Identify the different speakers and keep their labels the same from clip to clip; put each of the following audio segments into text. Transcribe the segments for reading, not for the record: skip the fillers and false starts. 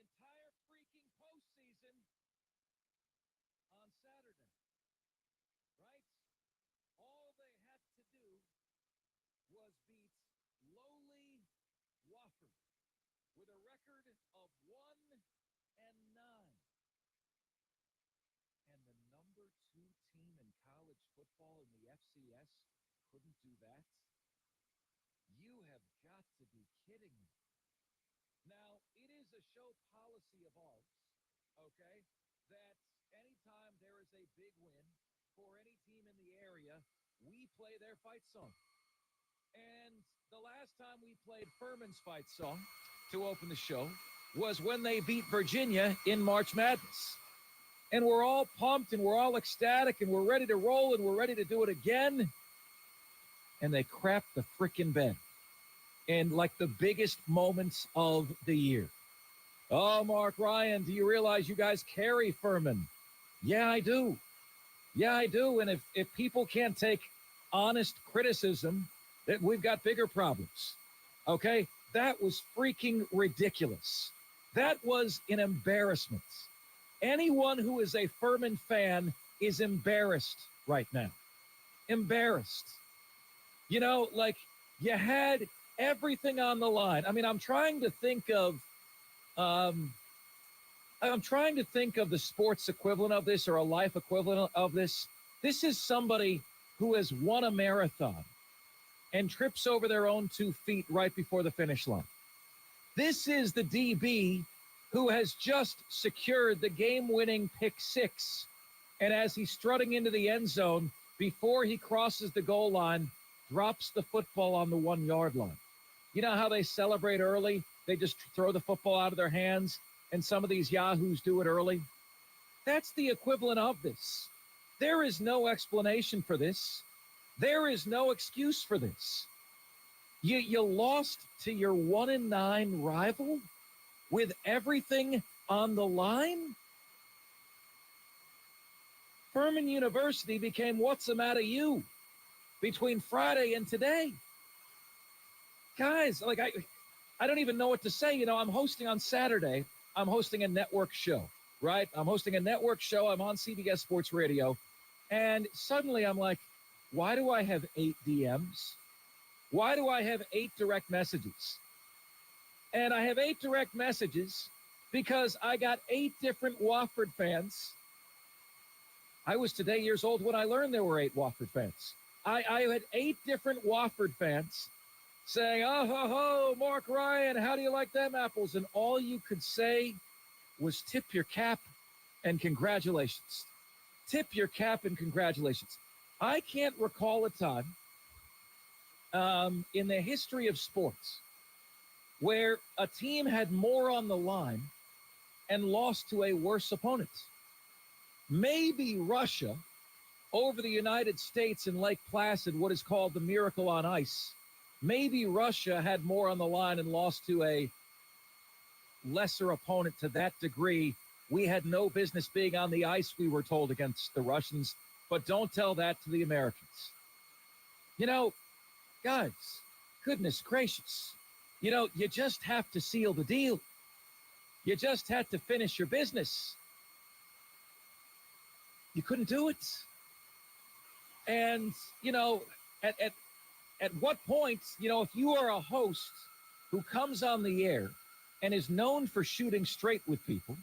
Speaker 1: entire freaking postseason on Saturday, right? All they had to do was beat lowly Wofford with a record of 1-9. And the number 2 team in college football in the FCS couldn't do that? You have got to be kidding me. Now, it is a show policy of ours, okay, that anytime there is a big win for any team in the area, we play their fight song. And the last time we played Furman's fight song to open the show was when they beat Virginia in March Madness. And we're all pumped and we're all ecstatic and we're ready to roll and we're ready to do it again. And they crapped the frickin' bed in like the biggest moments of the year. Oh, Mark Ryan, do you realize you guys carry Furman? Yeah, I do. Yeah, I do. And if people can't take honest criticism, that we've got bigger problems. Okay? That was freaking ridiculous. That was an embarrassment. Anyone who is a Furman fan is embarrassed right now. Embarrassed. You know, like, you had everything on the line. I mean, I'm trying to think of the sports equivalent of this or a life equivalent of this. This is somebody who has won a marathon and trips over their own 2 feet right before the finish line. This is the DB who has just secured the game-winning pick 6. And as he's strutting into the end zone, before he crosses the goal line, drops the football on the 1-yard line. You know how they celebrate early? They just throw the football out of their hands, and some of these yahoos do it early. That's the equivalent of this. There is no explanation for this. There is no excuse for this. You lost to your 1-9 rival with everything on the line? Furman University became what's the matter you between Friday and today. Guys, like I don't even know what to say. You know, I'm hosting on Saturday. I'm hosting a network show, right? I'm hosting a network show. I'm on CBS Sports Radio. And suddenly I'm like, why do I have 8 DMs? Why do I have 8 direct messages? And I have 8 direct messages because I got 8 different Wofford fans. I was today years old when I learned there were 8 Wofford fans. I had 8 different Wofford fans saying, oh, ho, ho, Mark Ryan, how do you like them apples? And all you could say was tip your cap and congratulations. Tip your cap and congratulations. I can't recall a time in the history of sports where a team had more on the line and lost to a worse opponent. Maybe Russia over the United States in Lake Placid, what is called the Miracle on Ice. Maybe Russia had more on the line and lost to a lesser opponent to that degree. We had no business being on the ice, we were told, against the Russians. But don't tell that to the Americans. You know, guys, goodness gracious. You know, you just have to seal the deal. You just had to finish your business. You couldn't do it. And, you know, at what point, you know, if you are a host who comes on the air and is known for shooting straight with people,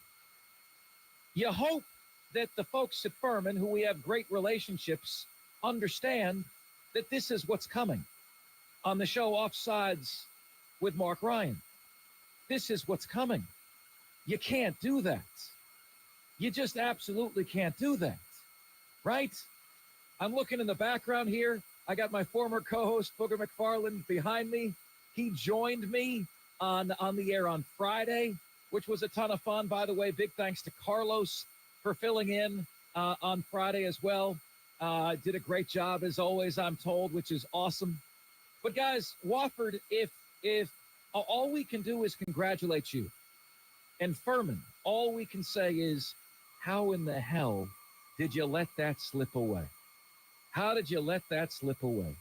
Speaker 1: you hope that the folks at Furman, who we have great relationships, understand that this is what's coming on the show Offsides with Mark Ryan. This is what's coming. You can't do that. You just absolutely can't do that, right? I'm looking in the background here. I got my former co-host, Booger McFarland, behind me. He joined me on the air on Friday, which was a ton of fun. By the way, big thanks to Carlos for filling in on Friday as well. Did a great job, as always, I'm told, which is awesome. But, guys, Wofford, if all we can do is congratulate you, and Furman, all we can say is, how in the hell did you let that slip away? How did you let that slip away?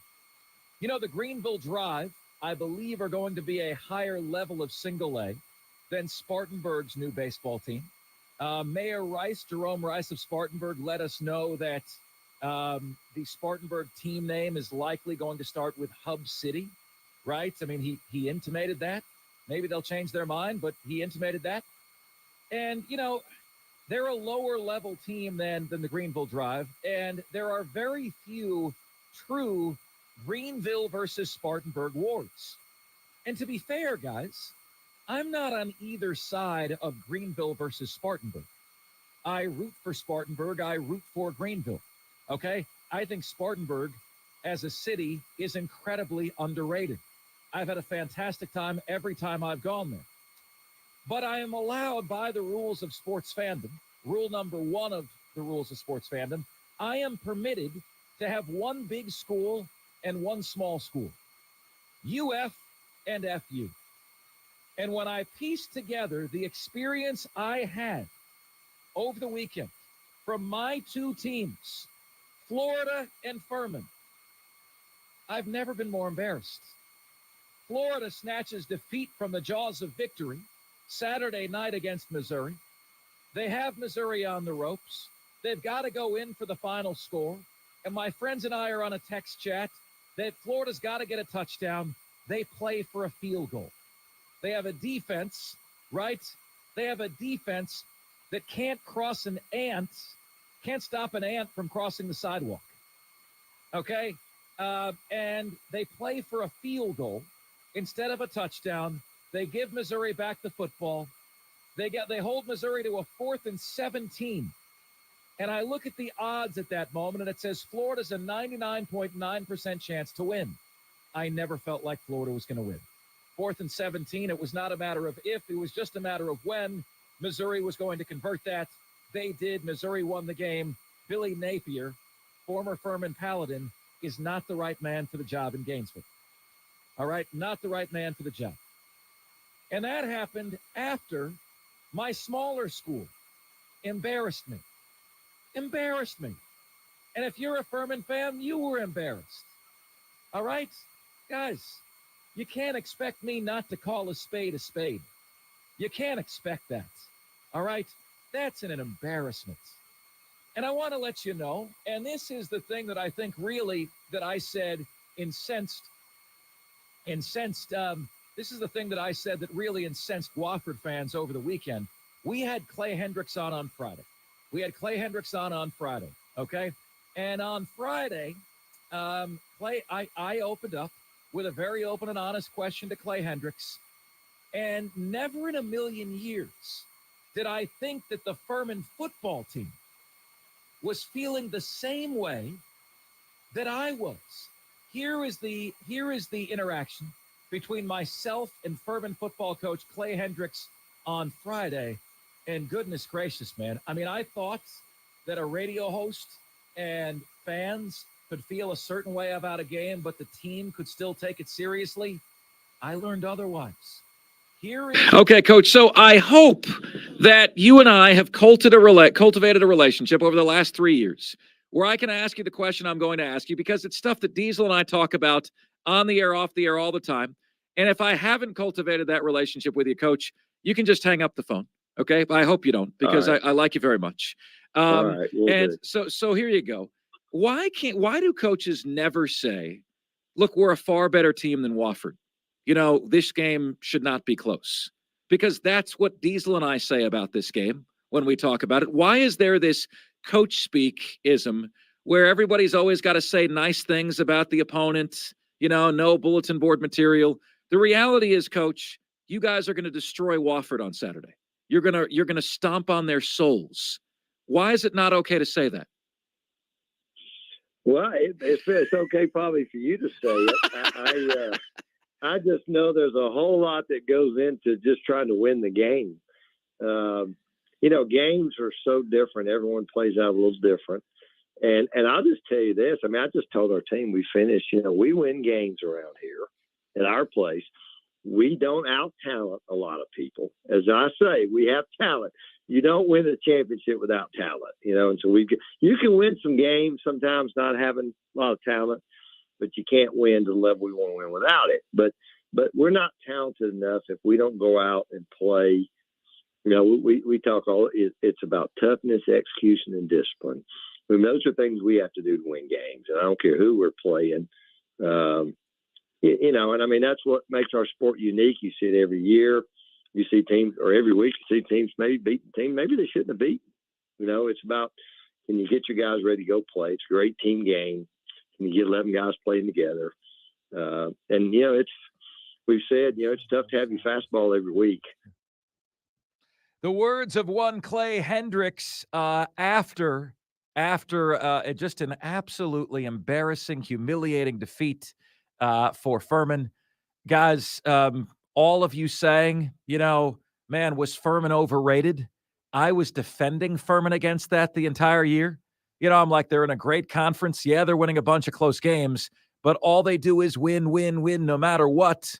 Speaker 1: You know, the Greenville Drive, I believe, are going to be a higher level of single A than Spartanburg's new baseball team. Mayor Rice, Jerome Rice of Spartanburg, let us know that the Spartanburg team name is likely going to start with Hub City, right? I mean, he intimated that. Maybe they'll change their mind, but he intimated that. And, they're a lower level team than the Greenville Drive, and there are very few true Greenville versus Spartanburg wars. And to be fair, guys, I'm not on either side of Greenville versus Spartanburg. I root for Spartanburg. I root for Greenville. Okay? I think Spartanburg as a city is incredibly underrated. I've had a fantastic time every time I've gone there. But I am allowed by the rules of sports fandom, rule number 1 of the rules of sports fandom, I am permitted to have one big school and one small school, UF and FU. And when I pieced together the experience I had over the weekend from my 2 teams, Florida and Furman, I've never been more embarrassed. Florida snatches defeat from the jaws of victory Saturday night against Missouri. They have Missouri on the ropes. They've got to go in for the final score. And my friends and I are on a text chat that Florida's got to get a touchdown. They play for a field goal. They have a defense, right? They have a defense that can't cross an ant, can't stop an ant from crossing the sidewalk. Okay? And they play for a field goal instead of a touchdown. They give Missouri back the football. They hold Missouri to a 4th and 17. And I look at the odds at that moment, and it says Florida's a 99.9% chance to win. I never felt like Florida was going to win. 4th and 17, it was not a matter of if, it was just a matter of when Missouri was going to convert that. They did. Missouri won the game. Billy Napier, former Furman Paladin, is not the right man for the job in Gainesville. All right? Not the right man for the job. And that happened after my smaller school embarrassed me. Embarrassed me. And if you're a Furman fan, you were embarrassed. All right? Guys, you can't expect me not to call a spade a spade. You can't expect that. All right? That's an embarrassment. And I want to let you know, and this is the thing that I think really that I said incensed, this is the thing that I said that really incensed Wofford fans over the weekend. We had Clay Hendricks on Friday. Okay? And on Friday, Clay, I opened up with a very open and honest question to Clay Hendricks. And never in a million years did I think that the Furman football team was feeling the same way that I was. Here is the interaction between myself and Furman football coach Clay Hendricks on Friday. And goodness gracious, man. I mean, I thought that a radio host and fans could feel a certain way about a game, but the team could still take it seriously. I learned otherwise. Okay, Coach. So I hope that you and I have cultivated a relationship over the last 3 years where I can ask you the question I'm going to ask you, because it's stuff that Diesel and I talk about on the air, off the air all the time. And if I haven't cultivated that relationship with you, Coach, you can just hang up the phone. Okay? But I hope you don't, because right. I like you very much.
Speaker 2: All right.
Speaker 1: And so here you go. Why do coaches never say, look, we're a far better team than Wofford? This game should not be close, because that's what Diesel and I say about this game when we talk about it. Why is there this coach speak-ism where everybody's always got to say nice things about the opponent, no bulletin board material? The reality is, Coach, you guys are going to destroy Wofford on Saturday. You're going to stomp on their souls. Why is it not okay to say that?
Speaker 2: Well, it's okay probably for you to say it. I just know there's a whole lot that goes into just trying to win the game. Games are so different. Everyone plays out a little different. And I'll just tell you this. I mean, I just told our team we finished, we win games around here at our place. We don't out-talent a lot of people. As I say, we have talent. You don't win a championship without talent, and so you can win some games sometimes not having a lot of talent, but you can't win to the level we want to win without it. But but we're not talented enough if we don't go out and play. We talk it's about toughness, execution, and discipline. I mean, those are things we have to do to win games, and I don't care who we're playing. And I mean that's what makes our sport unique. You see it every year. You see teams, or every week you see teams maybe beating team maybe they shouldn't have beaten. It's about, can you get your guys ready to go play? It's a great team game. Can you get 11 guys playing together? And we've said it's tough to have your fastball every week.
Speaker 1: The words of one Clay Hendricks after just an absolutely embarrassing, humiliating defeat for Furman. Guys, all of you saying, man, was Furman overrated? I was defending Furman against that the entire year. I'm like, they're in a great conference. Yeah, they're winning a bunch of close games, but all they do is win, win, win, no matter what.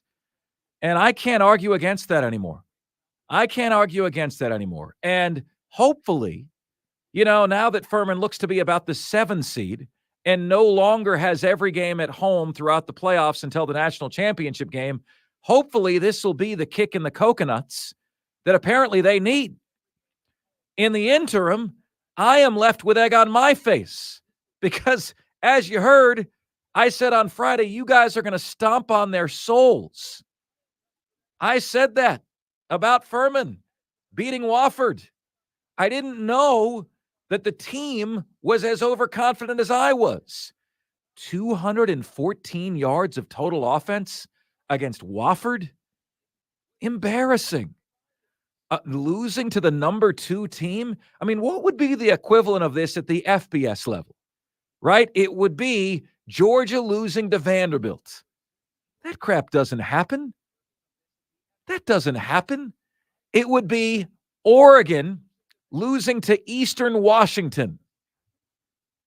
Speaker 1: And I can't argue against that anymore. And hopefully, now that Furman looks to be about the 7 seed and no longer has every game at home throughout the playoffs until the national championship game, hopefully this will be the kick in the coconuts that apparently they need. In the interim, I am left with egg on my face because, as you heard, I said on Friday, you guys are going to stomp on their souls. I said that about Furman beating Wofford. I didn't know that the team was as overconfident as I was. 214 yards of total offense against Wofford? Embarrassing. Losing to the number 2 team? I mean, what would be the equivalent of this at the FBS level? Right? It would be Georgia losing to Vanderbilt. That crap doesn't happen. That doesn't happen. It would be Oregon losing to Eastern Washington.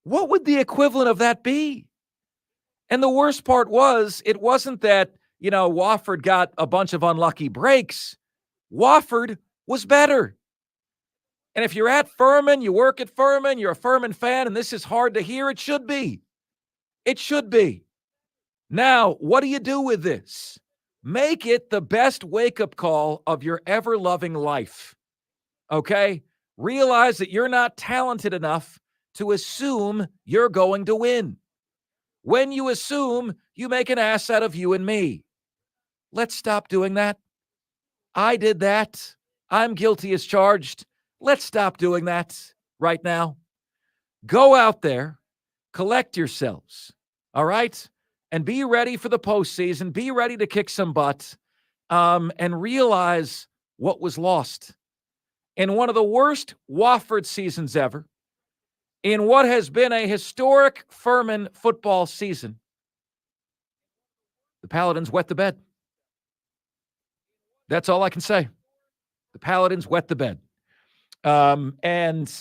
Speaker 1: What would the equivalent of that be? And the worst part was, it wasn't that, Wofford got a bunch of unlucky breaks. Wofford was better. And if you're at Furman, you work at Furman, you're a Furman fan, and this is hard to hear, it should be. It should be. Now, what do you do with this? Make it the best wake-up call of your ever-loving life. Okay? Realize that you're not talented enough to assume you're going to win. When you assume, you make an ass out of you and me. Let's stop doing that. I did that. I'm guilty as charged. Let's stop doing that right now. Go out there, collect yourselves, all right? And be ready for the postseason. Be ready to kick some butt and realize what was lost. In one of the worst Wofford seasons ever, in what has been a historic Furman football season, the Paladins wet the bed. That's all I can say. The Paladins wet the bed. And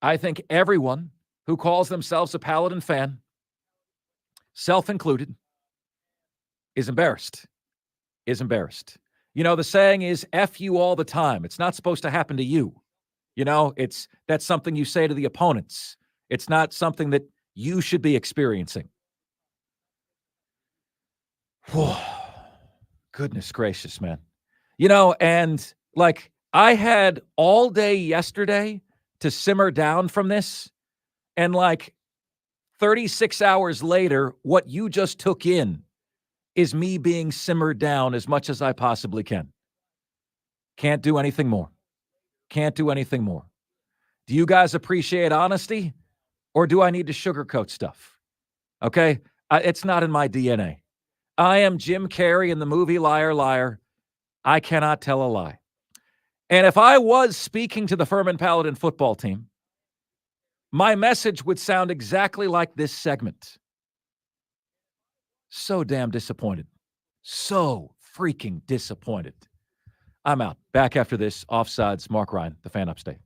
Speaker 1: I think everyone who calls themselves a Paladin fan, self-included, is embarrassed. The saying is F you all the time. It's not supposed to happen to you. That's something you say to the opponents. It's not something that you should be experiencing. Goodness gracious, man. And like I had all day yesterday to simmer down from this. And like 36 hours later, what you just took in is me being simmered down as much as I possibly can. Can't do anything more. Do you guys appreciate honesty, or do I need to sugarcoat stuff? Okay? It's not in my DNA. I am Jim Carrey in the movie Liar, Liar. I cannot tell a lie. And if I was speaking to the Furman Paladin football team, my message would sound exactly like this segment. So damn disappointed. So freaking disappointed. I'm out. Back after this. Offsides, Mark Ryan, the Fan Upstate.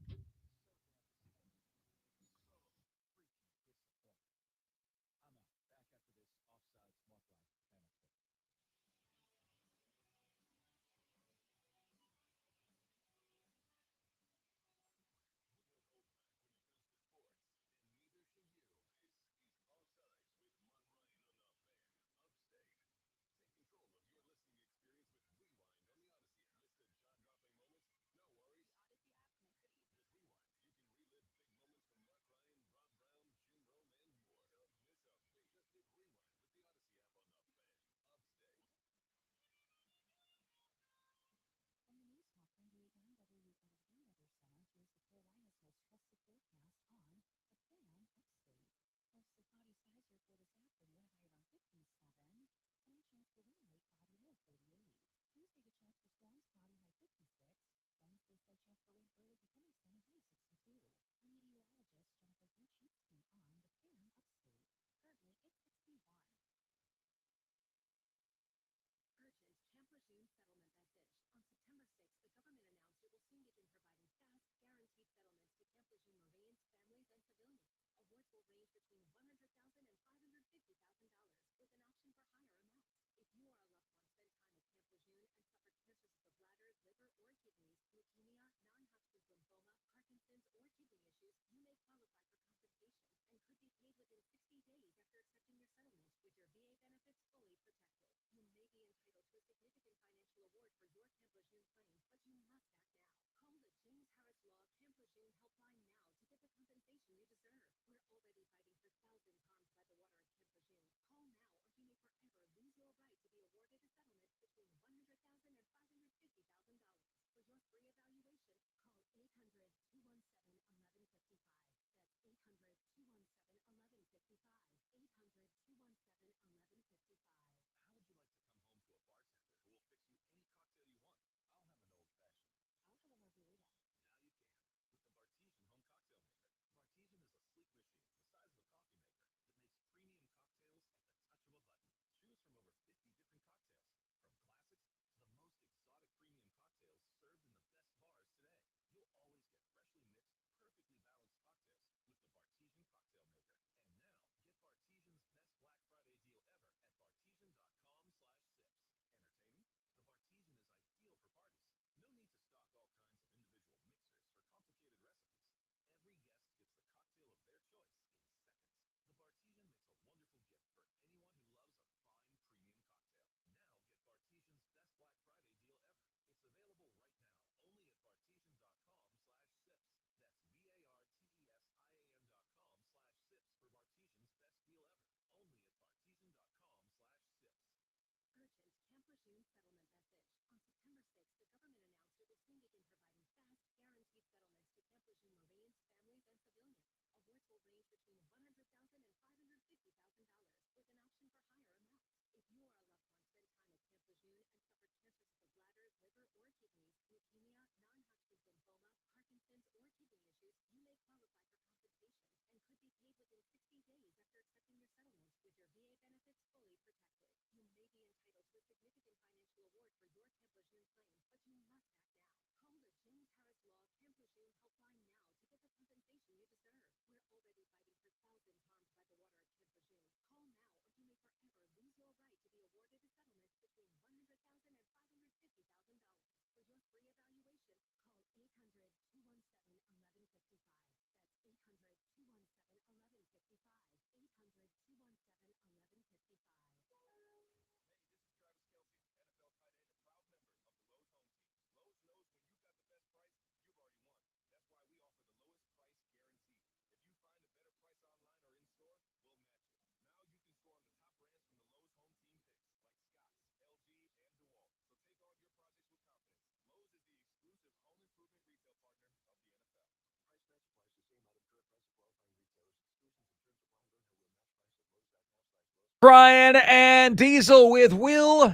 Speaker 1: Brian and Diesel with Will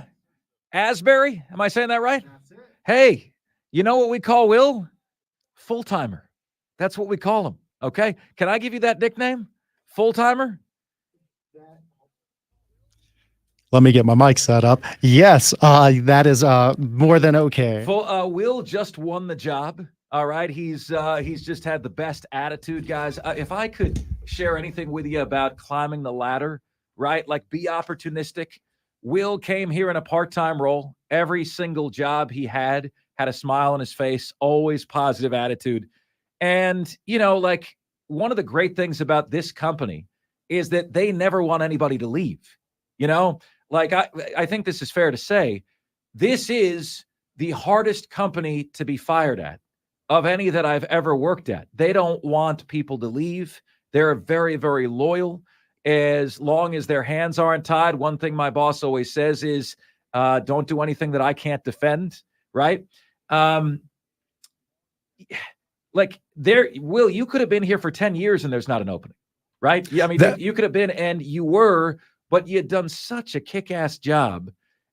Speaker 1: Asbury. Am I saying that right?
Speaker 3: That's it.
Speaker 1: Hey, you know what we call Will? Full-timer. That's what we call him. Okay? Can I give you that nickname? Full-timer?
Speaker 3: Let me get my mic set up. Yes, that is more than okay.
Speaker 1: Will just won the job. All right. He's just had the best attitude, guys. If I could share anything with you about climbing the ladder, right? Like be opportunistic. Will came here in a part-time role. Every single job he had a smile on his face, always positive attitude. And, like one of the great things about this company is that they never want anybody to leave. Like I think this is fair to say, this is the hardest company to be fired at of any that I've ever worked at. They don't want people to leave. They're very, very loyal. As long as their hands aren't tied, one thing my boss always says is, don't do anything that I can't defend, right? Like Will, you could have been here for 10 years and there's not an opening, right? Yeah, I mean, you could have been, and you were, but you had done such a kick-ass job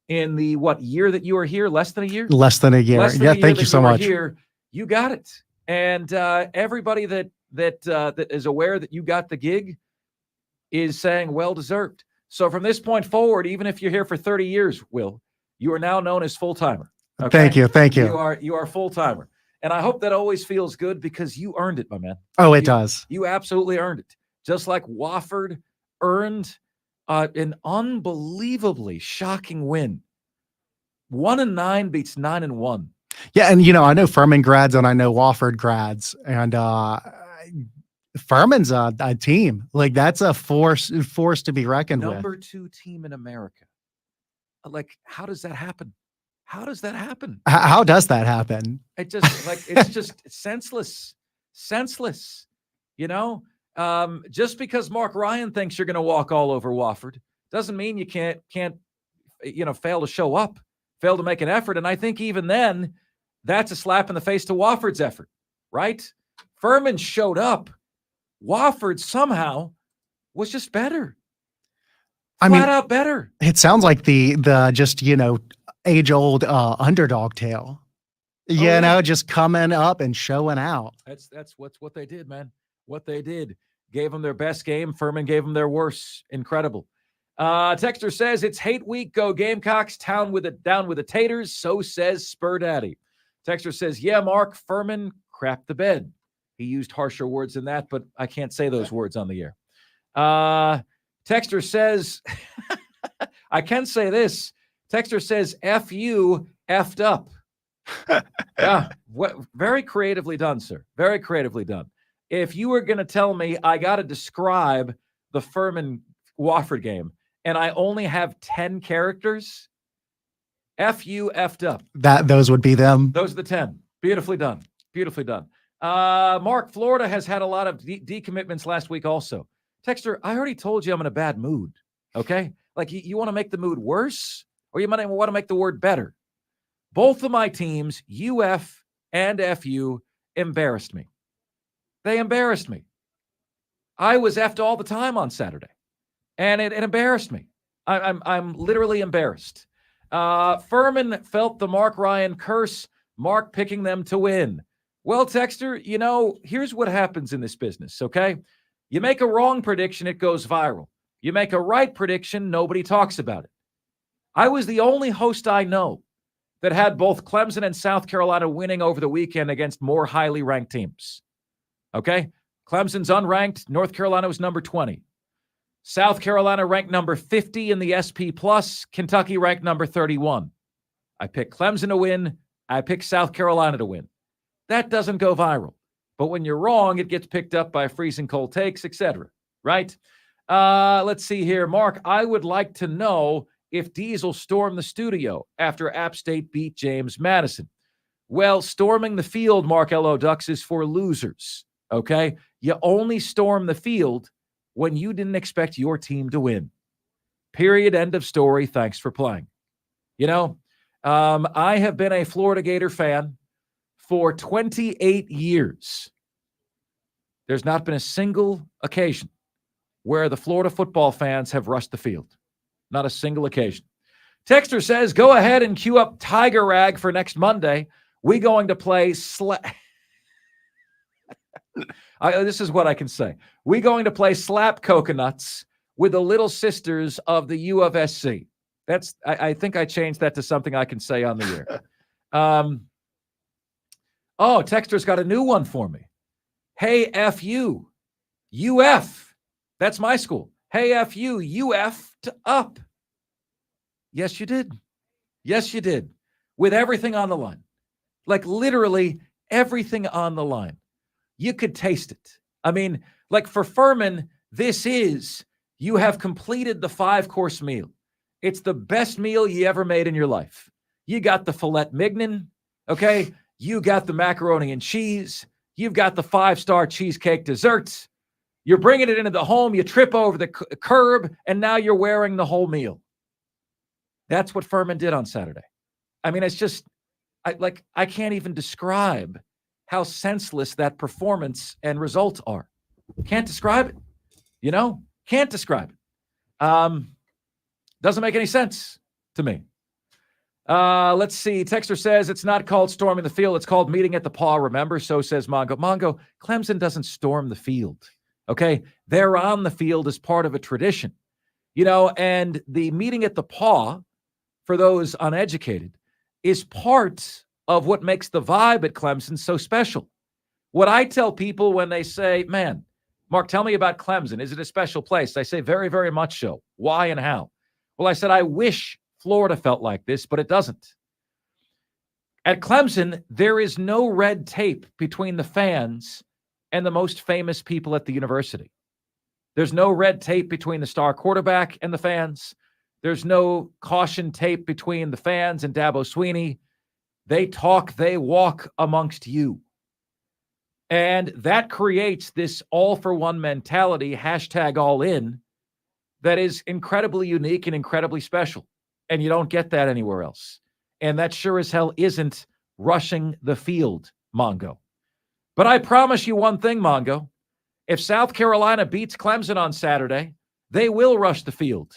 Speaker 1: in the year that you were here? Less than a year?
Speaker 3: Less than a year. Yeah, thank you so much.
Speaker 1: Here, you got it. And everybody that is aware that you got the gig is saying well deserved. So from this point forward, even if you're here for 30 years, Will, you are now known as full-timer. Okay?
Speaker 3: Thank you.
Speaker 1: You are full-timer. And I hope that always feels good because you earned it, my man.
Speaker 3: Oh, it does.
Speaker 1: You absolutely earned it. Just like Wofford earned an unbelievably shocking win. 1-9 beats 9-1.
Speaker 3: Yeah, and I know Furman grads and I know Wofford grads, and Furman's a team. Like that's a force to be reckoned with.
Speaker 1: Number 2 team in America. Like, how does that happen? How does that happen?
Speaker 3: How does that happen?
Speaker 1: It just it's just senseless. Just because Mark Ryan thinks you're going to walk all over Wofford doesn't mean you can't fail to show up, fail to make an effort. And I think even then, that's a slap in the face to Wofford's effort, right? Furman showed up. Wofford somehow was just better. Flat out better.
Speaker 3: It sounds like the just age old underdog tale. Just coming up and showing out.
Speaker 1: That's what they did, man. What they did. Gave them their best game. Furman gave them their worst. Incredible. Texter says it's hate week. Go Gamecocks. Down with the taters. So says Spur Daddy. Texter says, yeah, Mark, Furman crapped the bed. He used harsher words than that, but I can't say those words on the air. Texter says, I can say this. Texter says, F you, effed up. Yeah, very creatively done, sir. Very creatively done. If you were going to tell me I got to describe the Furman Wofford game and I only have 10 characters, F you, effed up.
Speaker 3: Those would be them.
Speaker 1: Those are the 10. Beautifully done. Beautifully done. Mark, Florida has had a lot of decommitments last week also. Texter, I already told you I'm in a bad mood, okay? Like, you want to make the mood worse, or you might want to make the word better. Both of my teams, UF and FU, embarrassed me. They embarrassed me. I was effed all the time on Saturday, and it embarrassed me. I'm literally embarrassed. Furman felt the Mark Ryan curse, Mark picking them to win. Well, Texter, here's what happens in this business, okay? You make a wrong prediction, it goes viral. You make a right prediction, nobody talks about it. I was the only host I know that had both Clemson and South Carolina winning over the weekend against more highly ranked teams. Okay? Clemson's unranked. North Carolina was number 20. South Carolina ranked number 50 in the SP+. Kentucky ranked number 31. I picked Clemson to win. I picked South Carolina to win. That doesn't go viral. But when you're wrong, it gets picked up by freezing cold takes, etc. Right? Let's see here. Mark, I would like to know if Diesel stormed the studio after App State beat James Madison. Well, storming the field, Mark L.O. Ducks, is for losers, okay? You only storm the field when you didn't expect your team to win. Period. End of story. Thanks for playing. I have been a Florida Gator fan for 28 years. There's not been a single occasion where the Florida football fans have rushed the field. Not a single occasion. Texter says, go ahead and queue up Tiger Rag for next Monday. We going to play this is what I can say. We going to play slap coconuts with the little sisters of the U of SC. I think I changed that to something I can say on the air. Texter's got a new one for me. Hey, FU. UF. That's my school. Hey, FU. UF'd up. Yes, you did. Yes, you did. With everything on the line. Like literally everything on the line. You could taste it. I mean, like for Furman, you have completed the 5-course meal. It's the best meal you ever made in your life. You got the filet mignon, okay? You got the macaroni and cheese. You've got the 5-star cheesecake desserts. You're bringing it into the home. You trip over the curb, and now you're wearing the whole meal. That's what Furman did on Saturday. I mean, it's just, I can't even describe how senseless that performance and results are. Can't describe it. Can't describe it. Doesn't make any sense to me. Let's see. Texter says it's not called storming the field. It's called meeting at the paw. Remember? So says Mongo. Mongo, Clemson doesn't storm the field. Okay. They're on the field as part of a tradition, and the meeting at the paw, for those uneducated, is part of what makes the vibe at Clemson so special. What I tell people when they say, man, Mark, tell me about Clemson. Is it a special place? I say very, very much so. Why and how? Well, I said, I wish Florida felt like this, but it doesn't.
Speaker 4: At Clemson, there is no red tape between the fans and the most famous people at the university. There's no red tape between the star quarterback and the fans. There's no caution tape between the fans and Dabo Swinney. They talk, they walk amongst you. And that creates this all-for-one mentality, #all-in, that is incredibly unique and incredibly special. And you don't get that anywhere else. And that sure as hell isn't rushing the field, Mongo. But I promise you one thing, Mongo. If South Carolina beats Clemson on Saturday, they will rush the field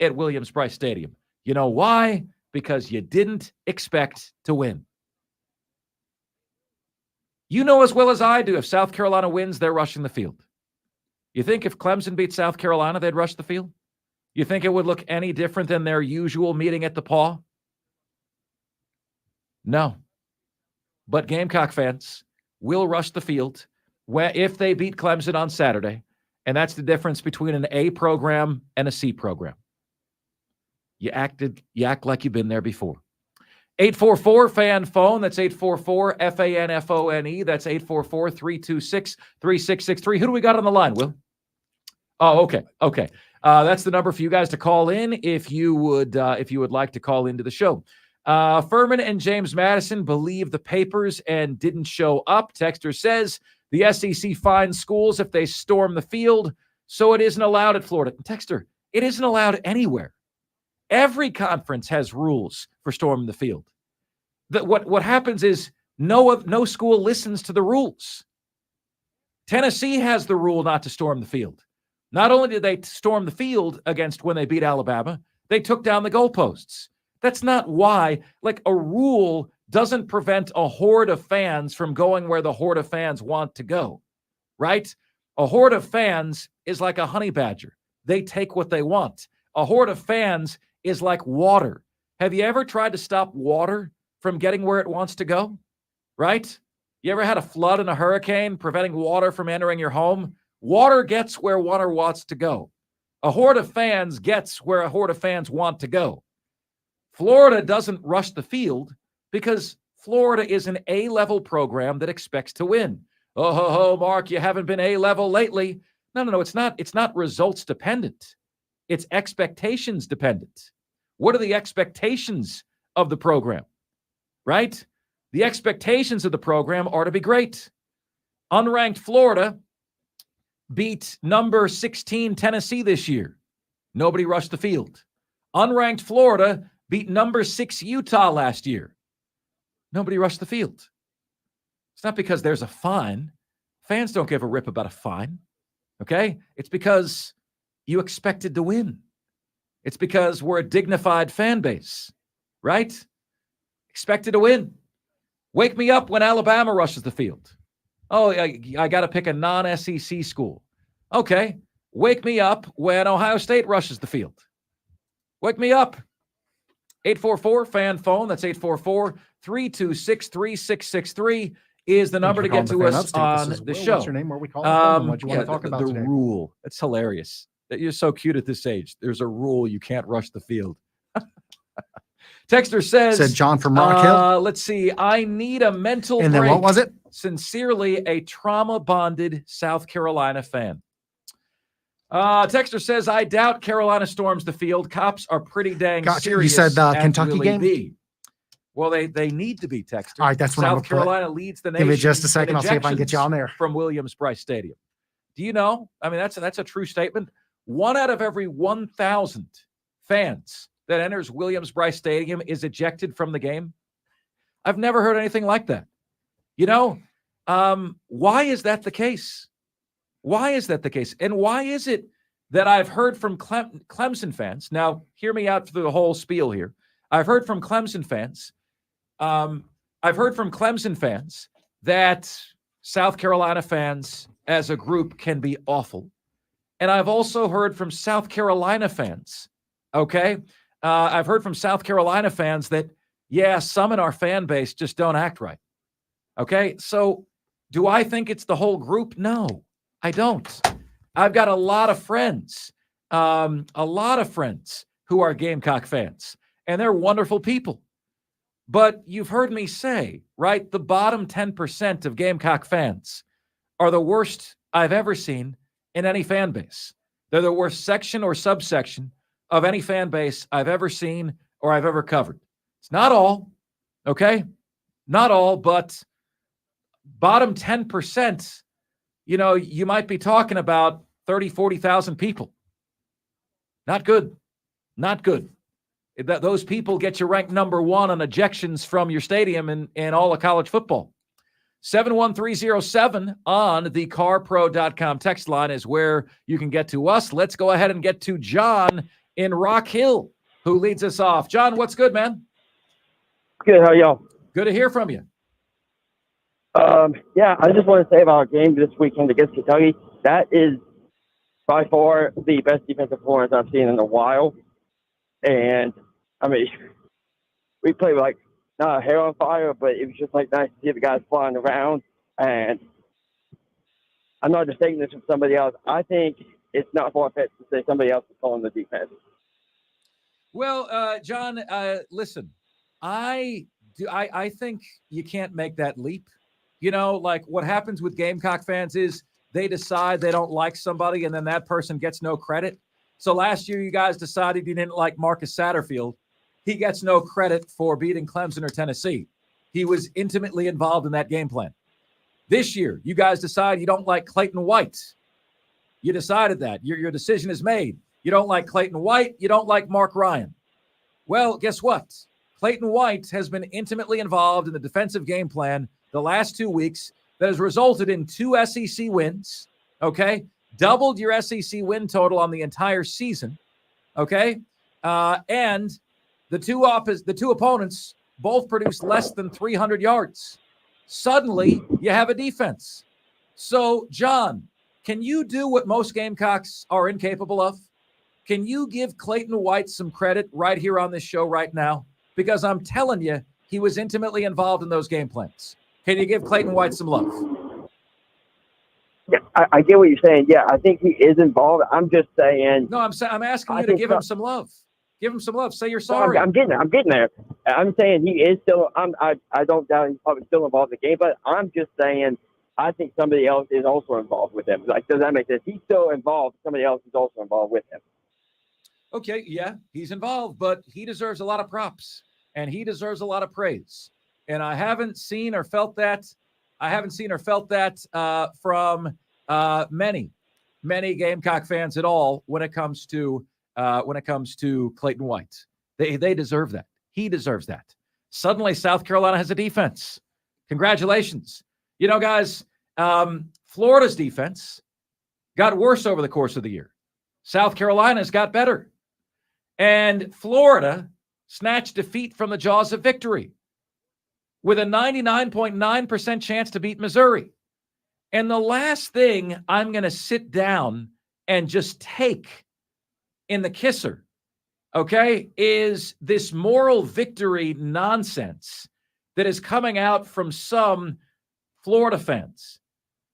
Speaker 4: at Williams-Brice Stadium. You know why? Because you didn't expect to win. You know as well as I do, if South Carolina wins, they're rushing the field. You think if Clemson beat South Carolina, they'd rush the field? You think it would look any different than their usual meeting at the Paw? No. But Gamecock fans will rush the field if they beat Clemson on Saturday, and that's the difference between an A program and a C program. You act like you've been there before. 844-FAN phone. That's 844-FANFONE. That's 844-326-3663. Who do we got on the line, Will? Oh, okay. That's the number for you guys to call in if you would like to call into the show. Furman and James Madison believe the papers and didn't show up. Texter says the SEC fines schools if they storm the field, so it isn't allowed at Florida. Texter, it isn't allowed anywhere. Every conference has rules for storming the field. What happens is no school listens to the rules. Tennessee has the rule not to storm the field. Not only did they storm the field against when they beat Alabama, they took down the goalposts. That's not why. Like, a rule doesn't prevent a horde of fans from going where the horde of fans want to go, right? A horde of fans is like a honey badger. They take what they want. A horde of fans is like water. Have you ever tried to stop water from getting where it wants to go? Right? You ever had a flood and a hurricane preventing water from entering your home? Water gets where water wants to go. A horde of fans gets where a horde of fans want to go. Florida doesn't rush the field because Florida is an A-level program that expects to win. Oh, Mark, you haven't been A-level lately. No, it's not. It's not results dependent. It's expectations dependent. What are the expectations of the program, right? The expectations of the program are to be great. Unranked Florida beat number 16 Tennessee this year. Nobody rushed the field. Unranked Florida beat number 6 Utah last year. Nobody rushed the field. It's not because there's a fine. Fans don't give a rip about a fine, okay? It's because you expected to win. It's because we're a dignified fan base, right? Expected to win. Wake me up when Alabama rushes the field. Oh, I got to pick a non-SEC school. Okay. Wake me up when Ohio State rushes the field. Wake me up. 844-FAN phone. That's 844-326-3663 is the number to get to us on the show.
Speaker 3: What's your name? Where we calling from? What do you want to talk about
Speaker 4: the
Speaker 3: today?
Speaker 4: Rule. It's hilarious. You're so cute at this age. There's a rule you can't rush the field. Texter says,
Speaker 3: Said John from Rock Hill.
Speaker 4: Let's see. I need a mental
Speaker 3: And
Speaker 4: break.
Speaker 3: then what was it?
Speaker 4: Sincerely, a trauma-bonded South Carolina fan. Texter says, I doubt Carolina storms the field. Cops are pretty dang serious.
Speaker 3: You said the Kentucky
Speaker 4: really
Speaker 3: game?
Speaker 4: Be. Well, they need to be, Texter.
Speaker 3: All right, that's what I'm
Speaker 4: South Carolina leads the nation.
Speaker 3: Give me just a second. I'll see if I can get you on there.
Speaker 4: From Williams-Brice Stadium. Do you know? I mean, that's a true statement. 1 out of every 1,000 fans that enters Williams-Brice Stadium is ejected from the game. I've never heard anything like that. You know, why is that the case? Why is that the case? And why is it that I've heard from Clemson fans? Now, hear me out through the whole spiel here. I've heard from Clemson fans. That South Carolina fans as a group can be awful. And I've also heard from South Carolina fans, okay? I've heard from South Carolina fans that, yeah, some in our fan base just don't act right, okay? So do I think it's the whole group? No, I don't. I've got a lot of friends who are Gamecock fans, and they're wonderful people. But you've heard me say, right, the bottom 10% of Gamecock fans are the worst I've ever seen in any fan base. They're the worst section or subsection of any fan base I've ever seen or I've ever covered. It's not all, okay? Not all, but bottom 10%, you might be talking about 30, 40,000 people. Not good. Not good. Those people get you ranked number 1 on ejections from your stadium in all of college football. 71307 on the carpro.com text line is where you can get to us. Let's go ahead and get to John in Rock Hill, who leads us off. John, what's good, man?
Speaker 5: Good. How are y'all?
Speaker 4: Good to hear from you.
Speaker 5: Yeah, I just want to say about our game this weekend against Kentucky. That is by far the best defensive performance I've seen in a while. And, I mean, we played like not a hair on fire, but it was just like nice to see the guys flying around. And I'm not just taking this from somebody else. I think it's not far-fetched to say somebody else is calling the defense.
Speaker 4: Well, John, listen, I think you can't make that leap. Like what happens with Gamecock fans is they decide they don't like somebody, and then that person gets no credit. So last year, you guys decided you didn't like Marcus Satterfield. He gets no credit for beating Clemson or Tennessee. He was intimately involved in that game plan. This year, you guys decide you don't like Clayton White. You decided that. Your decision is made. You don't like Clayton White. You don't like Mark Ryan. Well, guess what? Clayton White has been intimately involved in the defensive game plan the last 2 weeks that has resulted in 2 SEC wins, okay? Doubled your SEC win total on the entire season, okay? And the two opponents both produced less than 300 yards. Suddenly, you have a defense. So, John, can you do what most Gamecocks are incapable of? Can you give Clayton White some credit right here on this show right now? Because I'm telling you, he was intimately involved in those game plans. Can you give Clayton White some love?
Speaker 5: Yeah, I get what you're saying. Yeah, I think he is involved. I'm just saying.
Speaker 4: No, I'm asking you to give him some love. Give him some love. Say you're sorry.
Speaker 5: I'm getting there. I'm saying he is still. I don't doubt he's probably still involved in the game, but I'm just saying I think somebody else is also involved with him. Like, does that make sense? He's still involved. Somebody else is also involved with him.
Speaker 4: Okay, yeah, he's involved, but he deserves a lot of props and he deserves a lot of praise. And I haven't seen or felt that. From many Gamecock fans at all when it comes to Clayton White. They deserve that. He deserves that. Suddenly, South Carolina has a defense. Congratulations. Guys, Florida's defense got worse over the course of the year. South Carolina's got better. And Florida snatched defeat from the jaws of victory with a 99.9% chance to beat Missouri. And the last thing I'm going to sit down and just take in the kisser, okay, is this moral victory nonsense that is coming out from some Florida fans.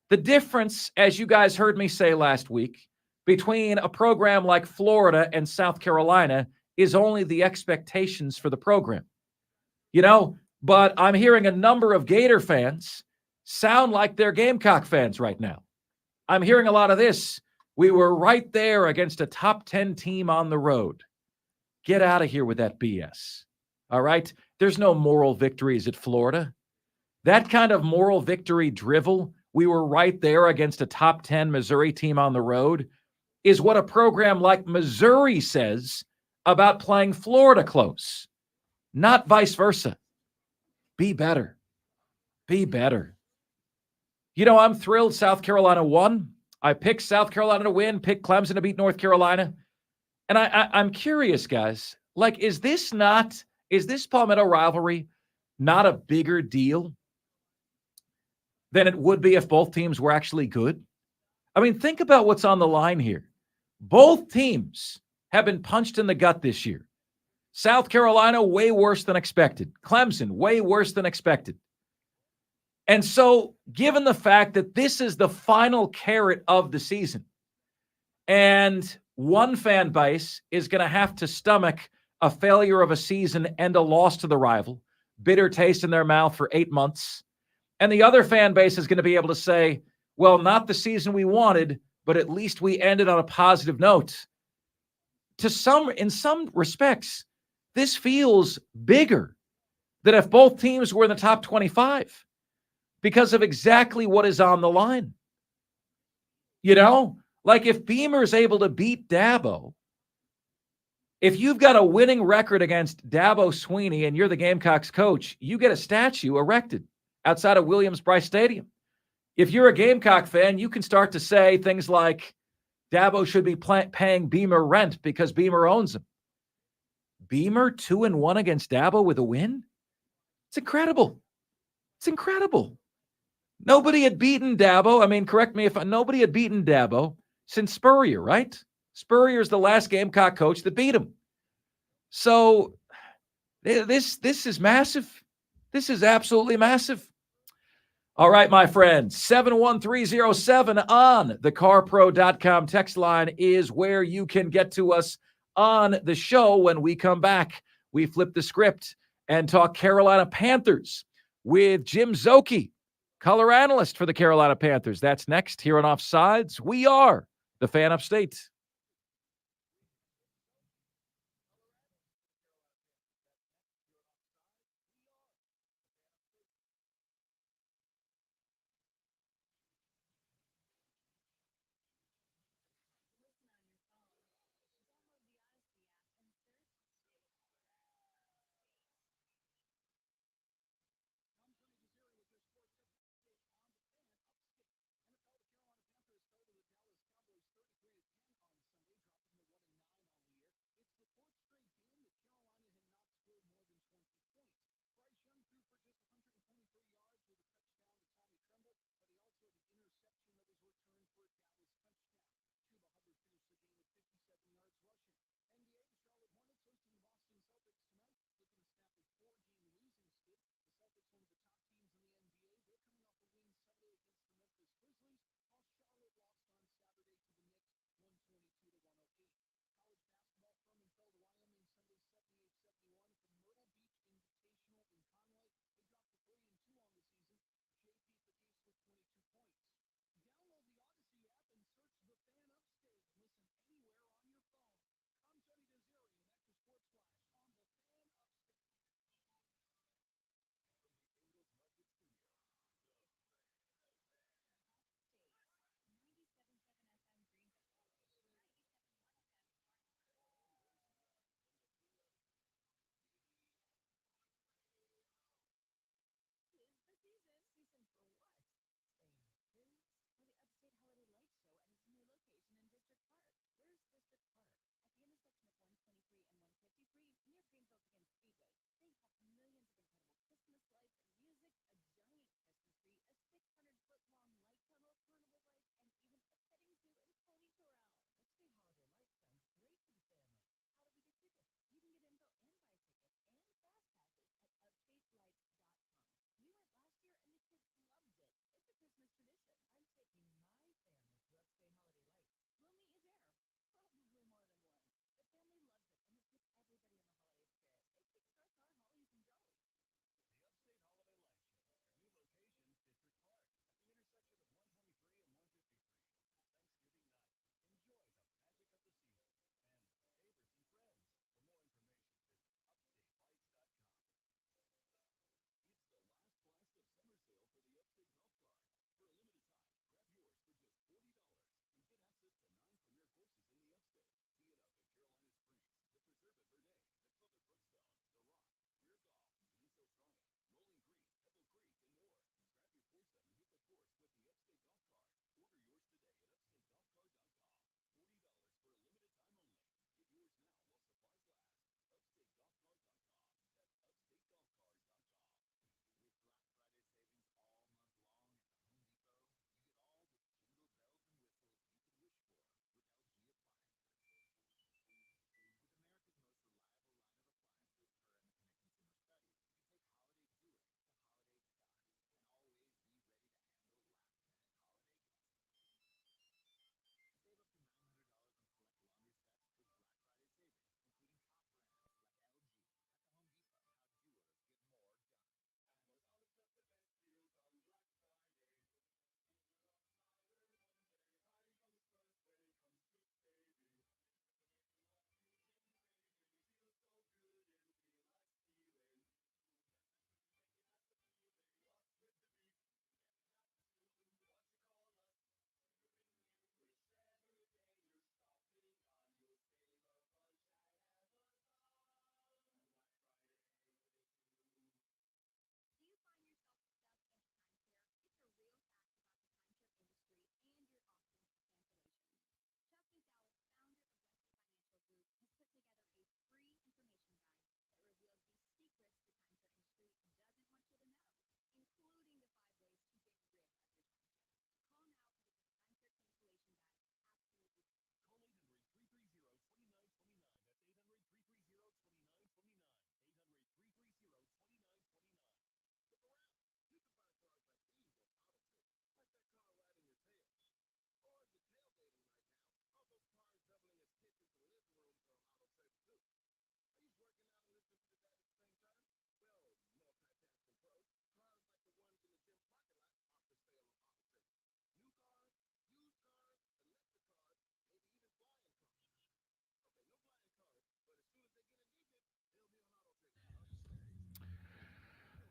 Speaker 4: The difference, as you guys heard me say last week, between a program like Florida and South Carolina is only the expectations for the program. But I'm hearing a number of Gator fans sound like they're Gamecock fans right now. I'm hearing a lot of this. We were right there against a top 10 team on the road. Get out of here with that BS. All right? There's no moral victories at Florida. That kind of moral victory drivel, we were right there against a top 10 Missouri team on the road, is what a program like Missouri says about playing Florida close, not vice versa. Be better. Be better. I'm thrilled South Carolina won. I picked South Carolina to win, picked Clemson to beat North Carolina. And I'm curious, guys, like, is this Palmetto rivalry not a bigger deal than it would be if both teams were actually good? I mean, think about what's on the line here. Both teams have been punched in the gut this year. South Carolina, way worse than expected. Clemson, way worse than expected. And so, given the fact that this is the final carrot of the season, and one fan base is going to have to stomach a failure of a season and a loss to the rival, bitter taste in their mouth for 8 months. And the other fan base is going to be able to say, well, not the season we wanted, but at least we ended on a positive note. In some respects, this feels bigger than if both teams were in the top 25 because of exactly what is on the line. Like if Beamer is able to beat Dabo, if you've got a winning record against Dabo Swinney and you're the Gamecocks coach, you get a statue erected outside of Williams-Brice Stadium. If you're a Gamecock fan, you can start to say things like Dabo should be paying Beamer rent because Beamer owns him. Beamer 2-1 against Dabo with a win? It's incredible. It's incredible. Nobody had beaten Dabo. I mean, correct me if nobody had beaten Dabo since Spurrier, right? Spurrier's the last Gamecock coach that beat him. So this is massive. This is absolutely massive. All right, my friends, 71307 on the carpro.com text line is where you can get to us on the show. When we come back, we flip the script and talk Carolina Panthers with Jim Szoke, color analyst for the Carolina Panthers. That's next here on Offsides. We are the Fan Upstate.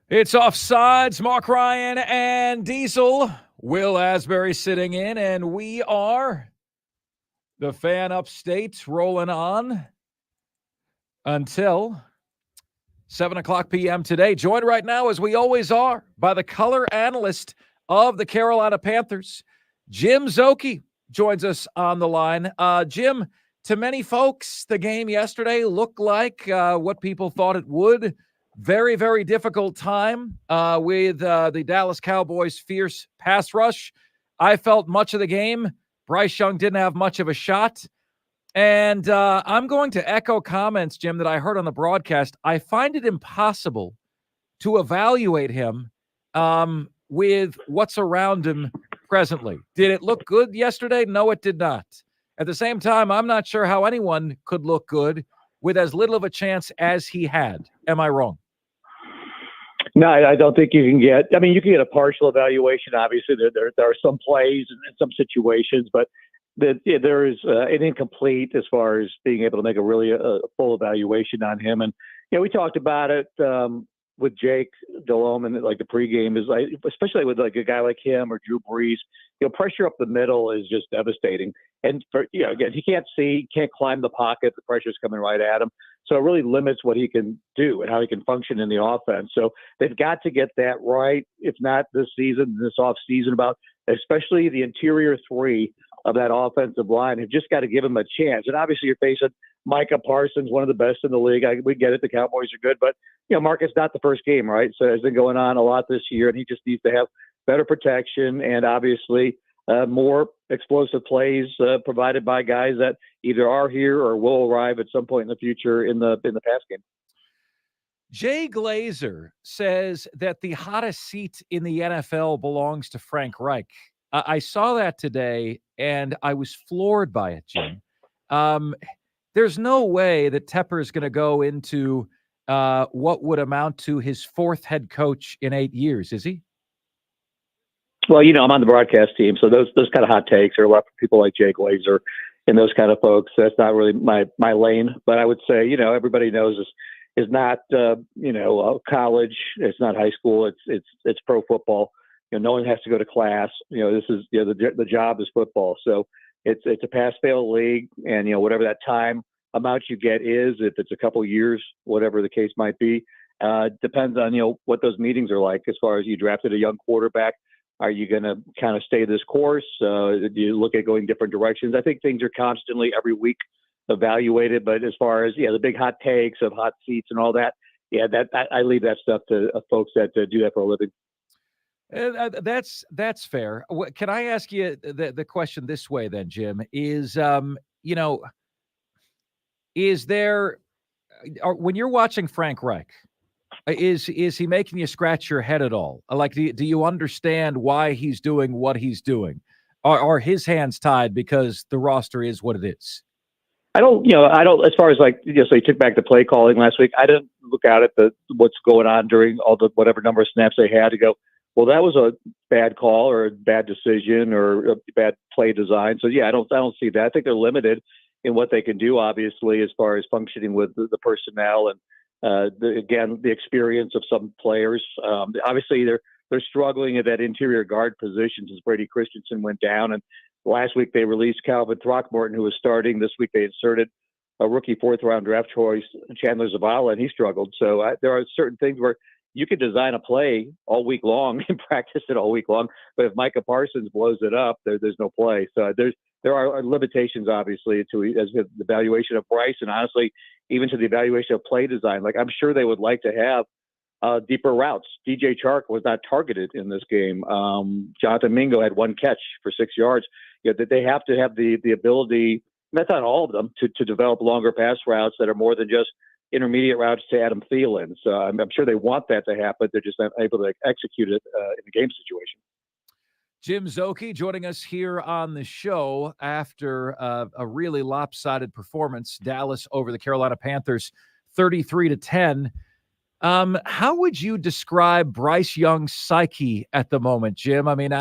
Speaker 4: It's Offsides. Mark Ryan and Diesel. Will Asbury sitting in, and we are the Fan Upstate rolling on until 7 o'clock p.m. today. Joined right now, as we always are, by the color analyst of the Carolina Panthers, Jim Szoke, joins us on the line. Jim, to many folks, the game yesterday looked like what people thought it would. Very, very difficult time with the Dallas Cowboys' fierce pass rush. I felt much of the game, Bryce Young didn't have much of a shot. And I'm going to echo comments, Jim, that I heard on the broadcast. I find it impossible to evaluate him with what's around him presently. Did it look good yesterday? No, it did not. At the same time, I'm not sure how anyone could look good with as little of a chance as he had. Am I wrong?
Speaker 6: No, I don't think you can get. I mean, you can get a partial evaluation. Obviously, there are some plays and some situations, but there is an incomplete as far as being able to make a full evaluation on him. And we talked about it with Jake Delhomme and like the pregame is like, especially with like a guy like him or Drew Brees. Pressure up the middle is just devastating. And for again, he can't see, can't climb the pocket. The pressure's coming right at him. So it really limits what he can do and how he can function in the offense. So they've got to get that right. If not this season, this off season, about especially the interior three of that offensive line have just got to give him a chance. And obviously you're facing Micah Parsons, one of the best in the league. We get it. The Cowboys are good, but Mark, it's not the first game, right? So it's been going on a lot this year, and he just needs to have better protection and obviously more explosive plays provided by guys that either are here or will arrive at some point in the future in the pass game.
Speaker 4: Jay Glazer says that the hottest seat in the NFL belongs to Frank Reich. I saw that today, and I was floored by it, Jim. There's no way that Tepper is going to go into what would amount to his fourth head coach in 8 years, is he?
Speaker 6: Well, I'm on the broadcast team, so those kind of hot takes are a lot of people like Jay Glazer and those kind of folks. That's not really my lane, but I would say, everybody knows this is not, college. It's not high school. It's pro football. No one has to go to class. This is the job is football. So it's a pass-fail league, and whatever that time amount you get is, if it's a couple years, whatever the case might be, depends on what those meetings are like. As far as you drafted a young quarterback, are you going to kind of stay this course? Do you look at going different directions? I think things are constantly every week evaluated. But as far as the big hot takes of hot seats and all that, I leave that stuff to folks that do that for a living.
Speaker 4: That's fair. Can I ask you the question this way then, Jim? Is there, when you're watching Frank Reich, is he making you scratch your head at all? Like, do you understand why he's doing what he's doing? Are his hands tied because the roster is what it is?
Speaker 6: I don't, as far as so he took back the play calling last week. I didn't look out at what's going on during all the whatever number of snaps they had to go, well, that was a bad call or a bad decision or a bad play design. So I don't see that. I think they're limited in what they can do, obviously, as far as functioning with the personnel and the experience of some players. Obviously, they're struggling at that interior guard position since Brady Christensen went down. And last week they released Calvin Throckmorton, who was starting. This week they inserted a rookie fourth-round draft choice, Chandler Zavala, and he struggled. So there are certain things where you could design a play all week long and practice it all week long, but if Micah Parsons blows it up, there's no play. So there are limitations, obviously, to the evaluation of Bryce, and honestly, even to the evaluation of play design. Like, I'm sure they would like to have deeper routes. DJ Chark was not targeted in this game. Jonathan Mingo had one catch for 6 yards. That they have to have the ability, that's not all of them, to develop longer pass routes that are more than just intermediate routes to Adam Thielen. So I'm sure they want that to happen. They're just not able to execute it in a game situation.
Speaker 4: Jim Szoke joining us here on the show after a really lopsided performance. Dallas over the Carolina Panthers, 33-10. How would you describe Bryce Young's psyche at the moment, Jim? I mean,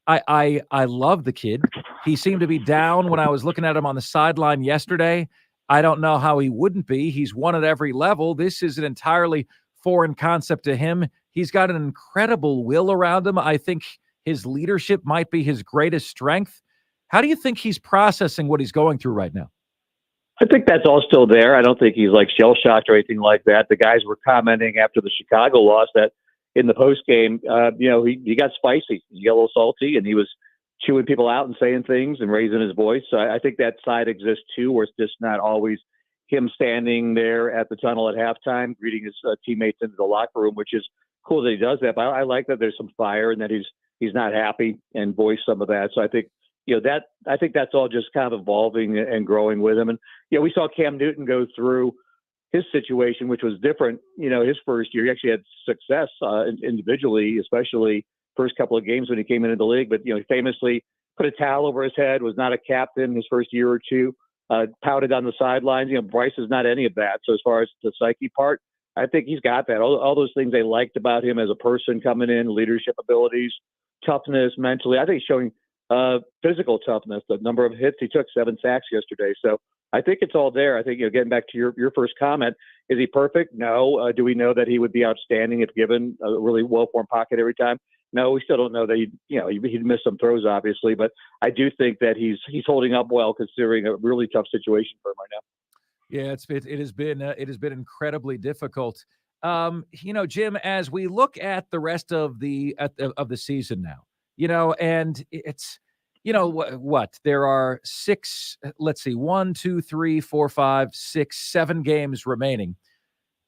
Speaker 4: I love the kid. He seemed to be down when I was looking at him on the sideline yesterday. I don't know how he wouldn't be. He's won at every level. This is an entirely foreign concept to him. He's got an incredible will around him. I think his leadership might be his greatest strength. How do you think he's processing what he's going through right now?
Speaker 6: I think that's all still there. I don't think he's like shell shocked or anything like that. The guys were commenting after the Chicago loss that in the post game, he got spicy, he got a little salty, and he was chewing people out and saying things and raising his voice. So I think that side exists too, where it's just not always him standing there at the tunnel at halftime, greeting his teammates into the locker room, which is cool that he does that. But I like that there's some fire and that he's not happy and voice some of that. So I think I think that's all just kind of evolving and growing with him. And we saw Cam Newton go through his situation, which was different. His first year, he actually had success individually, especially first couple of games when he came into the league. But he famously put a towel over his head, was not a captain his first year or two, pouted on the sidelines. Bryce is not any of that. So as far as the psyche part, I think he's got that. All those things they liked about him as a person coming in, leadership abilities, toughness, mentally. I think he's showing physical toughness. The number of hits he took, 7 sacks yesterday. So I think it's all there. I think, getting back to your first comment, is he perfect? No. Do we know that he would be outstanding if given a really well-formed pocket every time? No, we still don't know that he'd miss some throws, obviously, but I do think that he's holding up well considering a really tough situation for him right now.
Speaker 4: Yeah, it has been incredibly difficult. Jim, as we look at the rest of the season now, and it's what there are 6. Let's see, 1, 2, 3, 4, 5, 6, 7 games remaining.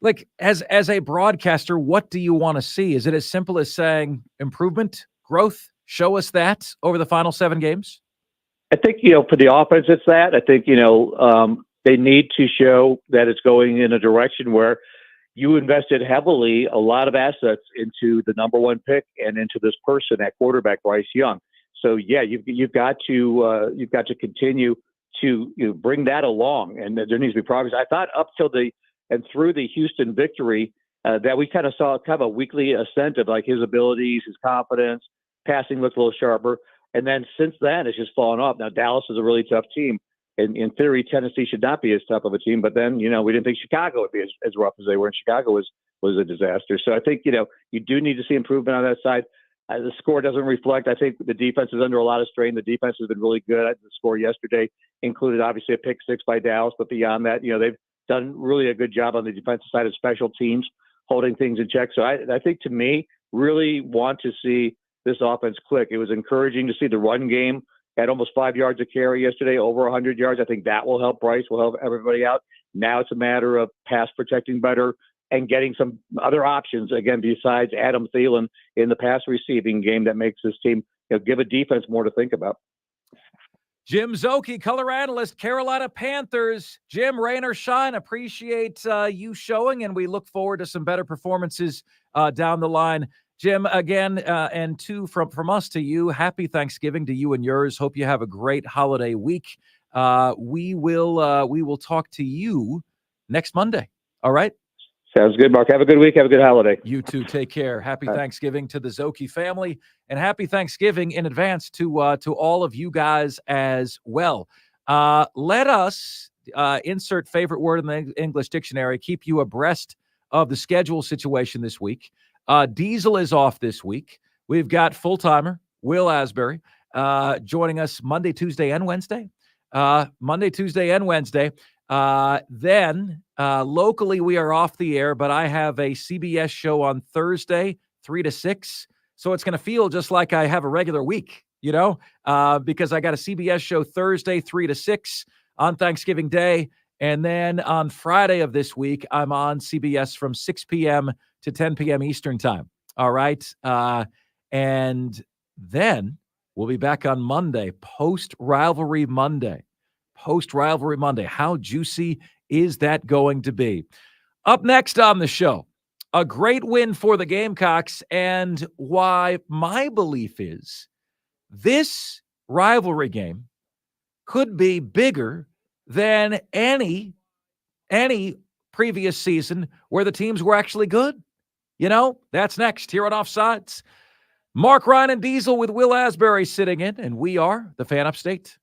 Speaker 4: Like, as a broadcaster, what do you want to see? Is it as simple as saying improvement, growth? Show us that over the final 7 games?
Speaker 6: I think, for the offense, it's that. I think, they need to show that it's going in a direction where you invested heavily, a lot of assets into the number 1 pick and into this person at quarterback, Bryce Young. So, yeah, you've got to continue to bring that along, and there needs to be progress. I thought up till through the Houston victory, that we kind of saw kind of a weekly ascent of like his abilities, his confidence, passing looked a little sharper. And then since then, it's just fallen off. Now, Dallas is a really tough team. In theory, Tennessee should not be as tough of a team. But then, we didn't think Chicago would be as rough as they were. And Chicago was a disaster. So I think, you do need to see improvement on that side. The score doesn't reflect. I think the defense is under a lot of strain. The defense has been really good. The score yesterday included, obviously, a pick 6 by Dallas. But beyond that, they've done really a good job on the defensive side of special teams, holding things in check. So I think, to me, really want to see this offense click. It was encouraging to see the run game at almost 5 yards a carry yesterday, over 100 yards. I think that will help Bryce, will help everybody out. Now it's a matter of pass protecting better and getting some other options, again, besides Adam Thielen in the pass receiving game that makes this team give a defense more to think about.
Speaker 4: Jim Szoke, color analyst, Carolina Panthers. Jim, rain or shine, appreciate you showing, and we look forward to some better performances down the line. Jim, again, and from us to you, happy Thanksgiving to you and yours. Hope you have a great holiday week. We will talk to you next Monday. All right?
Speaker 6: Sounds good, Mark. Have a good week. Have a good holiday.
Speaker 4: You too. Take care. Happy Thanksgiving to the Szoke family, and happy Thanksgiving in advance to all of you guys as well. Let us insert favorite word in the English dictionary, keep you abreast of the schedule situation this week. Diesel is off this week. We've got full-timer Will Asbury joining us Monday, Tuesday, and Wednesday. Then locally, we are off the air, but I have a CBS show on Thursday, 3 to 6. So it's going to feel just like I have a regular week, because I got a CBS show Thursday, 3 to 6 on Thanksgiving Day. And then on Friday of this week, I'm on CBS from 6 p.m. to 10 p.m. Eastern time. All right. And then we'll be back on Monday, post-rivalry Monday. How juicy is that going to be? Up next on the show, a great win for the Gamecocks, and why my belief is this rivalry game could be bigger than any previous season where the teams were actually good. That's next here on Offsides. Mark, Ryan, and Diesel with Will Asbury sitting in, and we are the Fan Upstate.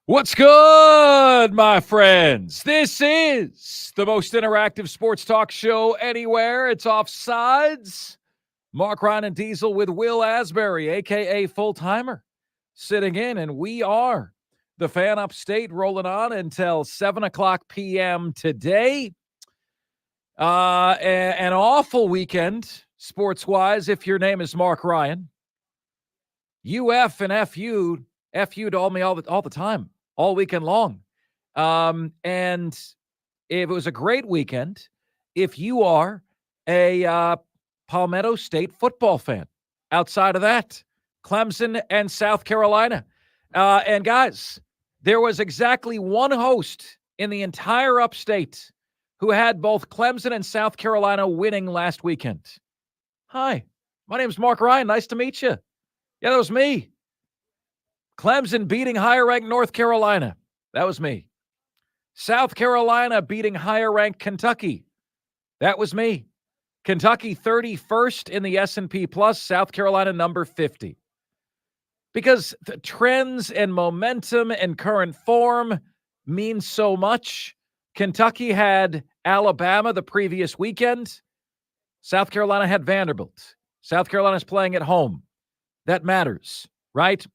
Speaker 4: What's good, my friends? This is the most interactive sports talk show anywhere. It's Offsides. Mark Ryan and Diesel with Will Asbury, a.k.a. Full Timer, sitting in, and we are the Fan Upstate, rolling on until 7 o'clock p.m. today. An awful weekend, sports-wise, if your name is Mark Ryan. UF and FU'd all the time, all weekend long. And it was a great weekend if you are a Palmetto State football fan. Outside of that, Clemson and South Carolina. And guys, there was exactly one host in the entire upstate who had both Clemson and South Carolina winning last weekend. Hi, my name is Mark Ryan. Nice to meet you. Yeah, that was me. Clemson beating higher-ranked North Carolina. That was me. South Carolina beating higher-ranked Kentucky. That was me. Kentucky 31st in the S&P Plus, South Carolina number 50. Because the trends and momentum and current form mean so much. Kentucky had Alabama the previous weekend. South Carolina had Vanderbilt. South Carolina's playing at home. That matters, right?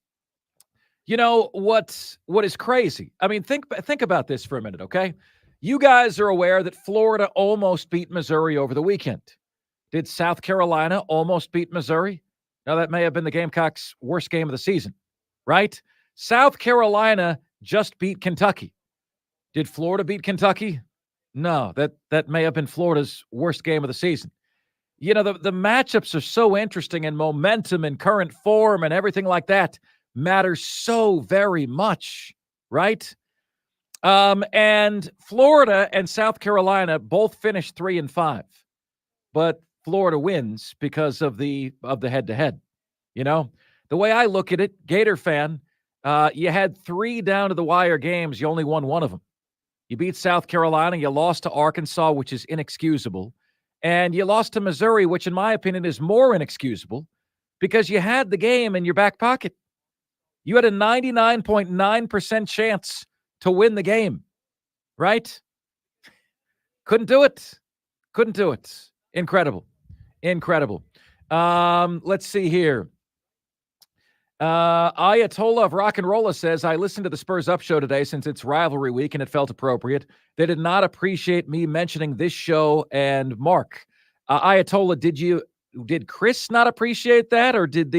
Speaker 4: You know what is crazy? I mean, think about this for a minute, okay? You guys are aware that Florida almost beat Missouri over the weekend. Did South Carolina almost beat Missouri? Now, that may have been the Gamecocks' worst game of the season, right? South Carolina just beat Kentucky. Did Florida beat Kentucky? No, that may have been Florida's worst game of the season. You know, the matchups are so interesting, and momentum and current form and everything like that matters so very much, right? And Florida and South Carolina both finished 3-5, but Florida wins because of the head-to-head. You know, the way I look at it, Gator fan, you had 3 down-to-the-wire games. You only won one of them. You beat South Carolina. You lost to Arkansas, which is inexcusable. And you lost to Missouri, which in my opinion is more inexcusable because you had the game in your back pocket. You had a 99.9% chance to win the game, right? Couldn't do it. Incredible. Let's see here. Ayatollah of Rock and Rolla says, I listened to the Spurs Up show today since it's rivalry week and it felt appropriate. They did not appreciate me mentioning this show and Mark. Ayatollah, did Chris not appreciate that, or did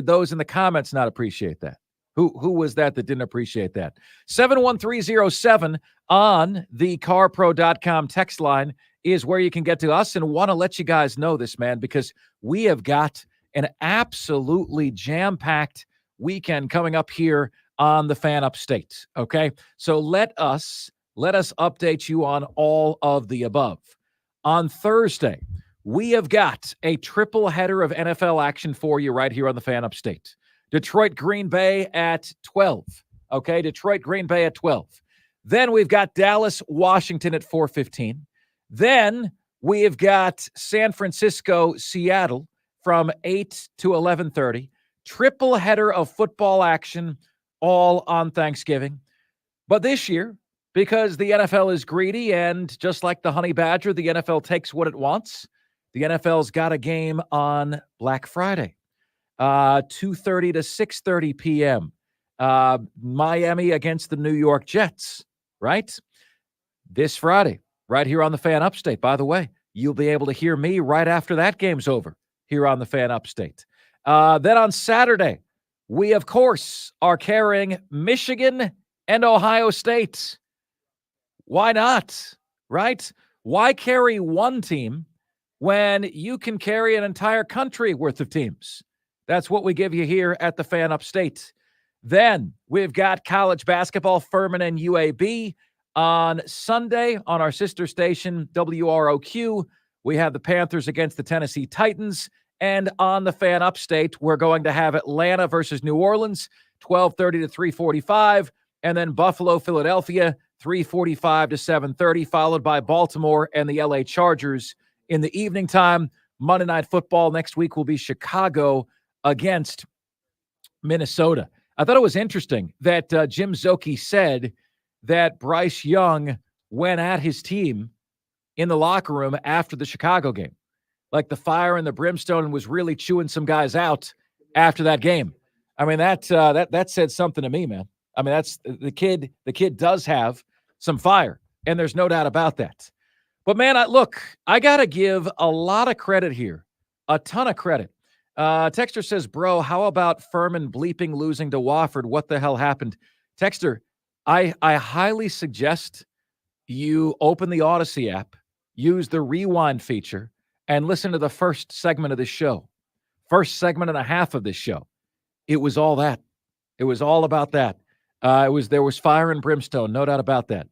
Speaker 4: those in the comments not appreciate that? Who was that didn't appreciate that? 71307 on the carpro.com text line is where you can get to us, and want to let you guys know this, man, because we have got an absolutely jam-packed weekend coming up here on the Fan Upstate, okay? So let us update you on all of the above. On Thursday, we have got a triple header of NFL action for you right here on the Fan Upstate. Detroit, Green Bay at 12, okay? Detroit, Green Bay at 12. Then we've got Dallas, Washington at 4:15. Then we have got San Francisco, Seattle from 8 to 11:30. Triple header of football action all on Thanksgiving. But this year, because the NFL is greedy and just like the honey badger, the NFL takes what it wants. The NFL's got a game on Black Friday, 2:30 to 6:30 p.m. Miami against the New York Jets, right? This Friday. right here on the Fan Upstate. By the way, you'll be able to hear me right after that game's over here on the Fan Upstate. Then on Saturday, we, of course, are carrying Michigan and Ohio State. Why not, right? Why carry one team when you can carry an entire country worth of teams? That's what we give you here at the Fan Upstate. Then we've got college basketball, Furman and UAB. On Sunday, on our sister station, WROQ, we have the Panthers against the Tennessee Titans. And on the Fan Upstate, we're going to have Atlanta versus New Orleans, 12:30 to 3:45. And then Buffalo, Philadelphia, 3:45 to 7:30, followed by Baltimore and the LA Chargers in the evening time. Monday Night Football next week will be Chicago against Minnesota. I thought it was interesting that Jim Zoki said that Bryce Young went at his team in the locker room after the Chicago game. Like the fire and the brimstone, and was really chewing some guys out after that game. I mean, that said something to me, man. I mean, that's the kid. The kid does have some fire, and there's no doubt about that. But man, I got to give a lot of credit here, a ton of credit. Texter says, bro, how about Furman bleeping losing to Wofford? What the hell happened? Texter, I highly suggest you open the Odyssey app, use the rewind feature, and listen to the first segment of this show. First segment and a half of this show. It was all that. It was all about that. There was fire and brimstone, no doubt about that.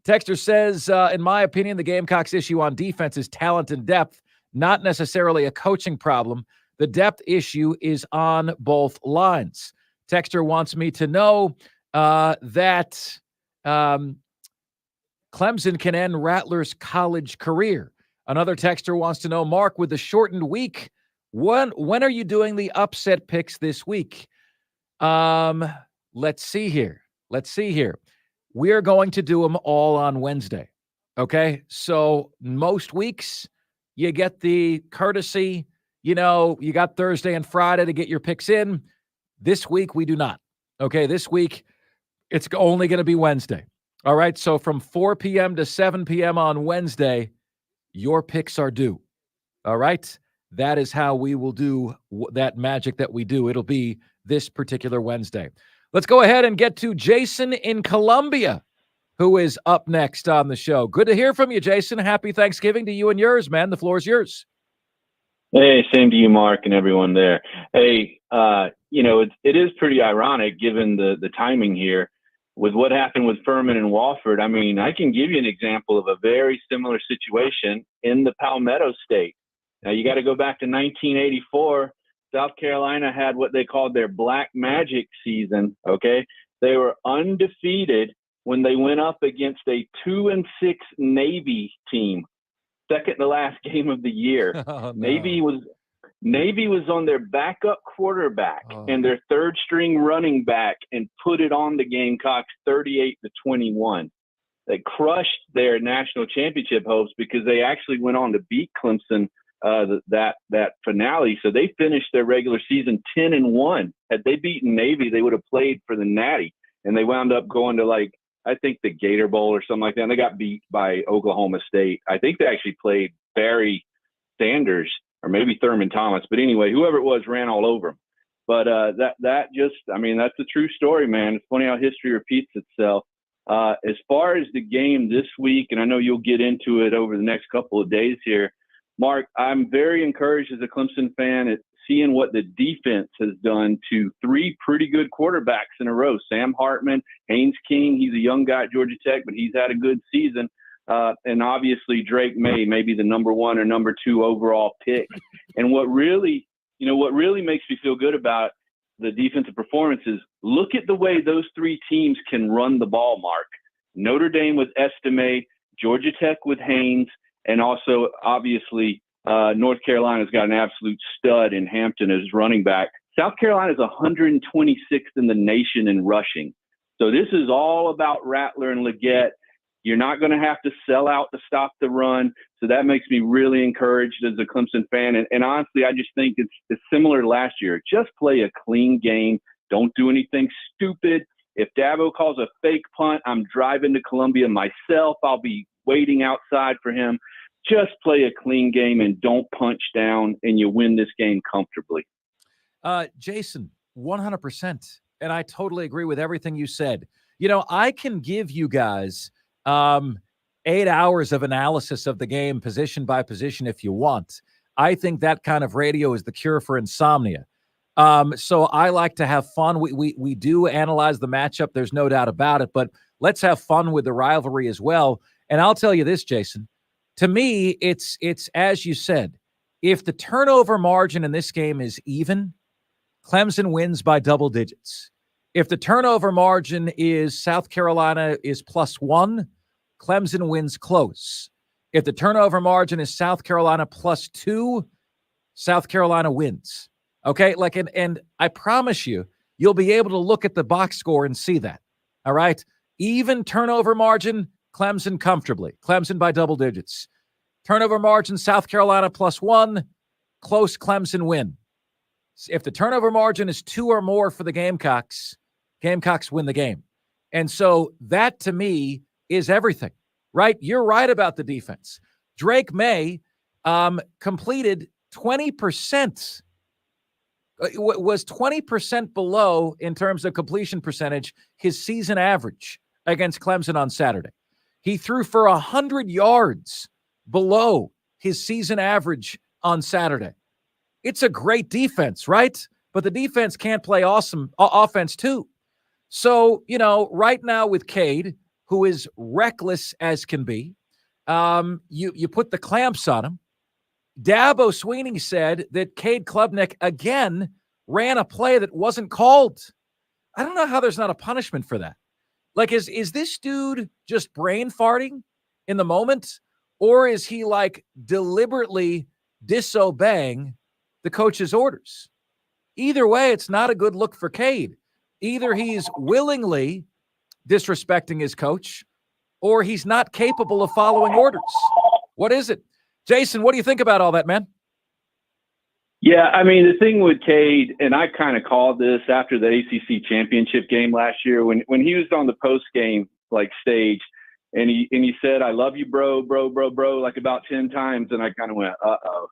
Speaker 4: Texter says, in my opinion, the Gamecocks' issue on defense is talent and depth, not necessarily a coaching problem. The depth issue is on both lines. Texter wants me to know that Clemson can end Rattler's college career. Another texter wants to know, Mark, with the shortened week, when are you doing the upset picks this week? Let's see here. We're going to do them all on Wednesday. Okay? So most weeks you get the courtesy, you got Thursday and Friday to get your picks in. This week we do not. Okay? This week it's only going to be Wednesday. All right? So from 4 p.m. to 7 p.m. on Wednesday, your picks are due. All right? That is how we will do that magic that we do. It'll be this particular Wednesday. Let's go ahead and get to Jason in Columbia, who is up next on the show. Good to hear from you, Jason. Happy Thanksgiving to you and yours, man. The floor is yours.
Speaker 7: Hey, same to you, Mark, and everyone there. Hey, it is pretty ironic given the timing here with what happened with Furman and Wofford. I mean, I can give you an example of a very similar situation in the Palmetto State. Now, you got to go back to 1984. South Carolina had what they called their Black Magic season, okay? They were undefeated when they went up against a 2-6 Navy team, second to last game of the year. Oh, no. Navy was on their backup quarterback and their third string running back and put it on the Gamecocks 38-21. They crushed their national championship hopes because they actually went on to beat Clemson that finale. So they finished their regular season 10-1. Had they beaten Navy, they would have played for the Natty, and they wound up going to I think the Gator Bowl or something like that. And they got beat by Oklahoma State. I think they actually played Barry Sanders or maybe Thurman Thomas. But anyway, whoever it was ran all over them. But that's a true story, man. It's funny how history repeats itself. As far as the game this week, and I know you'll get into it over the next couple of days here, Mark, I'm very encouraged as a Clemson fan at seeing what the defense has done to three pretty good quarterbacks in a row. Sam Hartman, Haynes King, he's a young guy at Georgia Tech, but he's had a good season. And obviously Drake May, maybe the number 1 or number 2 overall pick. And what really makes me feel good about the defensive performance is look at the way those three teams can run the ball, Mark. Notre Dame with Estime, Georgia Tech with Haynes, and also obviously North Carolina's got an absolute stud in Hampton as running back. South Carolina's 126th in the nation in rushing. So this is all about Rattler and Leggett. You're not going to have to sell out to stop the run. So that makes me really encouraged as a Clemson fan. And honestly, I just think it's similar to last year. Just play a clean game. Don't do anything stupid. If Dabo calls a fake punt, I'm driving to Columbia myself. I'll be waiting outside for him. Just play a clean game and don't punch down, and you win this game comfortably.
Speaker 4: Jason, 100%. And I totally agree with everything you said. I can give you guys 8 hours of analysis of the game, position by position, if you want. I think that kind of radio is the cure for insomnia. So I like to have fun. We do analyze the matchup. There's no doubt about it. But let's have fun with the rivalry as well. And I'll tell you this, Jason. To me, it's as you said. If the turnover margin in this game is even, Clemson wins by double digits. If the turnover margin is South Carolina is +1, Clemson wins close. If the turnover margin is South Carolina +2, South Carolina wins. Okay, and I promise you'll be able to look at the box score and see that. All right, even turnover margin, Clemson comfortably. Clemson by double digits. Turnover margin, South Carolina +1, close, Clemson win. If the turnover margin is 2 or more for the Gamecocks, Gamecocks win the game. And so that, to me, is everything, right? You're right about the defense. Drake May completed 20%, was 20% below in terms of completion percentage, his season average against Clemson on Saturday. He threw for 100 yards below his season average on Saturday. It's a great defense, right? But the defense can't play awesome offense too. So, right now with Cade, who is reckless as can be, you put the clamps on him. Dabo Sweeney said that Cade Klubnik again ran a play that wasn't called. I don't know how there's not a punishment for that. Like, is this dude just brain farting in the moment? Or is he deliberately disobeying the coach's orders? Either way, it's not a good look for Cade. Either he's willingly disrespecting his coach, or he's not capable of following orders. What is it? Jason, what do you think about all that, man?
Speaker 7: Yeah, I mean, the thing with Cade, and I kind of called this after the ACC championship game last year when he was on the post-game stage, and he said, "I love you, bro, like about 10 times. And I kind of went, uh-oh.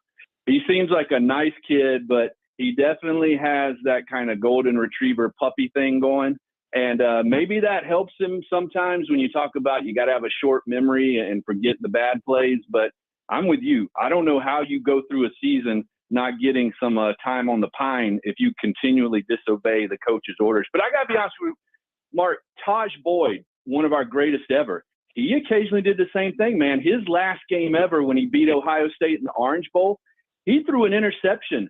Speaker 7: He seems like a nice kid, but he definitely has that kind of golden retriever puppy thing going. And maybe that helps him sometimes when you talk about you got to have a short memory and forget the bad plays. But I'm with you. I don't know how you go through a season not getting some time on the pine if you continually disobey the coach's orders. But I got to be honest with you, Mark, Taj Boyd, one of our greatest ever, he occasionally did the same thing, man. His last game ever when he beat Ohio State in the Orange Bowl, he threw an interception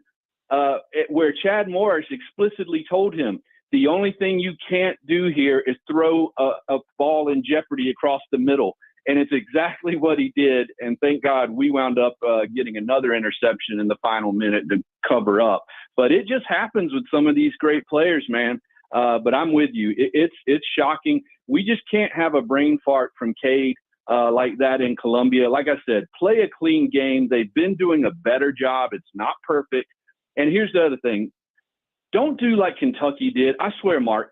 Speaker 7: where Chad Morris explicitly told him, the only thing you can't do here is throw a ball in jeopardy across the middle. And it's exactly what he did. And thank God we wound up getting another interception in the final minute to cover up. But it just happens with some of these great players, man. But I'm with you. It's shocking. We just can't have a brain fart from Cade like that in Columbia. Like I said, play a clean game. They've been doing a better job. It's not perfect. And here's the other thing. Don't do like Kentucky did. I swear, Mark,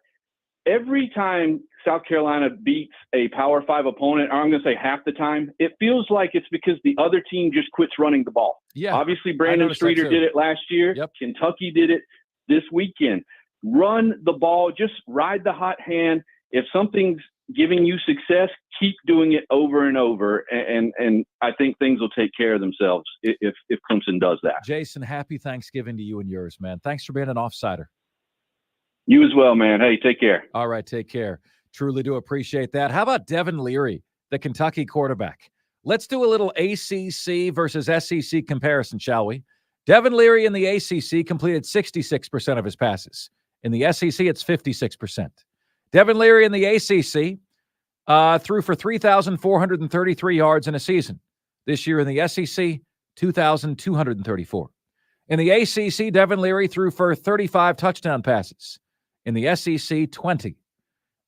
Speaker 7: every time South Carolina beats a Power 5 opponent, or I'm going to say half the time, it feels like it's because the other team just quits running the ball.
Speaker 4: Yeah.
Speaker 7: Obviously, Brandon Streeter did it last year.
Speaker 4: Yep.
Speaker 7: Kentucky did it this weekend. Run the ball. Just ride the hot hand. If something's giving you success, keep doing it over and over. And I think things will take care of themselves if Clemson does that.
Speaker 4: Jason, happy Thanksgiving to you and yours, man. Thanks for being an offsider.
Speaker 7: You as well, man. Hey, take care.
Speaker 4: All right, take care. Truly do appreciate that. How about Devin Leary, the Kentucky quarterback? Let's do a little ACC versus SEC comparison, shall we? Devin Leary in the ACC completed 66% of his passes. In the SEC, it's 56%. Devin Leary in the ACC threw for 3,433 yards in a season. This year in the SEC, 2,234. In the ACC, Devin Leary threw for 35 touchdown passes. In the SEC, 20.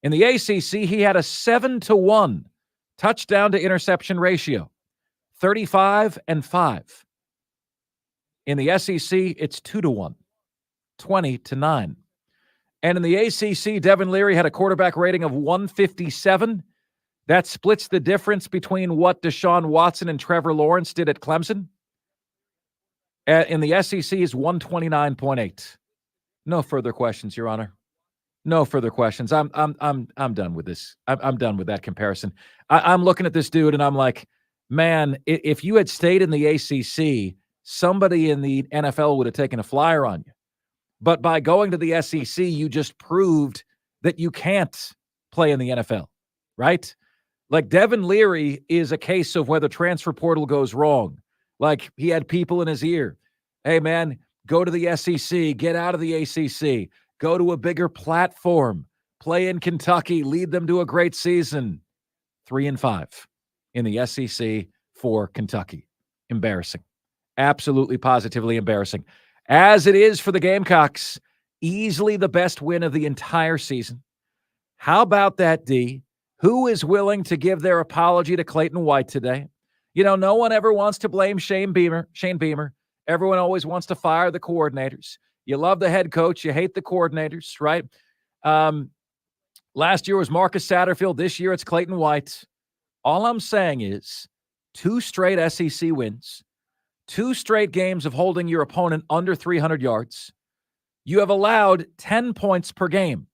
Speaker 4: In the ACC, he had a 7-to-1 touchdown to interception ratio, 35-5. In the SEC, it's 2-to-1, 20-9. And in the ACC, Devin Leary had a quarterback rating of 157 that splits the difference between what Deshaun Watson and Trevor Lawrence did at Clemson. In the SEC is 129.8. No further questions, Your Honor. No further questions. I'm done with this. I'm done with that comparison. I'm looking at this dude and I'm like, man, if you had stayed in the ACC, somebody in the NFL would have taken a flyer on you. But by going to the SEC, you just proved that you can't play in the NFL, right? Like Devin Leary is a case of where the transfer portal goes wrong. Like he had people in his ear. Hey, man, go to the SEC, get out of the ACC, go to a bigger platform, play in Kentucky, lead them to a great season. 3-5 in the SEC for Kentucky. Embarrassing. Absolutely, positively embarrassing. As it is for the Gamecocks, easily the best win of the entire season. How about that, D? Who is willing to give their apology to Clayton White today? You know, no one ever wants to blame Shane Beamer. Everyone always wants to fire the coordinators. You love the head coach. You hate the coordinators, right? Last year was Marcus Satterfield. This year it's Clayton White. All I'm saying is 2 straight SEC wins, 2 straight games of holding your opponent under 300 yards. You have allowed 10 points per game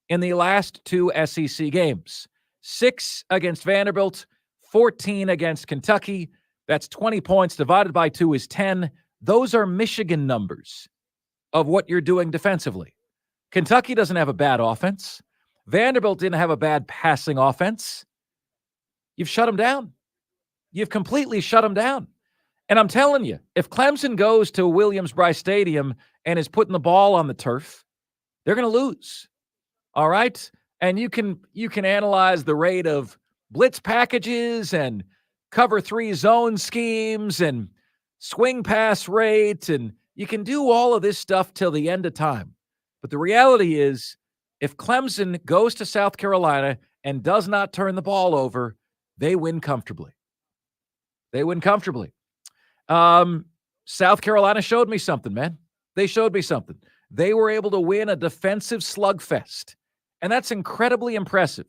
Speaker 4: in the last 2 SEC games. 6 against Vanderbilt, 14 against Kentucky. That's 20 points divided by 2 is 10. Those are Michigan numbers of what you're doing defensively. Kentucky doesn't have a bad offense. Vanderbilt didn't have a bad passing offense. You've shut them down. You've completely shut them down. And I'm telling you, if Clemson goes to Williams-Brice Stadium and is putting the ball on the turf, they're going to lose. All right? And you can analyze the rate of blitz packages and cover 3 zone schemes and swing pass rate, and you can do all of this stuff till the end of time. But the reality is, if Clemson goes to South Carolina and does not turn the ball over, they win comfortably. They win comfortably. South Carolina showed me something, man. They showed me something. They were able to win a defensive slugfest, and that's incredibly impressive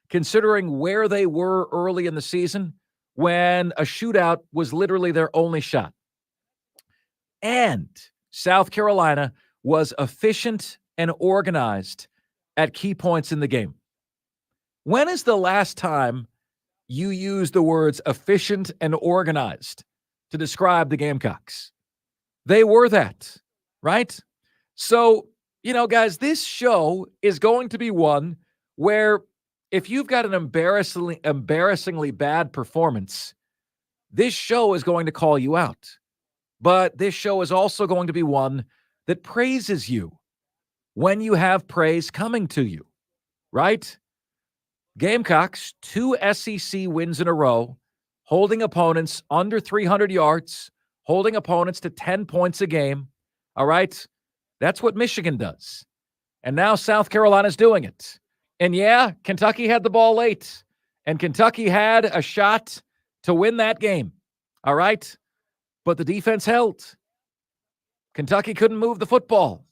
Speaker 4: considering where they were early in the season when a shootout was literally their only shot. And South Carolina was efficient and organized at key points in the game. When is the last time you used the words efficient and organized to describe the Gamecocks? They were that, right? So, you know, guys, this show is going to be one where if you've got an embarrassingly bad performance, this show is going to call you out. But this show is also going to be one that praises you when you have praise coming to you, right? Gamecocks, 2 SEC wins in a row, holding opponents under 300 yards, holding opponents to 10 points a game. All right? That's what Michigan does. And now South Carolina's doing it. And yeah, Kentucky had the ball late, and Kentucky had a shot to win that game. All right? But the defense held. Kentucky couldn't move the football.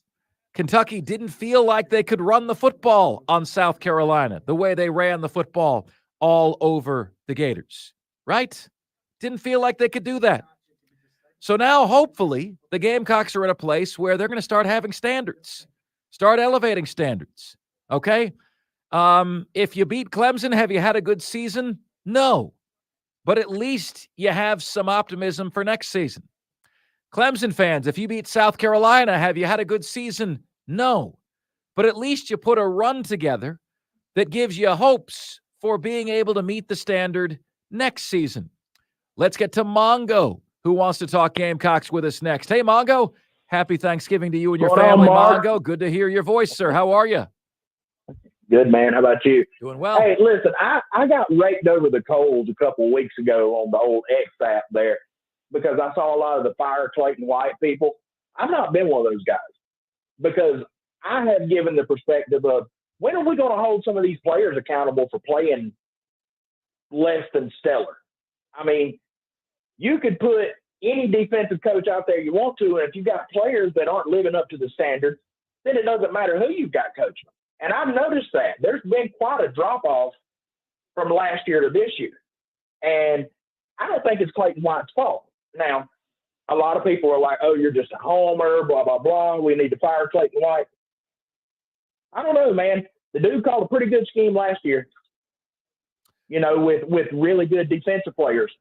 Speaker 4: Kentucky didn't feel like they could run the football on South Carolina the way they ran the football all over the Gators, right? Didn't feel like they could do that. So now, hopefully, the Gamecocks are in a place where they're going to start having standards, start elevating standards, okay? If you beat Clemson, have you had a good season? No. But at least you have some optimism for next season. Clemson fans, if you beat South Carolina, have you had a good season? No. But at least you put a run together that gives you hopes for being able to meet the standard next season. Let's get to Mongo, who wants to talk Gamecocks with us next. Hey, Mongo, happy Thanksgiving to you and your family, Mongo. Good to hear your voice, sir. How are you?
Speaker 8: Good, man. How about you?
Speaker 4: Doing well.
Speaker 8: Hey, listen, I got raked over the coals a couple of weeks ago on the old X app there because I saw a lot of the Fire Clayton White people. I've not been one of those guys because I have given the perspective of when are we going to hold some of these players accountable for playing less than stellar? I mean, you could put any defensive coach out there you want to, and if you've got players that aren't living up to the standard, then it doesn't matter who you've got coaching them. And I've noticed that. There's been quite a drop-off from last year to this year. And I don't think it's Clayton White's fault. Now, a lot of people are like, oh, you're just a homer, blah, blah, blah. We need to fire Clayton White. I don't know, man. The dude called a pretty good scheme last year, with really good defensive players.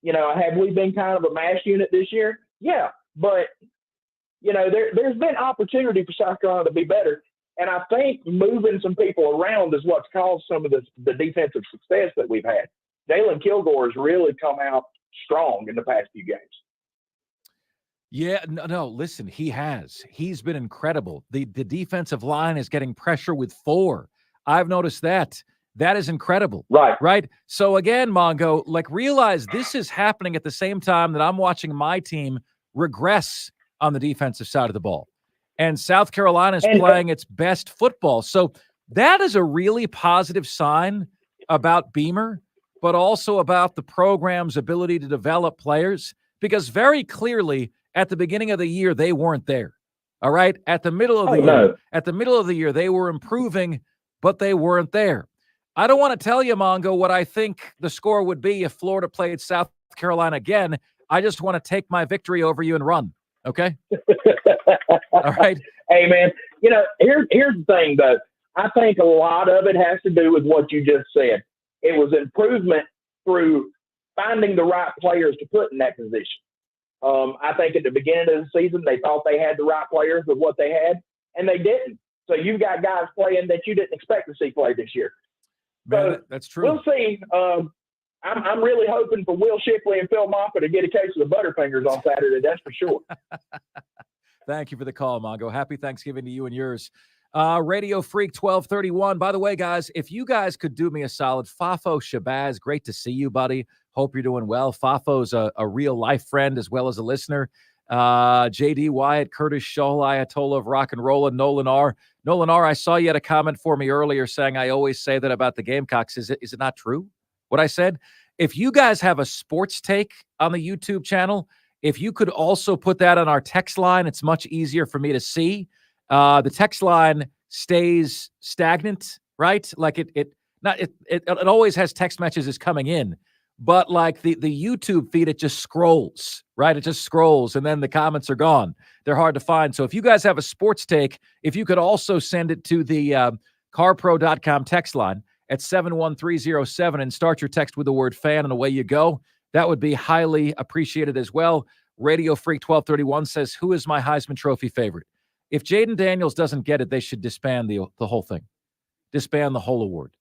Speaker 8: Have we been kind of a mash unit this year? Yeah. But, there's been opportunity for South Carolina to be better. And I think moving some people around is what's caused some of the defensive success that we've had. Jalen Kilgore has really come out strong in the past few games.
Speaker 4: Yeah, no, listen, he has. He's been incredible. The defensive line is getting pressure with 4. I've noticed that. That is incredible. Right? So again, Mongo, realize this is happening at the same time that I'm watching my team regress on the defensive side of the ball. And South Carolina is playing its best football. So that is a really positive sign about Beamer, but also about the program's ability to develop players, because very clearly at the beginning of the year, they weren't there. All right. At the middle of the year, they were improving, but they weren't there. I don't want to tell you, Mongo, what I think the score would be if Florida played South Carolina again. I just want to take my victory over you and run. Okay. All right.
Speaker 8: Hey, man, here's the thing, though. I think a lot of it has to do with what you just said. It was improvement through finding the right players to put in that position. I think at the beginning of the season, they thought they had the right players with what they had, and they didn't. So you've got guys playing that you didn't expect to see play this year.
Speaker 4: Man, that's true.
Speaker 8: We'll see. I'm really hoping for Will Shipley and Phil Moffitt to get a case of the Butterfingers on Saturday. That's for sure.
Speaker 4: Thank you for the call, Mongo. Happy Thanksgiving to you and yours. Radio Freak 1231. By the way, guys, if you guys could do me a solid, Fafo Shabazz, great to see you, buddy. Hope you're doing well. Fafo's a real life friend as well as a listener. JD Wyatt, Curtis Scholl, Ayatollah of Rock and Roll, and Nolan R. Nolan R., I saw you had a comment for me earlier saying I always say that about the Gamecocks. Is it not true, what I said? If you guys have a sports take on the YouTube channel, if you could also put that on our text line, it's much easier for me to see. The text line stays stagnant, right? It always has text messages coming in, but the YouTube feed, it just scrolls, right? It just scrolls, and then the comments are gone. They're hard to find. So if you guys have a sports take, if you could also send it to the carpro.com text line at 71307 and start your text with the word fan, and away you go. That would be highly appreciated as well. Radio Freak 1231 says, who is my Heisman Trophy favorite? If Jaden Daniels doesn't get it, they should disband the whole thing. Disband the whole award.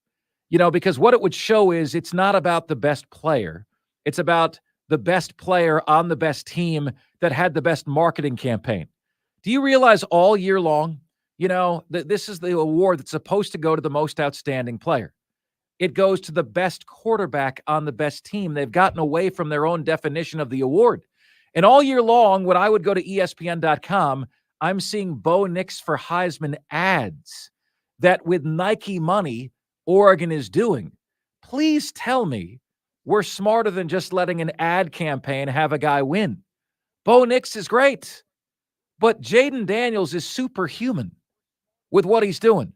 Speaker 4: Because what it would show is it's not about the best player. It's about the best player on the best team that had the best marketing campaign. Do you realize all year long, this is the award that's supposed to go to the most outstanding player. It goes to the best quarterback on the best team. They've gotten away from their own definition of the award. And all year long, when I would go to ESPN.com, I'm seeing Bo Nix for Heisman ads that with Nike money, Oregon is doing. Please tell me we're smarter than just letting an ad campaign have a guy win. Bo Nix is great, but Jaden Daniels is superhuman with what he's doing.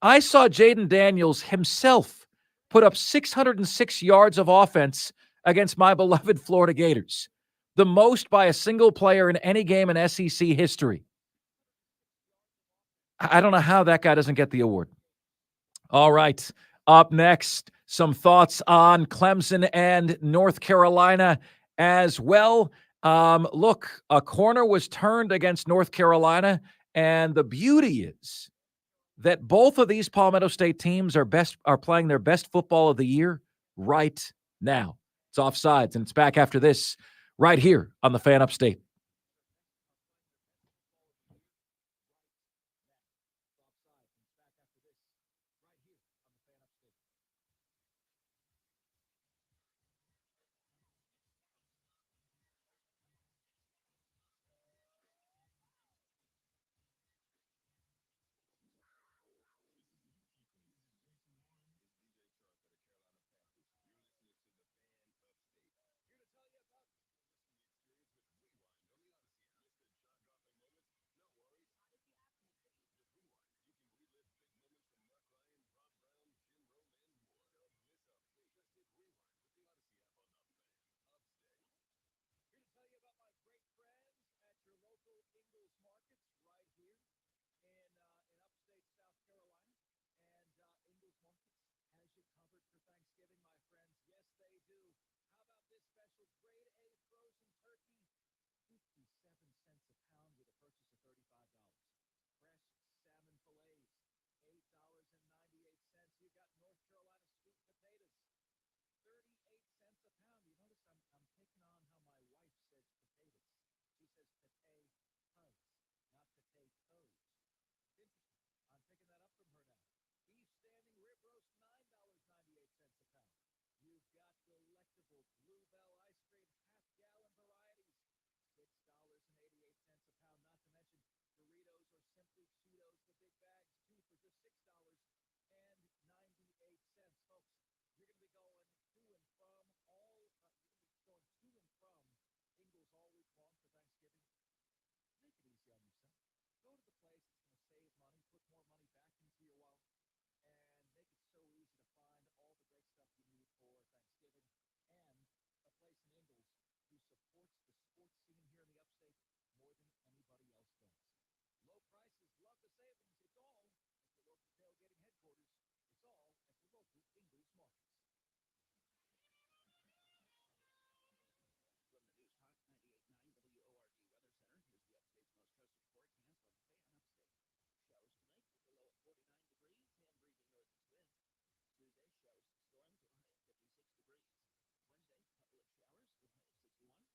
Speaker 4: I saw Jaden Daniels himself put up 606 yards of offense against my beloved Florida Gators, the most by a single player in any game in SEC history. I don't know how that guy doesn't get the award. All right, up next, some thoughts on Clemson and North Carolina as well. Look, a corner was turned against North Carolina, and the beauty is that both of these Palmetto State teams are playing their best football of the year right now. It's Offsides, and it's back after this right here on the Fan Upstate.
Speaker 1: How about this special grade A frozen turkey? 57 cents a pound with a purchase of $35. Fresh salmon fillets, $8.98. You got North Carolina sweet potatoes, 38 cents a pound. You notice I'm taking on how my wife says potatoes. She says potatoes, not potatoes. It's interesting. I'm picking that up from her now. Beef standing rib roast, $9.98 a pound. You've got delectable Bluebell ice cream, half-gallon varieties, $6.88 a pound. Not to mention Doritos or Simply Cheetos, the big bags, two for just $6.98. Folks, you're going to be going to and from Ingles all week long for Thanksgiving. Make it easy on yourself. Go to the place that's going to save money, put more money back into your wallet, and make it so easy to find all the great stuff you need for Thanksgiving. And a place in Ingles who supports the sports scene here in the upstate more than anybody else does. Low prices, love the savings. It's all at the local tailgating headquarters. It's all at the local Ingles markets.
Speaker 9: From the News Talk 98.9 WORD Weather Center, here's the upstate's most trusted forecast on Fan Upstate. Showers tonight with a low of 49 degrees and breezy northeast winds. Tuesday,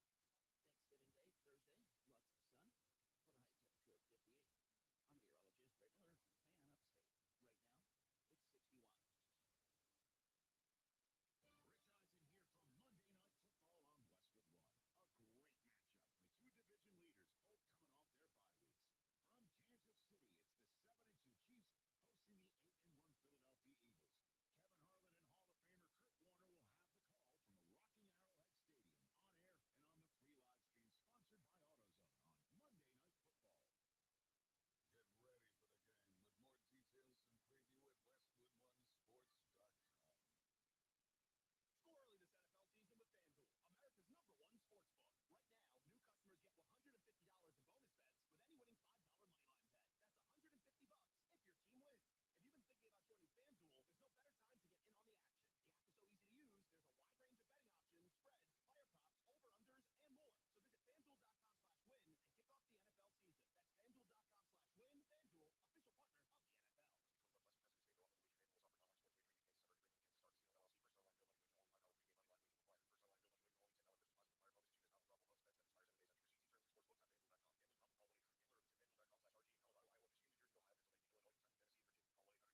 Speaker 9: showers and storms with a high of 56 degrees. Wednesday, couple of showers with a high of 61. Thanksgiving Day, Thursday, lots of sun with a high temperature of 58. I'm meteorologist Ray Miller from Fan Upstate. Right now, it's 61.
Speaker 1: Rich Eisen here from Monday Night Football on Westwood One. A great matchup with two division leaders, both coming off their bye weeks. From Kansas City, it's the 7-2 Chiefs hosting the 8-1 Philadelphia Eagles. Kevin Harlan and Hall of Famer Kurt Warner will have the call from the rocking Arrowhead Stadium, on air and on the free live stream sponsored by AutoZone on Monday Night Football. Get ready for the game with more details and preview at WestwoodOneSports.com. Score early this NFL season with FanDuel, America's #1 sports book. Right now, new customers get $150 in bonus bets with any winning $5 moneyline bet. That's $150 if your team wins. If you've been thinking about joining FanDuel, there's no better time to get in on the action. The app is so easy to use. There's a wide range of betting options, spreads, player props, over-unders, and more. So visit FanDuel.com/win and kick off the NFL season. That's FanDuel.com/win. FanDuel, official partner of the NFL. There's nothing worse than coming home from a cold day to find out that your heater isn't working. When this happens, you need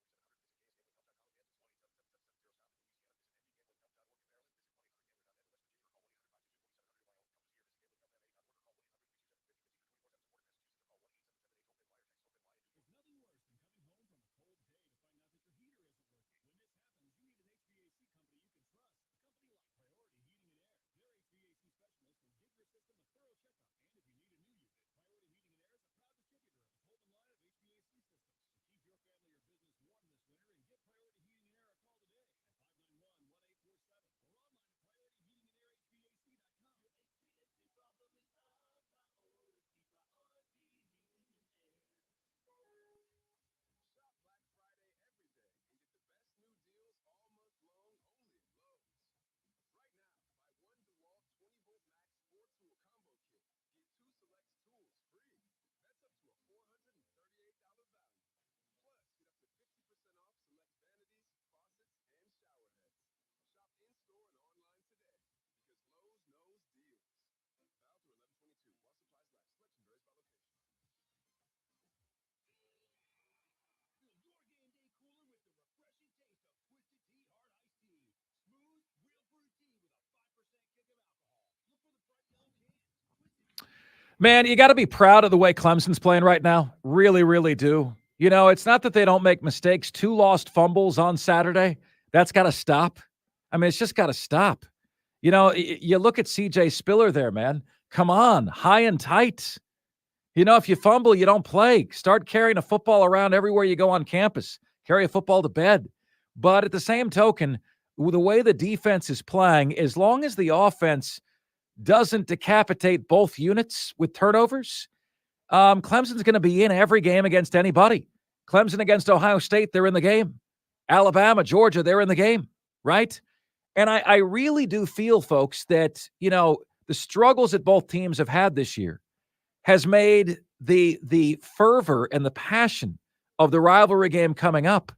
Speaker 1: an HVAC company you can trust. A company like Priority Heating and Air. Their HVAC specialists will give your system a thorough checkup. And if you need a new unit, Priority Heating and Air is a proud distributor of the Tolman line of HVAC systems. So keep your family or business warm this winter and give Priority Heating and Air a call today at 591-1847 or online at PriorityHeatingandAirHVAC.com. Your HVAC problem is our priority. Priority Heating and Air. Shop Black Friday every day and get the best new deals all month long only at Lowe's. Right now, buy one DeWalt 20-volt max 4-tool combo kit. Get 2 select tools free. That's up to a $438 value. Plus, get up to 50% off select vanities, faucets, and shower heads. Shop in-store and online today because Lowe's knows deals. Valid through 11/22 while supplies last. Selection varies by location. Fill your game day cooler with the refreshing taste of Twisted Tea Hard Iced Tea. Smooth, real fruit tea with a 5% kick of alcohol. Look for the bright yellow cans.
Speaker 4: Man, you got to be proud of the way Clemson's playing right now. Really, really do. You know, it's not that they don't make mistakes. 2 lost fumbles on Saturday. That's got to stop. I mean, it's just got to stop. You know, you look at CJ Spiller there, man. Come on, high and tight. You know, if you fumble, you don't play. Start carrying a football around everywhere you go on campus. Carry a football to bed. But at the same token, the way the defense is playing, as long as the offense doesn't decapitate both units with turnovers, Clemson's going to be in every game against anybody. Clemson against Ohio State, they're in the game. Alabama, Georgia, they're in the game, right? And I really do feel, folks, that, the struggles that both teams have had this year has made the fervor and the passion of the rivalry game coming up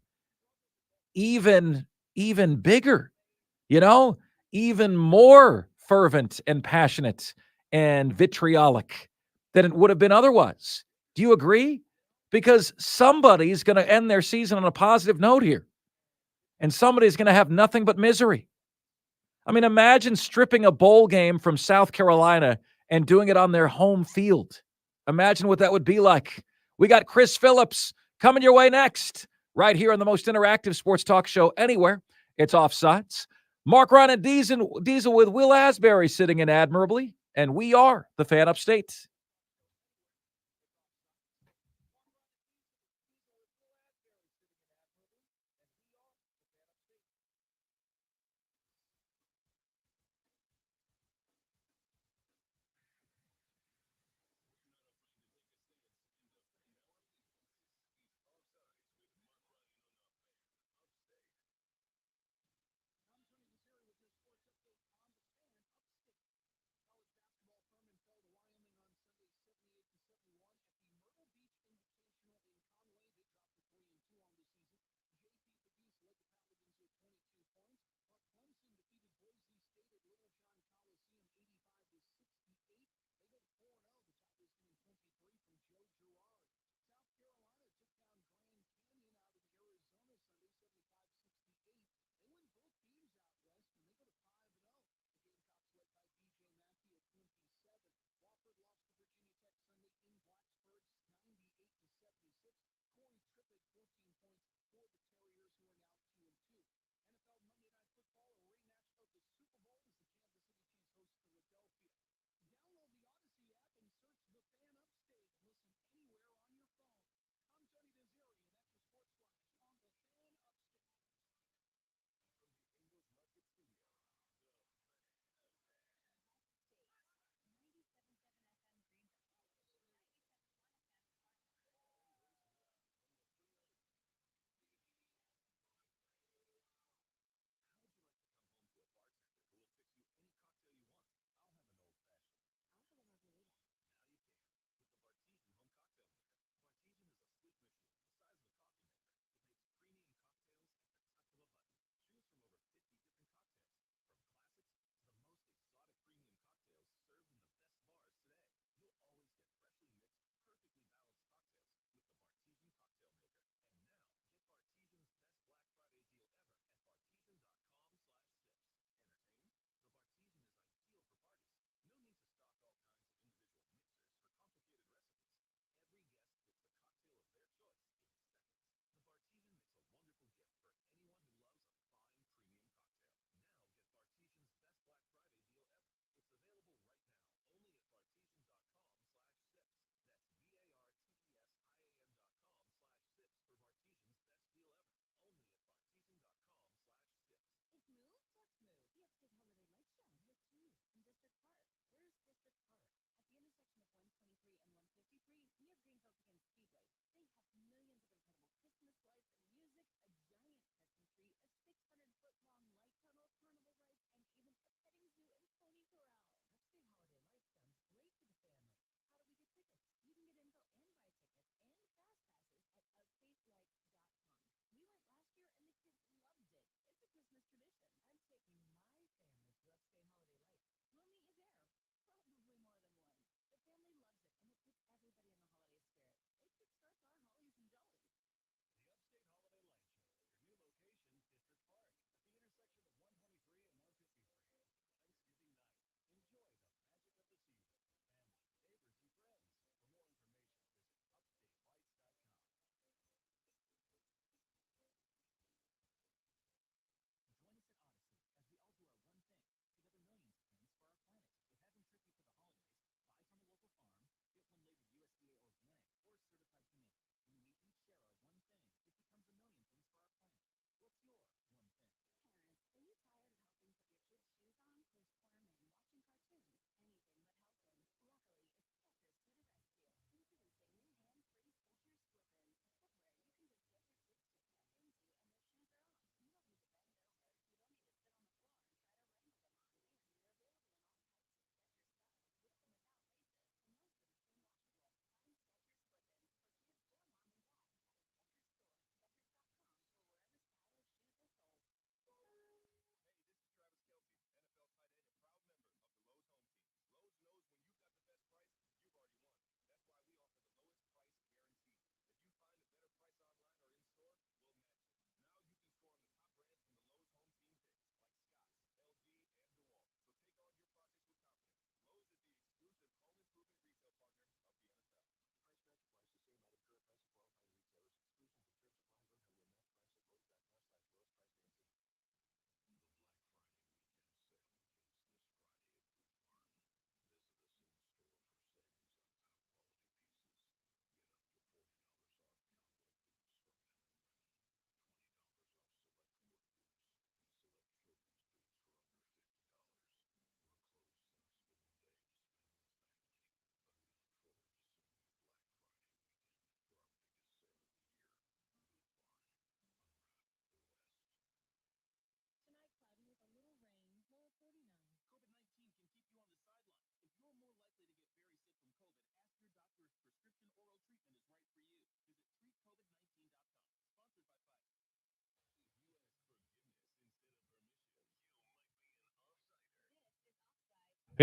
Speaker 4: even bigger, even more fervent and passionate and vitriolic than it would have been otherwise. Do you agree? Because somebody's going to end their season on a positive note here, and somebody's going to have nothing but misery. I mean, imagine stripping a bowl game from South Carolina and doing it on their home field. Imagine what that would be like. We got Chris Phillips coming your way next, right here on the most interactive sports talk show anywhere. It's Offsides. Mark Ron and Diesel with Will Asbury sitting in admirably, and we are the Fan Upstate.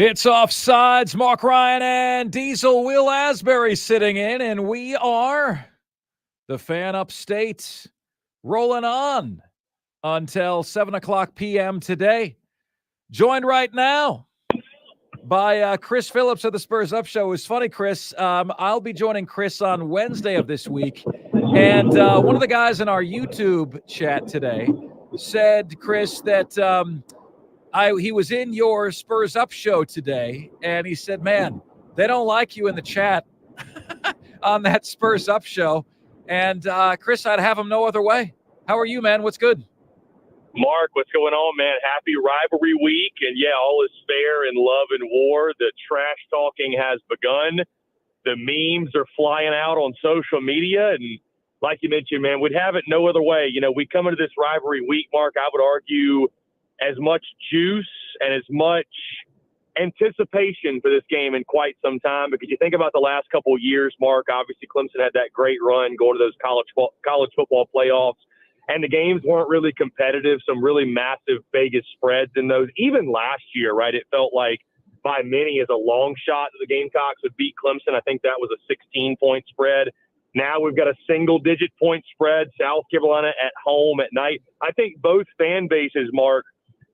Speaker 4: It's Offsides. Mark Ryan and Diesel Will Asbury sitting in, and we are the Fan Upstate rolling on until 7 o'clock p.m. today. Joined right now by Chris Phillips of the Spurs Up Show. It's funny, Chris. I'll be joining Chris on Wednesday of this week. And one of the guys in our YouTube chat today said, Chris, that he was in your Spurs Up Show today, and he said, man, they don't like you in the chat on that Spurs Up Show. And Chris, I'd have him no other way. How are you, man? What's good?
Speaker 10: Mark, what's going on, man? Happy rivalry week. And yeah, all is fair in love and war. The trash talking has begun. The memes are flying out on social media. And like you mentioned, man, we'd have it no other way. You know, we come into this rivalry week, Mark, I would argue as much juice and as much anticipation for this game in quite some time, because you think about the last couple of years, Mark, obviously Clemson had that great run going to those college football playoffs, and the games weren't really competitive, some really massive Vegas spreads in those. Even last year, right, it felt like by many as a long shot that the Gamecocks would beat Clemson. I think that was a 16-point spread. Now we've got a single-digit point spread, South Carolina at home at night. I think both fan bases, Mark,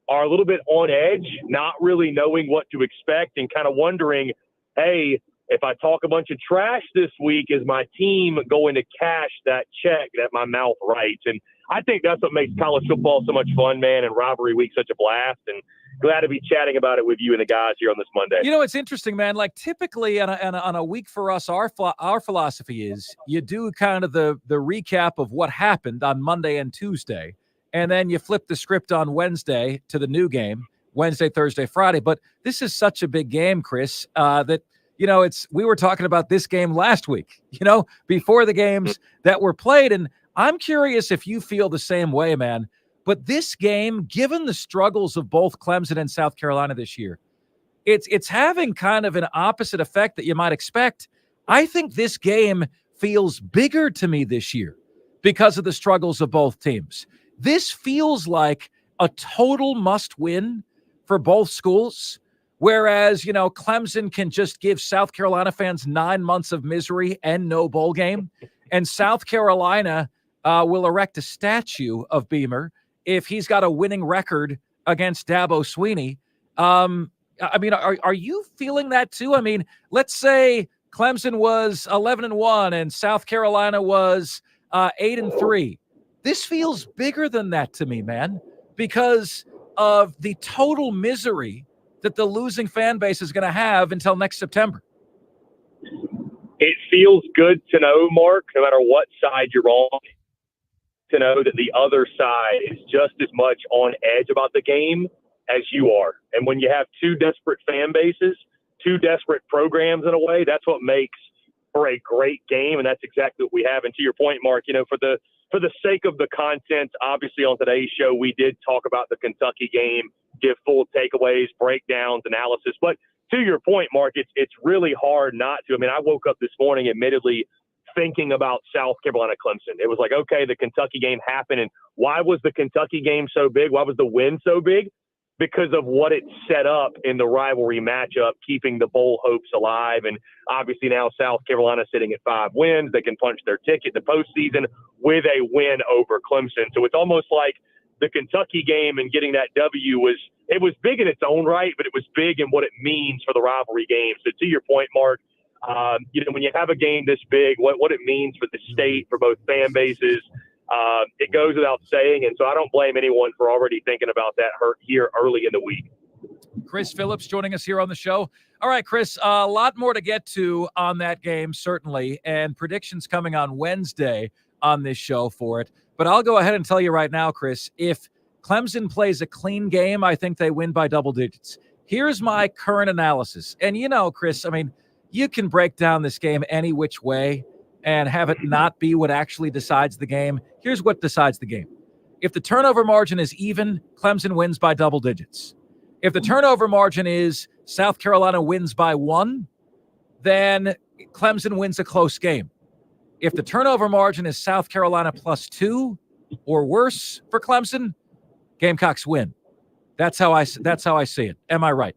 Speaker 10: are a little bit on edge, not really knowing what to expect and kind of wondering, hey, if I talk a bunch of trash this week, is my team going to cash that check that my mouth writes? And I think that's what makes college football so much fun, man, and rivalry week such a blast. And glad to be chatting about it with you and the guys here on this Monday.
Speaker 4: You know, it's interesting, man. Like typically on a week for us, our philosophy is you do kind of the recap of what happened on Monday and Tuesday, and then you flip the script on Wednesday to the new game, Wednesday, Thursday, Friday. But this is such a big game, Chris, that, you know, we were talking about this game last week, you know, before the games that were played. And I'm curious if you feel the same way, man. But this game, given the struggles of both Clemson and South Carolina this year, it's having kind of an opposite effect that you might expect. I think this game feels bigger to me this year because of the struggles of both teams. This feels like a total must-win for both schools, whereas, you know, Clemson can just give South Carolina fans 9 months of misery and no bowl game, and South Carolina will erect a statue of Beamer if he's got a winning record against Dabo Swinney. I mean, are you feeling that too? I mean, let's say Clemson was 11-1 and South Carolina was 8-3. This feels bigger than that to me, man, because of the total misery that the losing fan base is going to have until next September.
Speaker 10: It feels good to know, Mark, no matter what side you're on, to know that the other side is just as much on edge about the game as you are. And when you have two desperate fan bases, two desperate programs in a way, that's what makes for a great game. And that's exactly what we have. And to your point, Mark, you know, for the sake of the content, obviously on today's show, we did talk about the Kentucky game, give full takeaways, breakdowns, analysis. But to your point, Mark, it's really hard not to. I mean, I woke up this morning, admittedly, thinking about South Carolina Clemson. It was like, okay, the Kentucky game happened. And why was the Kentucky game so big? Why was the win so big? Because of what it set up in the rivalry matchup, keeping the bowl hopes alive. And obviously now South Carolina sitting at 5 wins. They can punch their ticket in the postseason with a win over Clemson. So it's almost like the Kentucky game and getting that W was big in its own right, but it was big in what it means for the rivalry game. So to your point, Mark, you know, when you have a game this big, what it means for the state, for both fan bases, it goes without saying. And so I don't blame anyone for already thinking about that hurt here early in the week.
Speaker 4: Chris Phillips joining us here on the show. All right, Chris, a lot more to get to on that game, certainly, and predictions coming on Wednesday on this show for it. But I'll go ahead and tell you right now, Chris, if Clemson plays a clean game, I think they win by double digits. Here's my current analysis. And, you know, Chris, I mean, you can break down this game any which way and have it not be what actually decides the game. Here's what decides the game. If the turnover margin is even, Clemson wins by double digits. If the turnover margin is South Carolina wins by 1, then Clemson wins a close game. If the turnover margin is South Carolina +2 or worse for Clemson, Gamecocks win. That's how I see it. Am I right?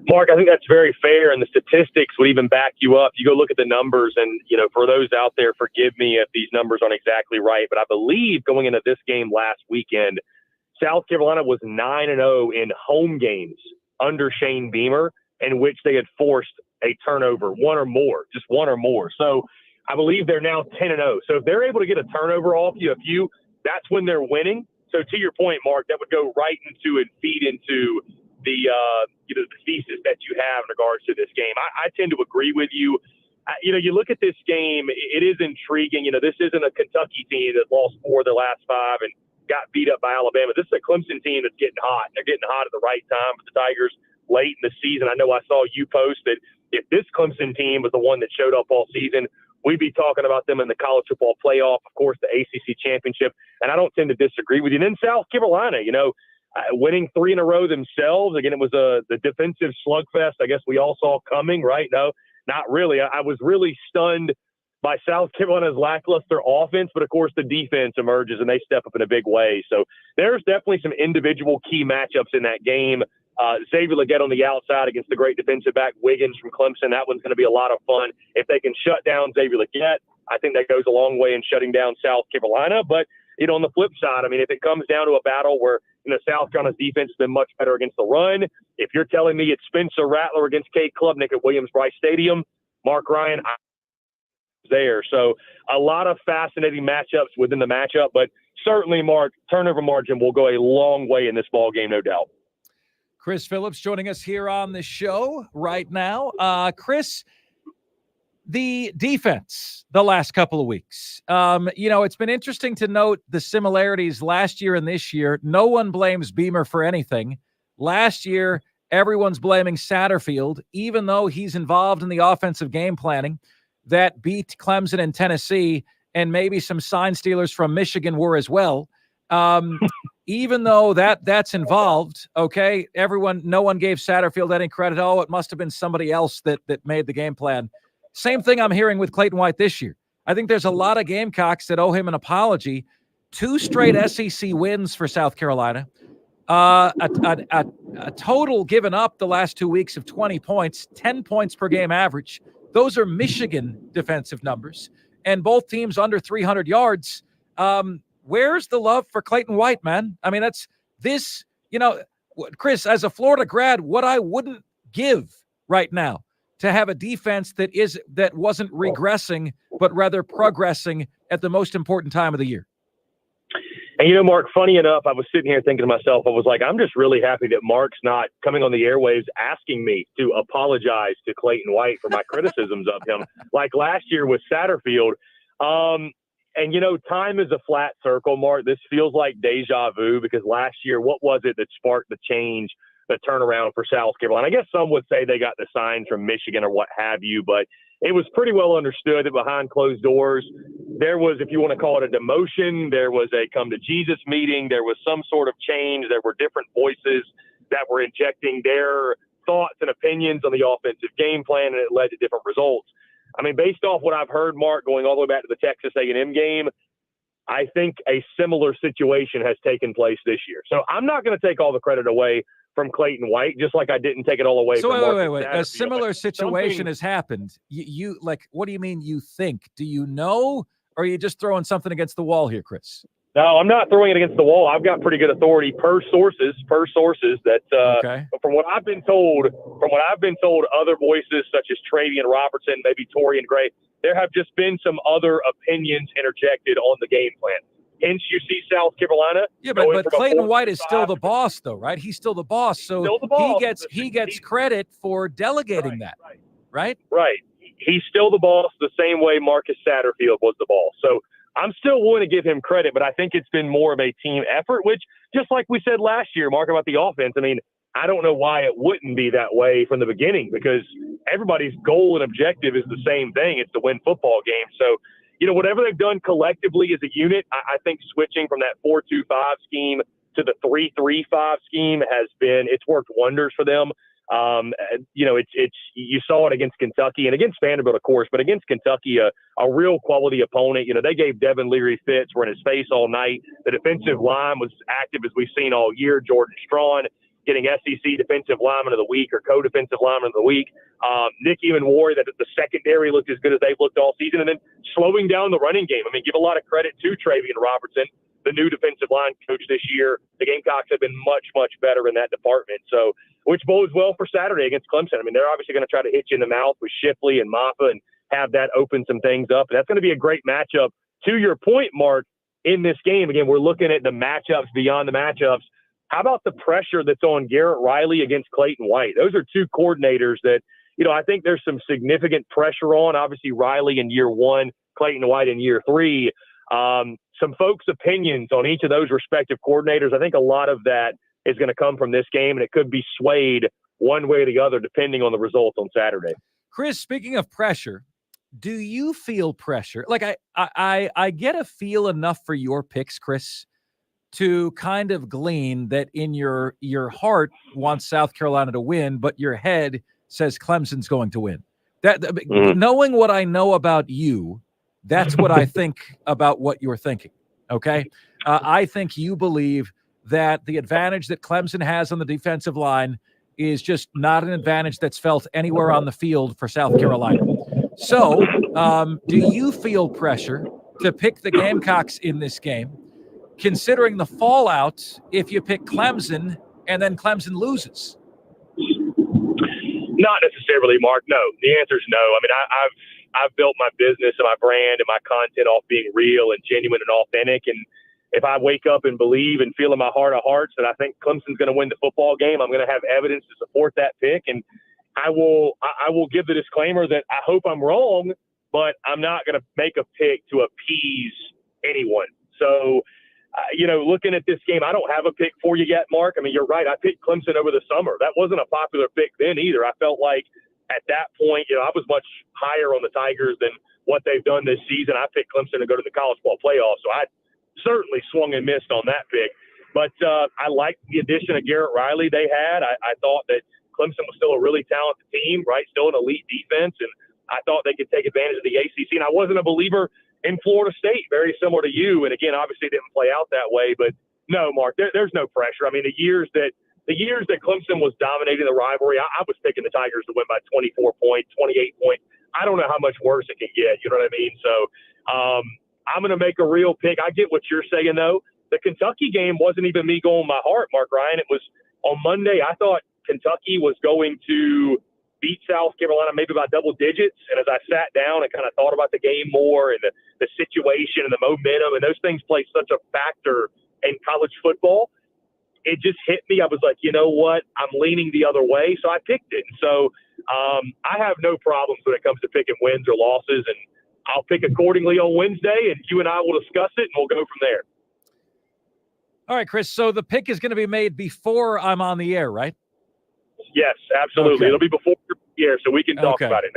Speaker 10: Mark, I think that's very fair, and the statistics would even back you up. You go look at the numbers, and, for those out there, forgive me if these numbers aren't exactly right, but I believe going into this game last weekend, South Carolina was 9-0 in home games under Shane Beamer, in which they had forced a turnover, one or more. So I believe they're now 10-0. So if they're able to get a turnover off you, that's when they're winning. So to your point, Mark, that would go right into and feed into the thesis that you have in regards to this game. I tend to agree with you. You look at this game, it is intriguing. This isn't a Kentucky team that lost 4 of their last 5 and got beat up by Alabama. This is a Clemson team that's getting hot. They're getting hot at the right time for the Tigers late in the season. I know I saw you post that if this Clemson team was the one that showed up all season, we'd be talking about them in the college football playoff, of course, the ACC championship. And I don't tend to disagree with you. And then South Carolina, winning 3 in a row themselves. Again, it was the defensive slugfest I guess we all saw coming, right? No, not really. I was really stunned by South Carolina's lackluster offense, but of course the defense emerges and they step up in a big way. So there's definitely some individual key matchups in that game. Xavier Legette on the outside against the great defensive back Wiggins from Clemson. That one's going to be a lot of fun. If they can shut down Xavier Legette, I think that goes a long way in shutting down South Carolina. But, on the flip side, if it comes down to a battle where, South Carolina's defense has been much better against the run, if you're telling me it's Spencer Rattler against Cade Klubnik at Williams-Brice Stadium, Mark Ryan, I'm there. So a lot of fascinating matchups within the matchup, but certainly, Mark, turnover margin will go a long way in this ball game, no doubt.
Speaker 4: Chris Phillips joining us here on the show right now. Chris, the defense the last couple of weeks. It's been interesting to note the similarities last year and this year. No one blames Beamer for anything. Last year, everyone's blaming Satterfield, even though he's involved in the offensive game planning that beat Clemson and Tennessee, and maybe some sign stealers from Michigan were as well. Even though that's involved, okay, no one gave Satterfield any credit. Oh, it must have been somebody else that made the game plan. Same thing I'm hearing with Clayton White this year. I think there's a lot of Gamecocks that owe him an apology. 2 straight SEC wins for South Carolina. A total given up the last 2 weeks of 20 points, 10 points per game average. Those are Michigan defensive numbers, and both teams under 300 yards. Where's the love for Clayton White, man? That's this, Chris, as a Florida grad, what I wouldn't give right now to have a defense that wasn't regressing, but rather progressing at the most important time of the year.
Speaker 10: And, Mark, funny enough, I was sitting here thinking to myself, I was like, I'm just really happy that Mark's not coming on the airwaves asking me to apologize to Clayton White for my criticisms of him, like last year with Satterfield. And, time is a flat circle, Mark. This feels like deja vu because last year, what was it that sparked the change, the turnaround for South Carolina? I guess some would say they got the signs from Michigan or what have you, but it was pretty well understood that behind closed doors, there was, if you want to call it a demotion, there was a come to Jesus meeting, there was some sort of change, there were different voices that were injecting their thoughts and opinions on the offensive game plan, and it led to different results. Based off what I've heard, Mark, going all the way back to the Texas A&M game, I think a similar situation has taken place this year. So I'm not going to take all the credit away from Clayton White, just like I didn't take it all away from Marcus
Speaker 4: wait. A similar situation has happened. You what do you mean you think? Do you know, or are you just throwing something against the wall here, Chris?
Speaker 10: No, I'm not throwing it against the wall. I've got pretty good authority per sources that
Speaker 4: okay.
Speaker 10: From what I've been told, other voices such as Travian Robertson, maybe Torian Gray, there have just been some other opinions interjected on the game plan. Hence, you see South Carolina.
Speaker 4: Yeah, but Clayton White is still the boss, though, right? He's still the boss, so
Speaker 10: still the boss.
Speaker 4: he gets credit for delegating that, right?
Speaker 10: Right. He's still the boss, the same way Marcus Satterfield was the boss. So I'm still willing to give him credit, but I think it's been more of a team effort. Which, just like we said last year, Mark, about the offense. I don't know why it wouldn't be that way from the beginning because everybody's goal and objective is the same thing. It's to win football games. So, whatever they've done collectively as a unit, I think switching from that 4-2-5 scheme to the 3-3-5 scheme it's worked wonders for them. You saw it against Kentucky and against Vanderbilt, of course, but against Kentucky, a real quality opponent. They gave Devin Leary fits, were in his face all night. The defensive line was active as we've seen all year. Jordan Strawn, getting SEC Defensive Lineman of the Week or Co-Defensive Lineman of the Week. Nick even worried that the secondary looked as good as they've looked all season, and then slowing down the running game. I mean, give a lot of credit to Travian Robertson, the new defensive line coach this year. The Gamecocks have been much, much better in that department. So, which bodes well for Saturday against Clemson. I mean, they're obviously going to try to hit you in the mouth with Shipley and Maffa and have that open some things up. And that's going to be a great matchup. To your point, Mark, in this game, again, we're looking at the matchups beyond the matchups. How about the pressure that's on Garrett Riley against Clayton White? Those are two coordinators that, I think there's some significant pressure on. Obviously, Riley in year 1, Clayton White in year 3. Some folks' opinions on each of those respective coordinators. I think a lot of that is going to come from this game, and it could be swayed one way or the other depending on the results on Saturday.
Speaker 4: Chris, speaking of pressure, do you feel pressure? Like I get a feel enough for your picks, Chris, to kind of glean that in your heart wants South Carolina to win, but your head says Clemson's going to win. Knowing what I know about you, that's what I think about what you're thinking. Okay, I think you believe that the advantage that Clemson has on the defensive line is just not an advantage that's felt anywhere on the field for South Carolina. So, do you feel pressure to pick the Gamecocks in this game, considering the fallout if you pick Clemson and then Clemson loses?
Speaker 10: Not necessarily, Mark. No, the answer is no. I mean, I've built my business and my brand and my content off being real and genuine and authentic. And if I wake up and believe and feel in my heart of hearts that I think Clemson's going to win the football game, I'm going to have evidence to support that pick. And I will give the disclaimer that I hope I'm wrong, but I'm not going to make a pick to appease anyone. So, looking at this game, I don't have a pick for you yet, Mark. I mean, you're right. I picked Clemson over the summer. That wasn't a popular pick then either. I felt like at that point, I was much higher on the Tigers than what they've done this season. I picked Clemson to go to the college ball playoff, so I certainly swung and missed on that pick. But I liked the addition of Garrett Riley they had. I thought that Clemson was still a really talented team, right? Still an elite defense, and I thought they could take advantage of the ACC. And I wasn't a believer in Florida State, very similar to you. And again, obviously it didn't play out that way. But no, Mark, there's no pressure. I mean, the years that Clemson was dominating the rivalry, I was picking the Tigers to win by 24 points, 28 points. I don't know how much worse it can get. You know what I mean? So I'm going to make a real pick. I get what you're saying, though. The Kentucky game wasn't even me going my heart, Mark Ryan. It was on Monday. I thought Kentucky was going to beat South Carolina maybe by double digits. And as I sat down and kind of thought about the game more and the situation and the momentum, and those things play such a factor in college football, it just hit me. I was like, you know what? I'm leaning the other way. So I picked it. And so I have no problems when it comes to picking wins or losses. And I'll pick accordingly on Wednesday, and you and I will discuss it, and we'll go from there.
Speaker 4: All right, Chris. So the pick is going to be made before I'm on the air, right?
Speaker 10: Yes, absolutely.
Speaker 4: Okay.
Speaker 10: It'll be before you're here, so we can talk about it.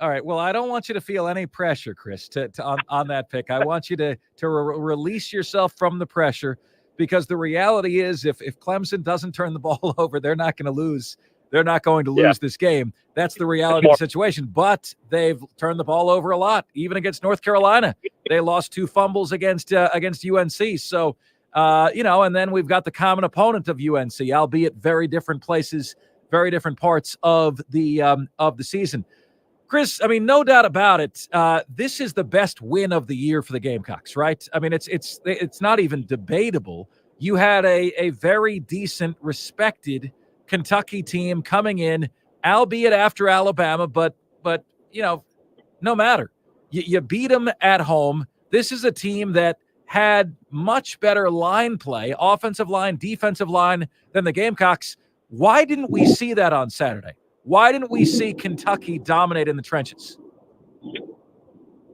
Speaker 4: All right. Well, I don't want you to feel any pressure, Chris, on that pick. I want you to release yourself from the pressure, because the reality is if Clemson doesn't turn the ball over, they're not going to lose. They're not going to lose this game. That's the reality of the situation. But they've turned the ball over a lot, even against North Carolina. They lost 2 fumbles against UNC. So, and then we've got the common opponent of UNC, albeit very different places, very different parts of the season. Chris, I mean, no doubt about it. This is the best win of the year for the Gamecocks, right? I mean, it's not even debatable. You had a very decent, respected Kentucky team coming in, albeit after Alabama, but no matter. You beat them at home. This is a team that had much better line play, offensive line, defensive line, than the Gamecocks. Why didn't we see that on Saturday? Why didn't we see Kentucky dominate in the trenches?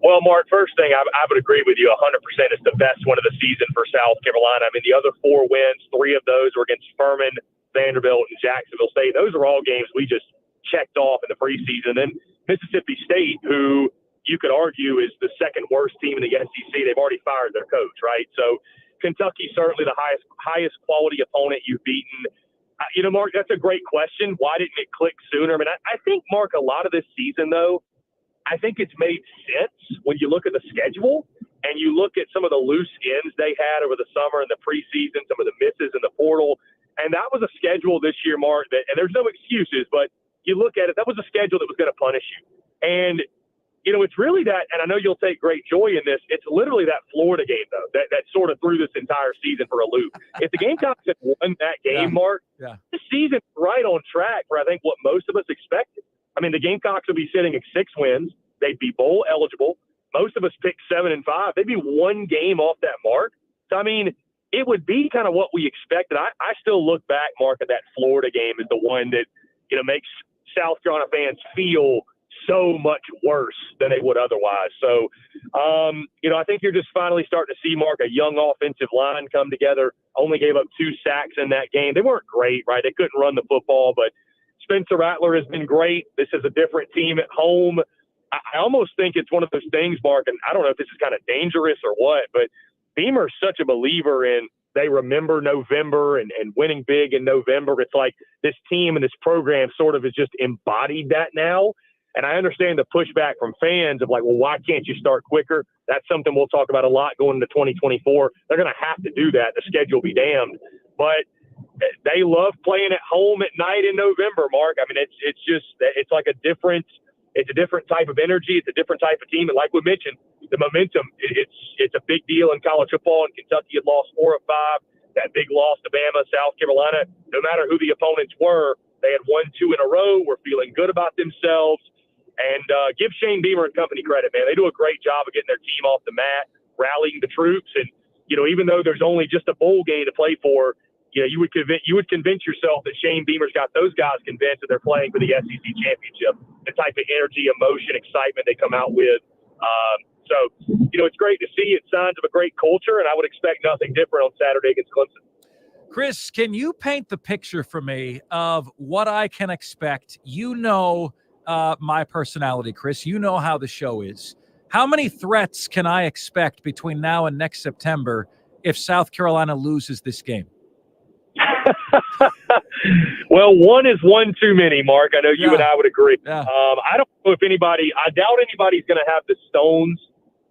Speaker 10: Well, Mark, first thing, I would agree with you 100%. It's the best one of the season for South Carolina. I mean, the other 4 wins, 3 of those were against Furman, Vanderbilt, and Jacksonville State. Those are all games we just checked off in the preseason. And then Mississippi State, who you could argue is the second worst team in the SEC, they've already fired their coach, right? So Kentucky's certainly the highest quality opponent you've beaten. Mark, that's a great question. Why didn't it click sooner? I mean, I think, Mark, a lot of this season, though, I think it's made sense when you look at the schedule and you look at some of the loose ends they had over the summer and the preseason, some of the misses in the portal. And that was a schedule this year, Mark, and there's no excuses, but you look at it, that was a schedule that was going to punish you. And, it's really that, and I know you'll take great joy in this, it's literally that Florida game, though, that sort of threw this entire season for a loop. If the Gamecocks had won that game, Mark, this season's right on track for, I think, what most of us expected. I mean, the Gamecocks would be sitting at 6 wins. They'd be bowl eligible. Most of us picked 7 and 5. They'd be one game off that mark. So, I mean, it would be kind of what we expected. I still look back, Mark, at that Florida game as the one that, makes South Carolina fans feel so much worse than they would otherwise. So, I think you're just finally starting to see, Mark, a young offensive line come together. Only gave up 2 sacks in that game. They weren't great, right? They couldn't run the football, but Spencer Rattler has been great. This is a different team at home. I almost think it's one of those things, Mark, and I don't know if this is kind of dangerous or what, but Beamer's such a believer in they remember November and winning big in November. It's like this team and this program sort of has just embodied that now. And I understand the pushback from fans of like, well, why can't you start quicker? That's something we'll talk about a lot going into 2024. They're going to have to do that. The schedule be damned. But they love playing at home at night in November, Mark. I mean, it's like a different type of energy. It's a different type of team. And like we mentioned, the momentum, it's a big deal in college football. And Kentucky had lost 4 of 5. That big loss to Bama, South Carolina, no matter who the opponents were, they had won 2 in a row, were feeling good about themselves. And give Shane Beamer and company credit, man. They do a great job of getting their team off the mat, rallying the troops. And, even though there's only just a bowl game to play for, you would convince yourself that Shane Beamer's got those guys convinced that they're playing for the SEC championship, the type of energy, emotion, excitement they come out with. So, it's great to see. It's signs of a great culture, and I would expect nothing different on Saturday against Clemson.
Speaker 4: Chris, can you paint the picture for me of what I can expect? My personality, Chris. You know how the show is. How many threats can I expect between now and next September if South Carolina loses this game?
Speaker 10: Well, one is one too many, Mark. I know you and I would agree.
Speaker 4: Yeah.
Speaker 10: I don't know if I doubt anybody's going to have the stones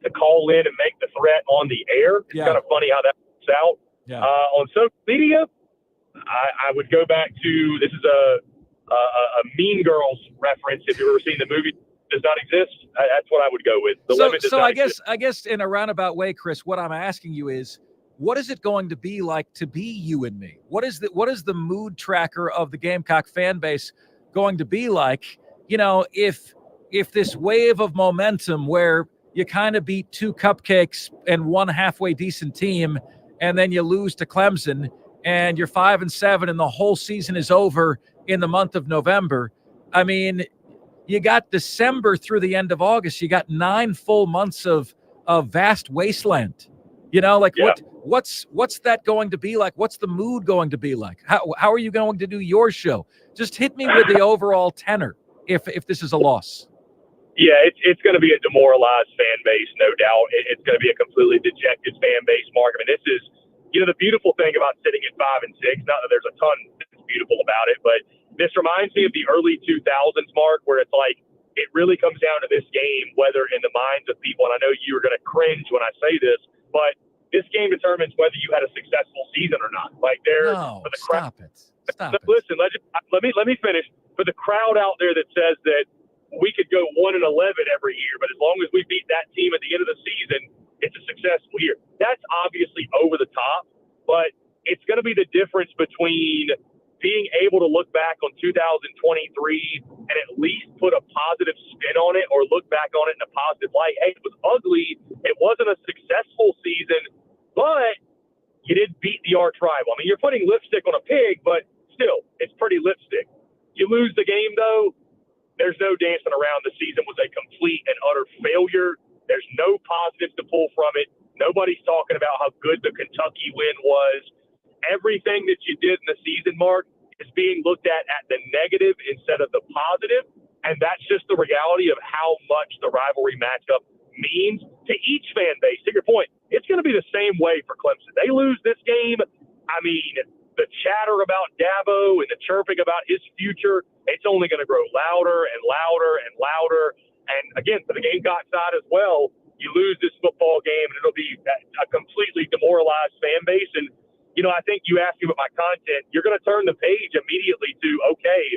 Speaker 10: to call in and make the threat on the air. It's kind of funny how that works out.
Speaker 4: Yeah.
Speaker 10: On social media, I would go back to, this is a Mean Girls reference. If you've ever seen the movie, does not exist. That's what I would go with. The limit does not exist.
Speaker 4: I guess in a roundabout way, Chris, what I'm asking you is, what is it going to be like to be you and me? What is the mood tracker of the Gamecock fan base going to be like? If this wave of momentum where you kind of beat 2 cupcakes and one halfway decent team, and then you lose to Clemson, and you're 5-7, and the whole season is over in the month of November. I mean, you got December through the end of August. You got 9 full months of vast wasteland. What's that going to be like? What's the mood going to be like? How are you going to do your show? Just hit me with the overall tenor if this is a loss.
Speaker 10: Yeah, it's going to be a demoralized fan base, no doubt. It's going to be a completely dejected fan base, Mark. I mean, this is, the beautiful thing about sitting at 5 and 6, not that there's a ton that's beautiful about it, but this reminds me of the early 2000s, Mark, where it's like, it really comes down to this game, whether in the minds of people, and I know you are going to cringe when I say this, but this game determines whether you had a successful season or not. Like for the crowd.
Speaker 4: Stop it.
Speaker 10: Listen, let me finish. For the crowd out there that says that we could go 1-11 every year, but as long as we beat that team at the end of the season, it's a successful year. That's obviously over the top, but it's going to be the difference between being able to look back on 2023 and at least put a positive spin on it, or look back on it in a positive light. Hey, it was ugly. It wasn't a successful season, but you did beat the arch rival. I mean, you're putting lipstick on a pig, but still, it's pretty lipstick. You lose the game, though, there's no dancing around. The season was a complete and utter failure. There's no positives to pull from it. Nobody's talking about how good the Kentucky win was. Everything that you did in the season, Mark, is being looked at the negative instead of the positive. And that's just the reality of how much the rivalry matchup means to each fan base. To your point, it's going to be the same way for Clemson. They lose this game. I mean, the chatter about Dabo and the chirping about his future, it's only going to grow louder and louder and louder. And again, for the Gamecock side as well, you lose this football game and it'll be a completely demoralized fan base. And, I think you asked me about my content. You're going to turn the page immediately to, okay,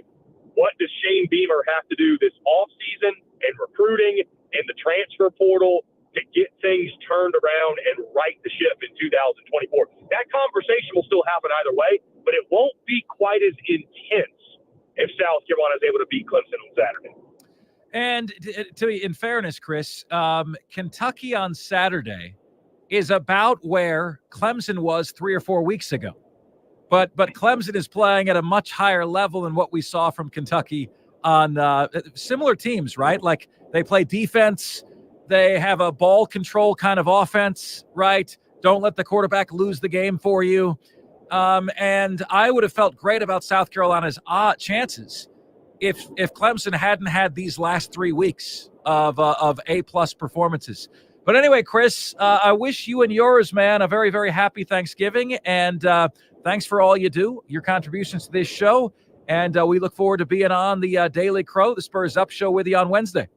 Speaker 10: what does Shane Beamer have to do this offseason and recruiting and the transfer portal to get things turned around and right the ship in 2024? That conversation will still happen either way, but it won't be quite as intense if South Carolina is able to beat Clemson on Saturday.
Speaker 4: And in fairness, Chris, Kentucky on Saturday is about where Clemson was 3 or 4 weeks ago. But Clemson is playing at a much higher level than what we saw from Kentucky on similar teams, right? Like they play defense. They have a ball control kind of offense, right? Don't let the quarterback lose the game for you. And I would have felt great about South Carolina's chances if Clemson hadn't had these last 3 weeks of A-plus performances. But anyway, Chris, I wish you and yours, man, a very, very happy Thanksgiving. And thanks for all you do, your contributions to this show. And we look forward to being on the Daily Crow, the Spurs Up show with you on Wednesday.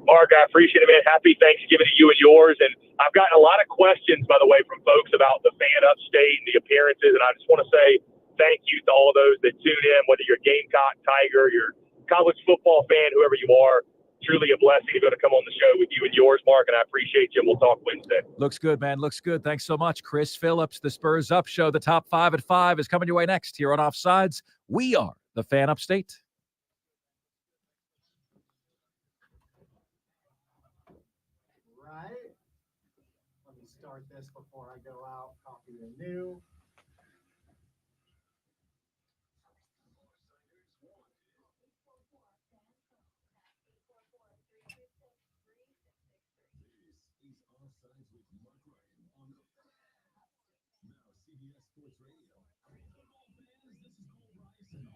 Speaker 10: Mark, I appreciate it, man. Happy Thanksgiving to you and yours. And I've gotten a lot of questions, by the way, from folks about the fan upstate and the appearances. And I just want to say thank you to all of those that tune in, whether you're Gamecock, Tiger, you're college football fan, whoever you are. Truly a blessing to be able to come on the show with you and yours, Mark, and I appreciate you. We'll talk Wednesday.
Speaker 4: Looks good, man. Looks good. Thanks so much, Chris Phillips. The Spurs Up show, the top 5 at 5 is coming your way next here on Offsides. We are the Fan Upstate.
Speaker 3: Right. Let me start this before I go out. Copy the new.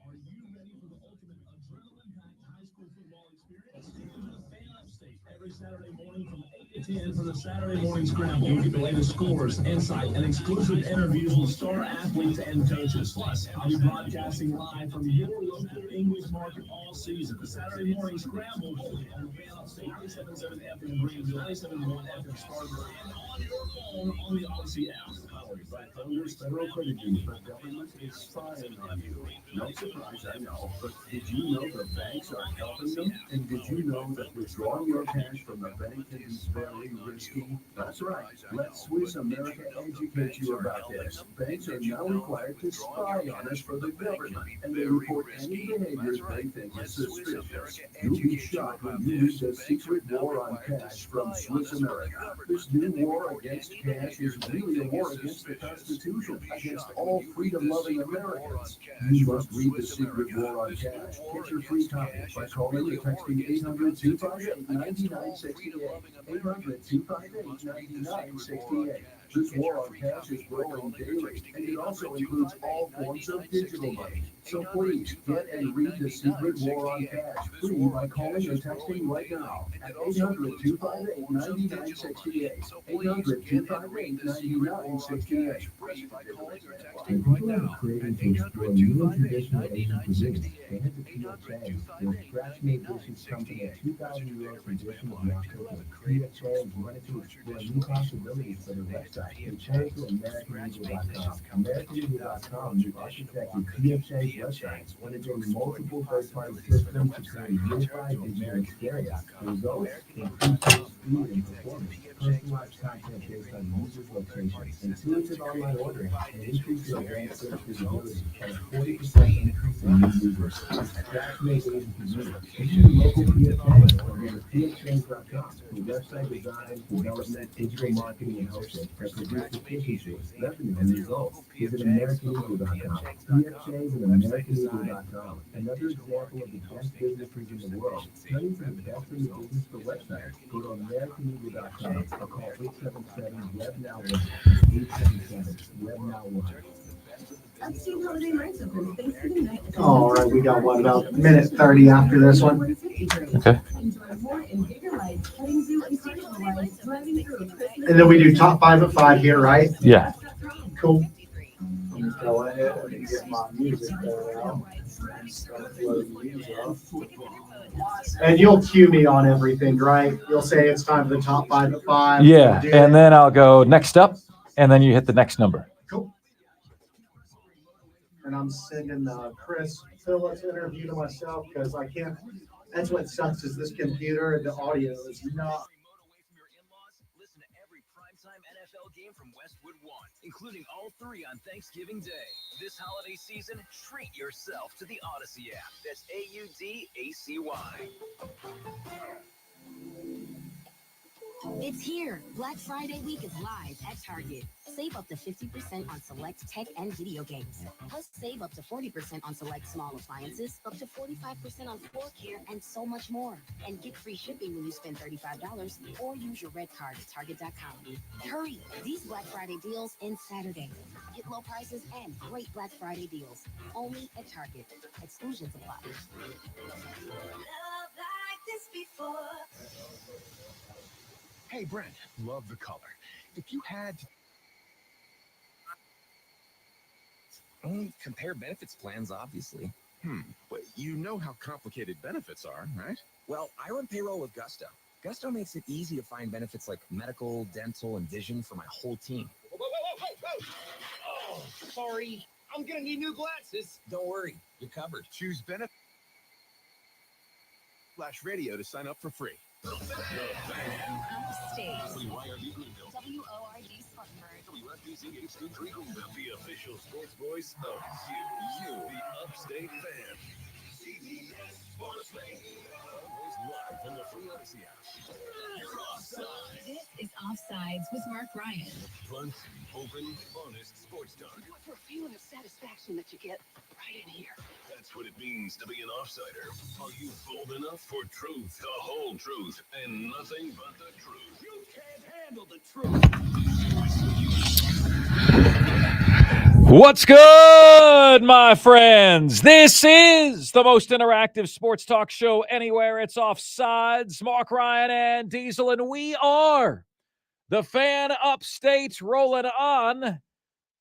Speaker 11: Are you ready for the ultimate adrenaline-packed high school football experience? The Fan Upstate every Saturday morning from 8 to 10 for the Saturday Morning Scramble. You get the latest scores, insight, and exclusive interviews with star athletes and coaches. Plus, I'll be broadcasting live from your local English market all season. The Saturday Morning Scramble only on the Fan Upstate 97.7 FM Greenville, 97.1 FM Spartanburg, and on your phone on the Odyssey app. Powered by Thunder's Federal Credit Union. The government is spying on you. No surprise, I know, but did you know the banks are helping them? And did you know that withdrawing your cash from the bank can be very risky? That's right. Let Swiss America educate you about this. Banks are now required to spy on us for the government, and they report any behaviors they think is suspicious. You'll be shocked when you read the secret war on cash from Swiss America. This new war against cash is really a war against the Constitution, against all freedom-loving Americans. You must read The Secret War on Cash. Get your free copy by calling or texting 800-258-9968. 800-258-9968. This war on cash is growing daily, and it also includes all forms of digital money. So please, get and read The Secret War on Cash free by calling or texting right now at 800-258-9968. 800-258-9968. If people are creating to explore new and traditional Asian cuisine, they head to PFA, their scratch-made dishes come from a 2,000-year-old tradition of Mexico. PFA is wanted to explore new possibilities for their website. They turn to AmericanEagle.com. AmericanEagle.com re-architected PFA's websites, integrating multiple third-party systems to create a unified digital experience. The results increase speed and performance, personalized content based on users' locations, intuitive online ordering, and increased advanced search visibility, and a 40% increase in new users. Scratch-made Asian cuisine. Visit your local PFA or go to PFA.com for website design, development, digital marketing, and hosting that produce efficiency, revenue, and results. Visit AmericanEagle.com. PFA is at AmericanEagle.com. Another example of the best businesses in the world. Turning to the best in the business for websites. Go to AmericanEagle.com or call 877-WEB-NOW-1. 877-WEB-NOW-1.
Speaker 12: Upstate Holiday Nights opens Thanksgiving night.
Speaker 3: All right, we got one about minute 30 after this one.
Speaker 4: Okay.
Speaker 12: Enjoy more and bigger rides, petting zoo and carnival rides, driving through Christmas.
Speaker 3: And then we do top 5 at 5 here, right?
Speaker 4: Yeah.
Speaker 3: Cool. Let me go ahead and get my music going out. And you'll cue me on everything, right? You'll say it's time for the top 5 at 5.
Speaker 4: Yeah, and then I'll go next up, and then you hit the next number.
Speaker 3: Cool. and I'm sending Chris Phillips' interview to myself because I can't. That's what sucks is this computer and the audio is not.
Speaker 1: Listen to every primetime NFL game from Westwood One, including all 3 on Thanksgiving Day. This holiday season, treat yourself to the Odyssey app. That's AUDACY.
Speaker 12: It's here. Black Friday week is live at Target. Save up to 50% on select tech and video games. Plus, save up to 40% on select small appliances, up to 45% on floor care, and so much more. And get free shipping when you spend $35 or use your red card at Target.com. Hurry! These Black Friday deals end Saturday. Get low prices and great Black Friday deals. Only at Target. Exclusions apply.
Speaker 13: Love like this before.
Speaker 14: Hey, Brent, love the color. If you had
Speaker 15: compare benefits plans, obviously.
Speaker 14: But you know how complicated benefits are, right?
Speaker 15: Well, I run payroll with Gusto. Gusto makes it easy to find benefits like medical, dental, and vision for my whole team.
Speaker 14: Whoa. Oh, sorry. I'm gonna need new glasses.
Speaker 15: Don't worry, you're covered.
Speaker 14: Choose benefit /radio to sign up for free.
Speaker 12: Upstate.
Speaker 14: WYRD Greenville.
Speaker 12: WORD Spartanburg.
Speaker 14: WFBC HD3 Greenville. The official sports voice of you, the Upstate fan. CBS Sports Radio. Always live from the free Odyssey app. You're offside.
Speaker 12: This is Offsides with Mark Ryan.
Speaker 14: Blunt, open, honest sports talk.
Speaker 12: For a feeling of satisfaction that you get right in here.
Speaker 14: That's what it means to be an offsider. Are you bold enough for truth, the whole truth, and nothing but the truth?
Speaker 1: You can't handle the truth.
Speaker 4: What's good, my friends? This is the most interactive sports talk show anywhere. It's Offsides, Mark Ryan and Diesel, and we are the Fan Upstate, rolling on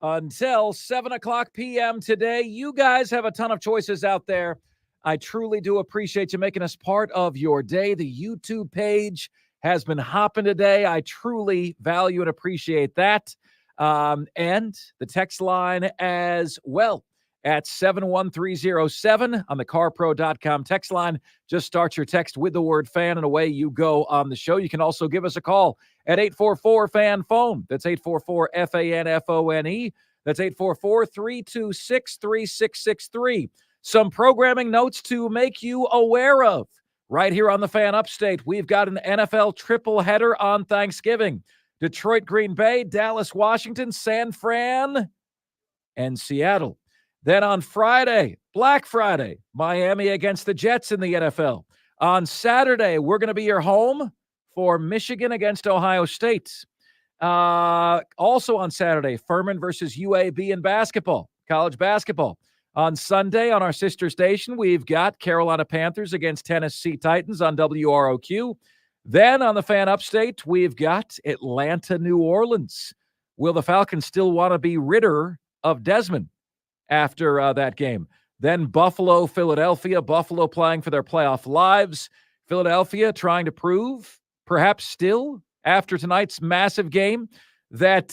Speaker 4: until 7 o'clock p.m. today. You guys have a ton of choices out there. I truly do appreciate you making us part of your day. The YouTube page has been hopping today. I truly value and appreciate that. And the text line as well at 71307 on the carpro.com text line. Just start your text with the word fan and away you go on the show. You can also give us a call at 844-FAN-PHONE. That's 844-FANFONE. That's 844-326-3663. Some programming notes to make you aware of. Right here on the Fan Upstate, we've got an NFL triple header on Thanksgiving. Detroit, Green Bay, Dallas, Washington, San Fran, and Seattle. Then on Friday, Black Friday, Miami against the Jets in the NFL. On Saturday, we're going to be your home for Michigan against Ohio State. Also on Saturday, Furman versus UAB in basketball, college basketball. On Sunday, on our sister station, we've got Carolina Panthers against Tennessee Titans on WROQ. Then on the Fan Upstate, we've got Atlanta, New Orleans. Will the Falcons still want to be rid of Desmond after that game? Then Buffalo, Philadelphia. Buffalo playing for their playoff lives. Philadelphia trying to prove, perhaps still, after tonight's massive game, that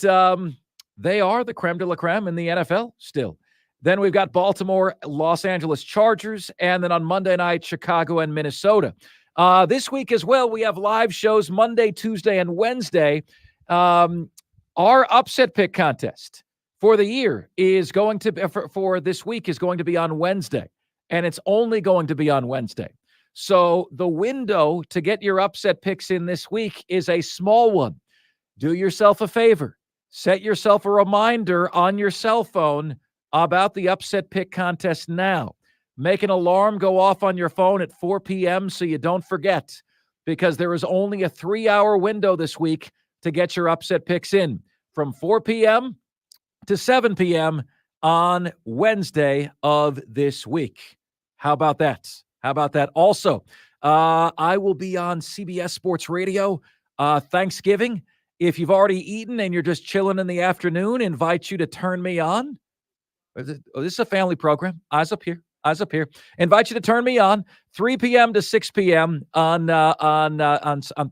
Speaker 4: they are the creme de la creme in the NFL still. Then we've got Baltimore, Los Angeles Chargers, and then on Monday night, Chicago and Minnesota. This week as well, we have live shows Monday, Tuesday, and Wednesday. Our upset pick contest for the year is going to be, for this week is going to be on Wednesday, and it's only going to be on Wednesday. So the window to get your upset picks in this week is a small one. Do yourself a favor. Set yourself a reminder on your cell phone about the upset pick contest now. Make an alarm go off on your phone at 4 p.m. so you don't forget, because there is only a 3-hour window this week to get your upset picks in from 4 p.m. to 7 p.m. on Wednesday of this week. How about that? How about that? Also, I will be on CBS Sports Radio Thanksgiving. If you've already eaten and you're just chilling in the afternoon, invite you to turn me on. This is a family program. Eyes up here. Eyes up here. Invite you to turn me on 3 p.m. to 6 p.m. on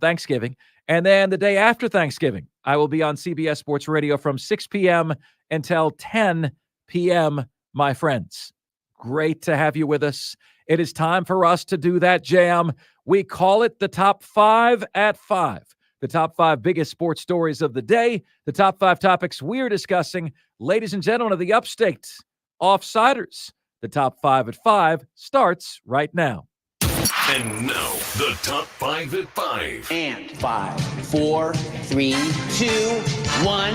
Speaker 4: Thanksgiving. And then the day after Thanksgiving, I will be on CBS Sports Radio from 6 p.m. until 10 p.m. my friends. Great to have you with us. It is time for us to do that jam. We call it the Top 5 at 5. The top 5 biggest sports stories of the day. The top 5 topics we're discussing. Ladies and gentlemen of the Upstate, Offsiders. The Top 5 at 5 starts right now.
Speaker 14: And now, the Top 5 at 5.
Speaker 13: And 5, 4, 3, 2, 1.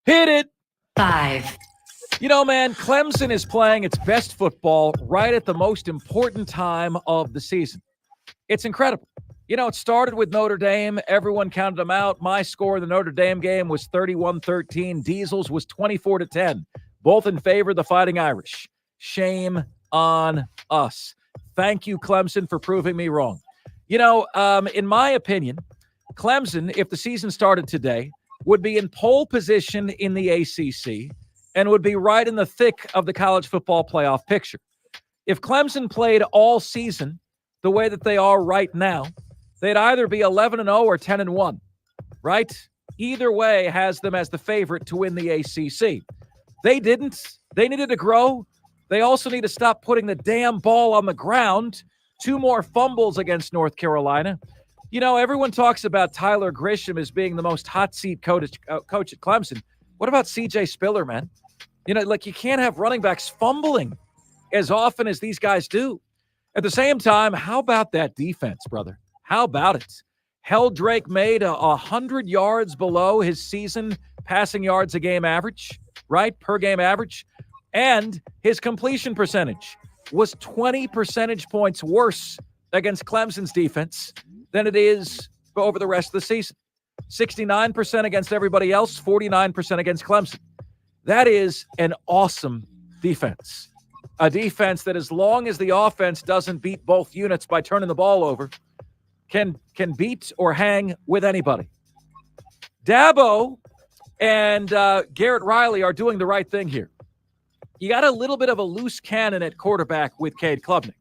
Speaker 4: Hit it.
Speaker 12: 5.
Speaker 4: You know, man, Clemson is playing its best football right at the most important time of the season. It's incredible. You know, it started with Notre Dame. Everyone counted them out. My score in the Notre Dame game was 31-13. Diesel's was 24-10. Both in favor of the Fighting Irish. Shame on us. Thank you, Clemson, for proving me wrong. You know, in my opinion, Clemson, if the season started today, would be in pole position in the ACC and would be right in the thick of the college football playoff picture. If Clemson played all season the way that they are right now, they'd either be 11-0 or 10-1, right? Either way has them as the favorite to win the ACC. They didn't. They needed to grow. They also need to stop putting the damn ball on the ground. 2 more fumbles against North Carolina. You know, everyone talks about Tyler Grisham as being the most hot seat coach at Clemson. What about C.J. Spiller, man? You know, like, you can't have running backs fumbling as often as these guys do. At the same time, how about that defense, brother? How about it? Heldrake made 100 yards below his season passing yards a game average, right? Per game average. And his completion percentage was 20 percentage points worse against Clemson's defense than it is over the rest of the season. 69% against everybody else, 49% against Clemson. That is an awesome defense. A defense that, as long as the offense doesn't beat both units by turning the ball over, can beat or hang with anybody. Dabo and Garrett Riley are doing the right thing here. You got a little bit of a loose cannon at quarterback with Cade Klubnik.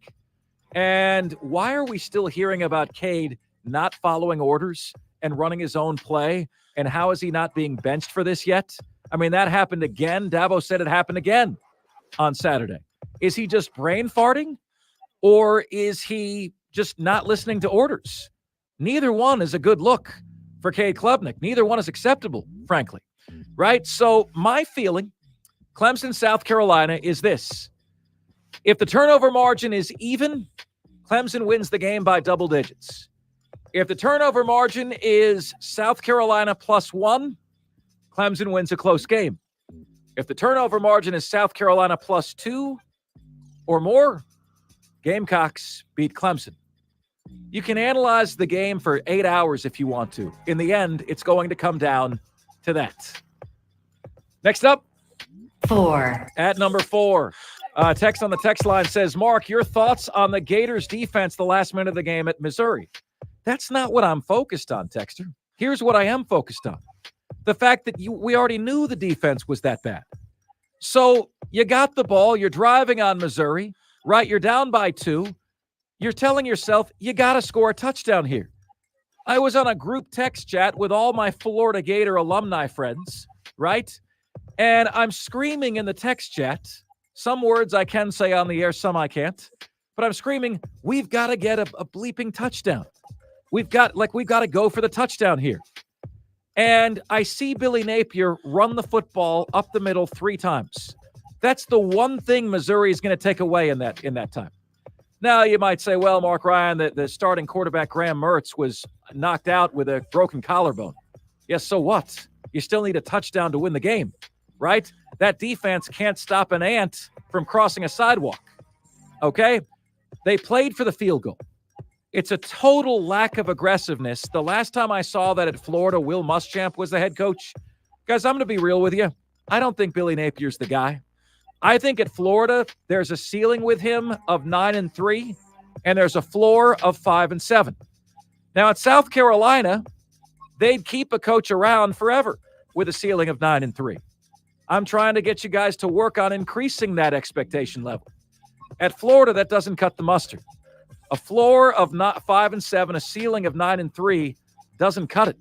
Speaker 4: And why are we still hearing about Cade not following orders and running his own play? And how is he not being benched for this yet? I mean, that happened again. Dabo said it happened again on Saturday. Is he just brain farting? Or is he just not listening to orders? Neither one is a good look for Cade Klubnik. Neither one is acceptable, frankly. Right? So my feeling, Clemson, South Carolina, is this. If the turnover margin is even, Clemson wins the game by double digits. If the turnover margin is South Carolina +1, Clemson wins a close game. If the turnover margin is South Carolina +2 or more, Gamecocks beat Clemson. You can analyze the game for 8 hours if you want to. In the end, it's going to come down to that. Next up,
Speaker 12: 4.
Speaker 4: At number 4. Text on the text line says, Mark, your thoughts on the Gators defense the last minute of the game at Missouri. That's not what I'm focused on, Texter. Here's what I am focused on. The fact that we already knew the defense was that bad. So you got the ball, you're driving on Missouri, right? You're down by 2. You're telling yourself, you got to score a touchdown here. I was on a group text chat with all my Florida Gator alumni friends, right? And I'm screaming in the text chat. Some words I can say on the air, some I can't. But I'm screaming, we've got to get a bleeping touchdown. We've got to go for the touchdown here. And I see Billy Napier run the football up the middle 3 times. That's the one thing Missouri is going to take away in that time. Now, you might say, well, Mark Ryan, the starting quarterback, Graham Mertz, was knocked out with a broken collarbone. Yes, so what? You still need a touchdown to win the game, right? That defense can't stop an ant from crossing a sidewalk, okay? They played for the field goal. It's a total lack of aggressiveness. The last time I saw that at Florida, Will Muschamp was the head coach. Guys, I'm going to be real with you. I don't think Billy Napier's the guy. I think at Florida, there's a ceiling with him of 9-3, and there's a floor of 5-7. Now, at South Carolina, they'd keep a coach around forever with a ceiling of 9-3. I'm trying to get you guys to work on increasing that expectation level. At Florida, that doesn't cut the mustard. A floor of 5-7, a ceiling of 9-3 doesn't cut it.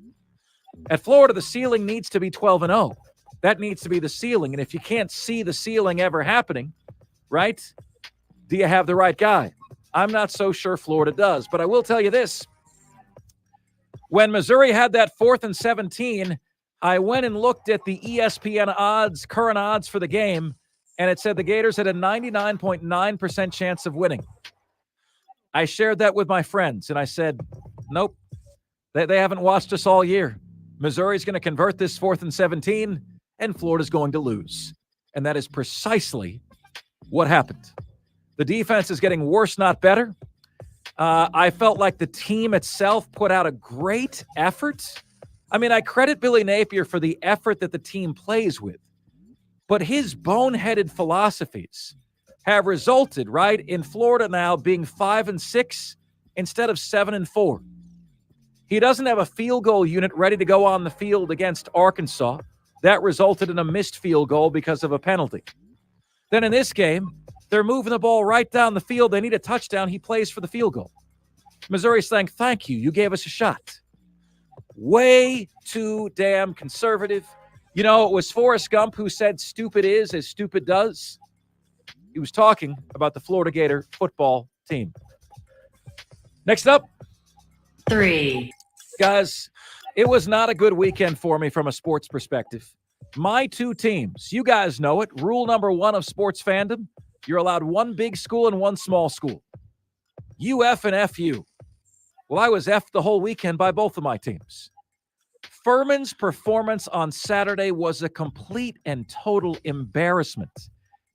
Speaker 4: At Florida, the ceiling needs to be 12-0. That needs to be the ceiling. And if you can't see the ceiling ever happening, right, do you have the right guy? I'm not so sure Florida does. But I will tell you this. When Missouri had that 4th and 17, I went and looked at the ESPN odds, current odds for the game, and it said the Gators had a 99.9% chance of winning. I shared that with my friends, and I said, nope, they haven't watched us all year. Missouri's going to convert this 4th and 17, and Florida's going to lose. And that is precisely what happened. The defense is getting worse, not better. I felt like the team itself put out a great effort. I mean, I credit Billy Napier for the effort that the team plays with. But his boneheaded philosophies have resulted, right, in Florida now being 5-6 instead of 7-4. He doesn't have a field goal unit ready to go on the field against Arkansas. That resulted in a missed field goal because of a penalty. Then in this game, they're moving the ball right down the field. They need a touchdown. He plays for the field goal. Missouri's saying, thank you. You gave us a shot. Way too damn conservative. You know, it was Forrest Gump who said stupid is as stupid does. He was talking about the Florida Gator football team. Next up.
Speaker 16: 3.
Speaker 4: Guys, it was not a good weekend for me from a sports perspective. My two teams, you guys know it. Rule number 1 of sports fandom, you're allowed one big school and one small school. UF and FU. Well, I was F'd the whole weekend by both of my teams. Furman's performance on Saturday was a complete and total embarrassment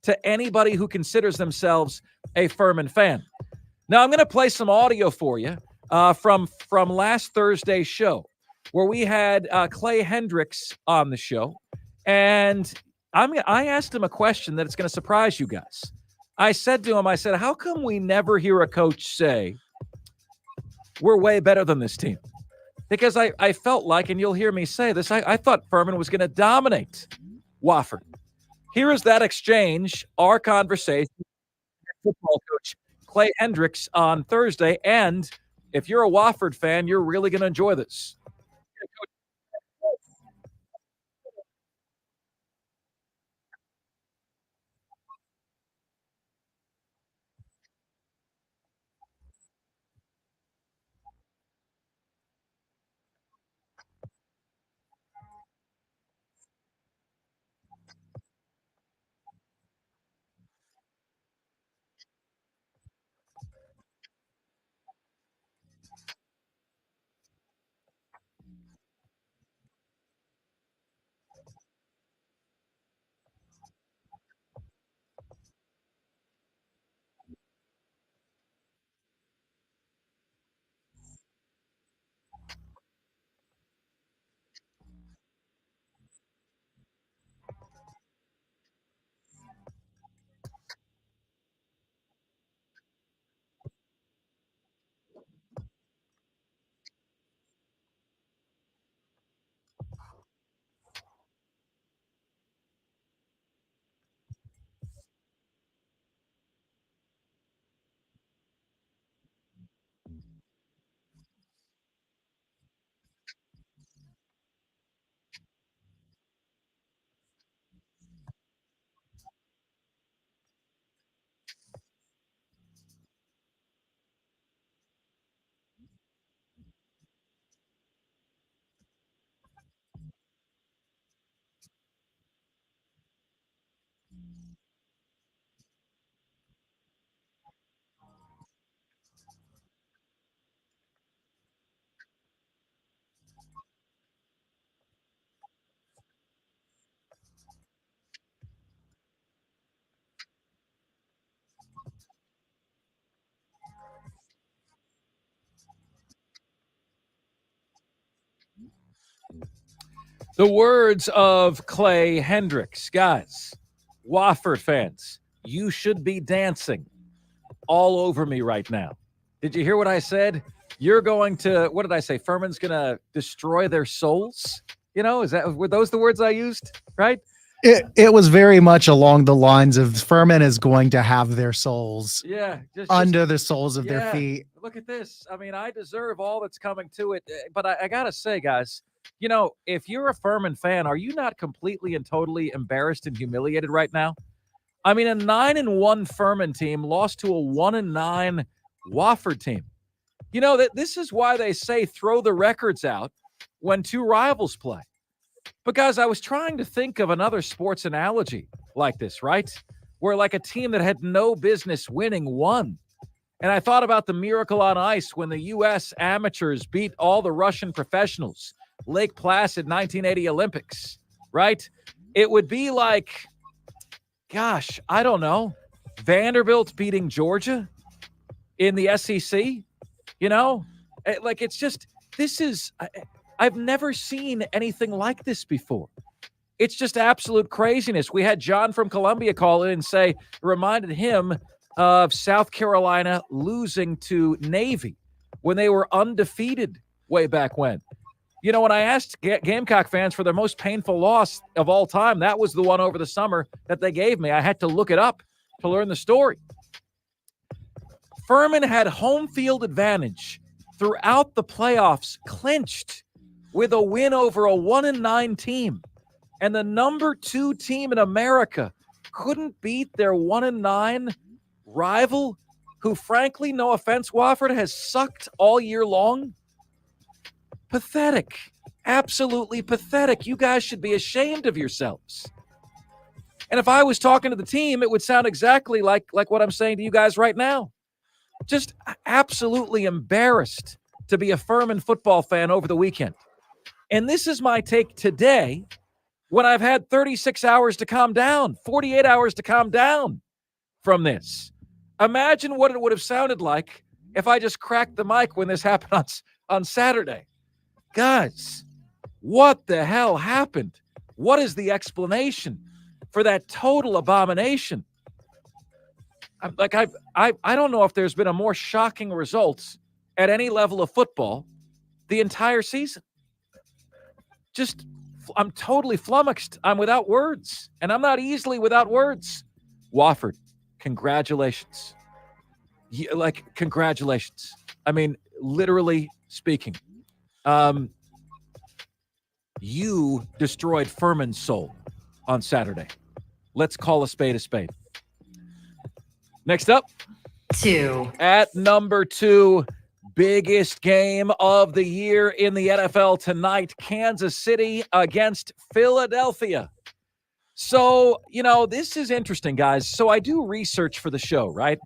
Speaker 4: to anybody who considers themselves a Furman fan. Now, I'm going to play some audio for you from last Thursday's show where we had Clay Hendricks on the show. And I asked him a question that it's going to surprise you guys. I said to him, how come we never hear a coach say, we're way better than this team? Because I felt like, and you'll hear me say this, I thought Furman was going to dominate Wofford. Here is that exchange, our conversation with football coach Clay Hendricks on Thursday. And if you're a Wofford fan, you're really going to enjoy this. The words of Clay Hendricks. Guys, Wofford fans, you should be dancing all over me right now. Did you hear what I said? You're going to, what did I say? Furman's going to destroy their souls? You know, were those the words I used, right?
Speaker 3: It was very much along the lines of Furman is going to have their souls under the soles of their feet.
Speaker 4: Look at this. I mean, I deserve all that's coming to it. But I got to say, guys, If you're a Furman fan, are you not completely and totally embarrassed and humiliated right now? I mean, a 9-1 Furman team lost to a 1-9 Wofford team. That this is why they say throw the records out when two rivals play. Because I was trying to think of another sports analogy like this, right? Where like a team that had no business winning won. And I thought about the miracle on ice when the U.S. amateurs beat all the Russian professionals, Lake Placid 1980 Olympics, right? It would be like, gosh, I don't know, Vanderbilt beating Georgia in the SEC, it's just, I've never seen anything like this before. It's just absolute craziness. We had John from Columbia call in and say it reminded him of South Carolina losing to Navy when they were undefeated way back when. When I asked Gamecock fans for their most painful loss of all time, that was the one over the summer that they gave me. I had to look it up to learn the story. Furman had home field advantage throughout the playoffs, clinched with a win over a 1-9 team. And the number 2 team in America couldn't beat their 1-9 rival, who, frankly, no offense, Wofford, has sucked all year long. Pathetic. Absolutely pathetic. You guys should be ashamed of yourselves. And if I was talking to the team, it would sound exactly like what I'm saying to you guys right now. Just absolutely embarrassed to be a Furman football fan over the weekend. And this is my take today when I've had 36 hours to calm down, 48 hours to calm down from this. Imagine what it would have sounded like if I just cracked the mic when this happened on Saturday. Guys, what the hell happened? What is the explanation for that total abomination? I don't know if there's been a more shocking result at any level of football the entire season. I'm totally flummoxed. I'm without words, and I'm not easily without words. Wofford, congratulations. Congratulations. I mean, literally speaking. You destroyed Furman's soul on Saturday. Let's call a spade a spade. Next up,
Speaker 16: 2.
Speaker 4: At number 2, biggest game of the year in the NFL tonight, Kansas City against Philadelphia. So, this is interesting, guys. So I do research for the show, right?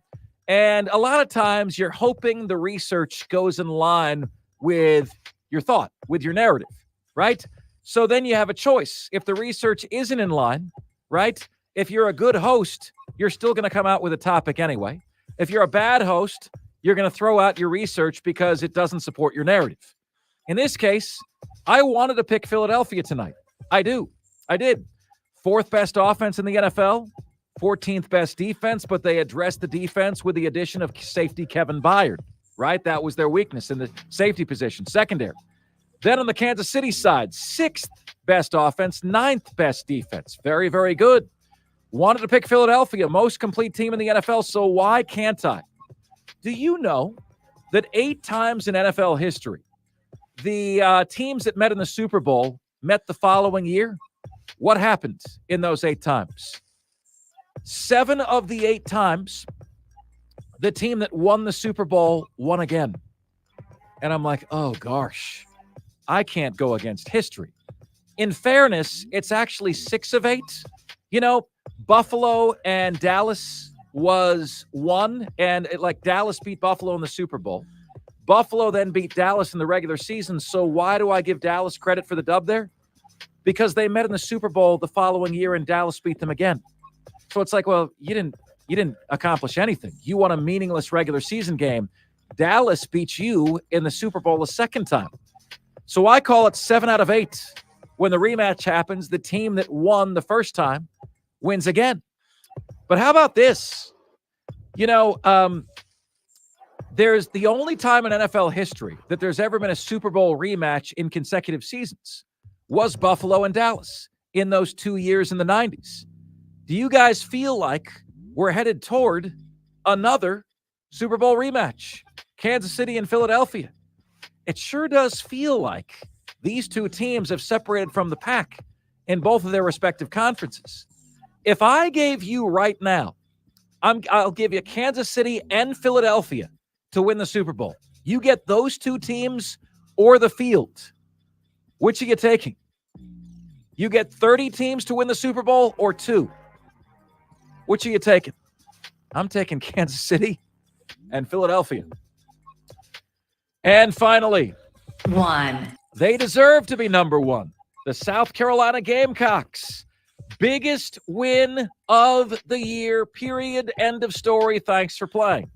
Speaker 4: And a lot of times you're hoping the research goes in line with your thought, with your narrative, right? So then you have a choice. If the research isn't in line, right? If you're a good host, you're still going to come out with a topic anyway. If you're a bad host, you're going to throw out your research because it doesn't support your narrative. In this case, I wanted to pick Philadelphia tonight. I did. 4th best offense in the NFL, 14th best defense, but they addressed the defense with the addition of safety Kevin Byard, right? That was their weakness in the safety position, secondary. Then on the Kansas City side, 6th best offense, 9th best defense. Very, very good. Wanted to pick Philadelphia, most complete team in the NFL, so why can't I? Do you know that 8 times in NFL history, the teams that met in the Super Bowl met the following year? What happened in those 8 times? 7 of the 8 times, the team that won the Super Bowl won again. And I'm like, oh, gosh, I can't go against history. In fairness, it's actually 6 of 8. Buffalo and Dallas was 1, and Dallas beat Buffalo in the Super Bowl. Buffalo then beat Dallas in the regular season. So why do I give Dallas credit for the dub there? Because they met in the Super Bowl the following year and Dallas beat them again. So it's like, well, you didn't accomplish anything. You won a meaningless regular season game. Dallas beat you in the Super Bowl a second time. So I call it 7 out of 8. When the rematch happens, the team that won the first time wins again. But how about this? There's the only time in NFL history that there's ever been a Super Bowl rematch in consecutive seasons was Buffalo and Dallas in those 2 years in the 90s. Do you guys feel like we're headed toward another Super Bowl rematch? Kansas City and Philadelphia. It sure does feel like These two teams have separated from the pack in both of their respective conferences. If I gave you right now, I'll give you Kansas City and Philadelphia to win the Super Bowl. You get those two teams or the field. Which are you taking? You get 30 teams to win the Super Bowl or 2? Which are you taking? I'm taking Kansas City and Philadelphia. And finally,
Speaker 16: 1.
Speaker 4: They deserve to be number 1. The South Carolina Gamecocks. Biggest win of the year, period, end of story. Thanks for playing.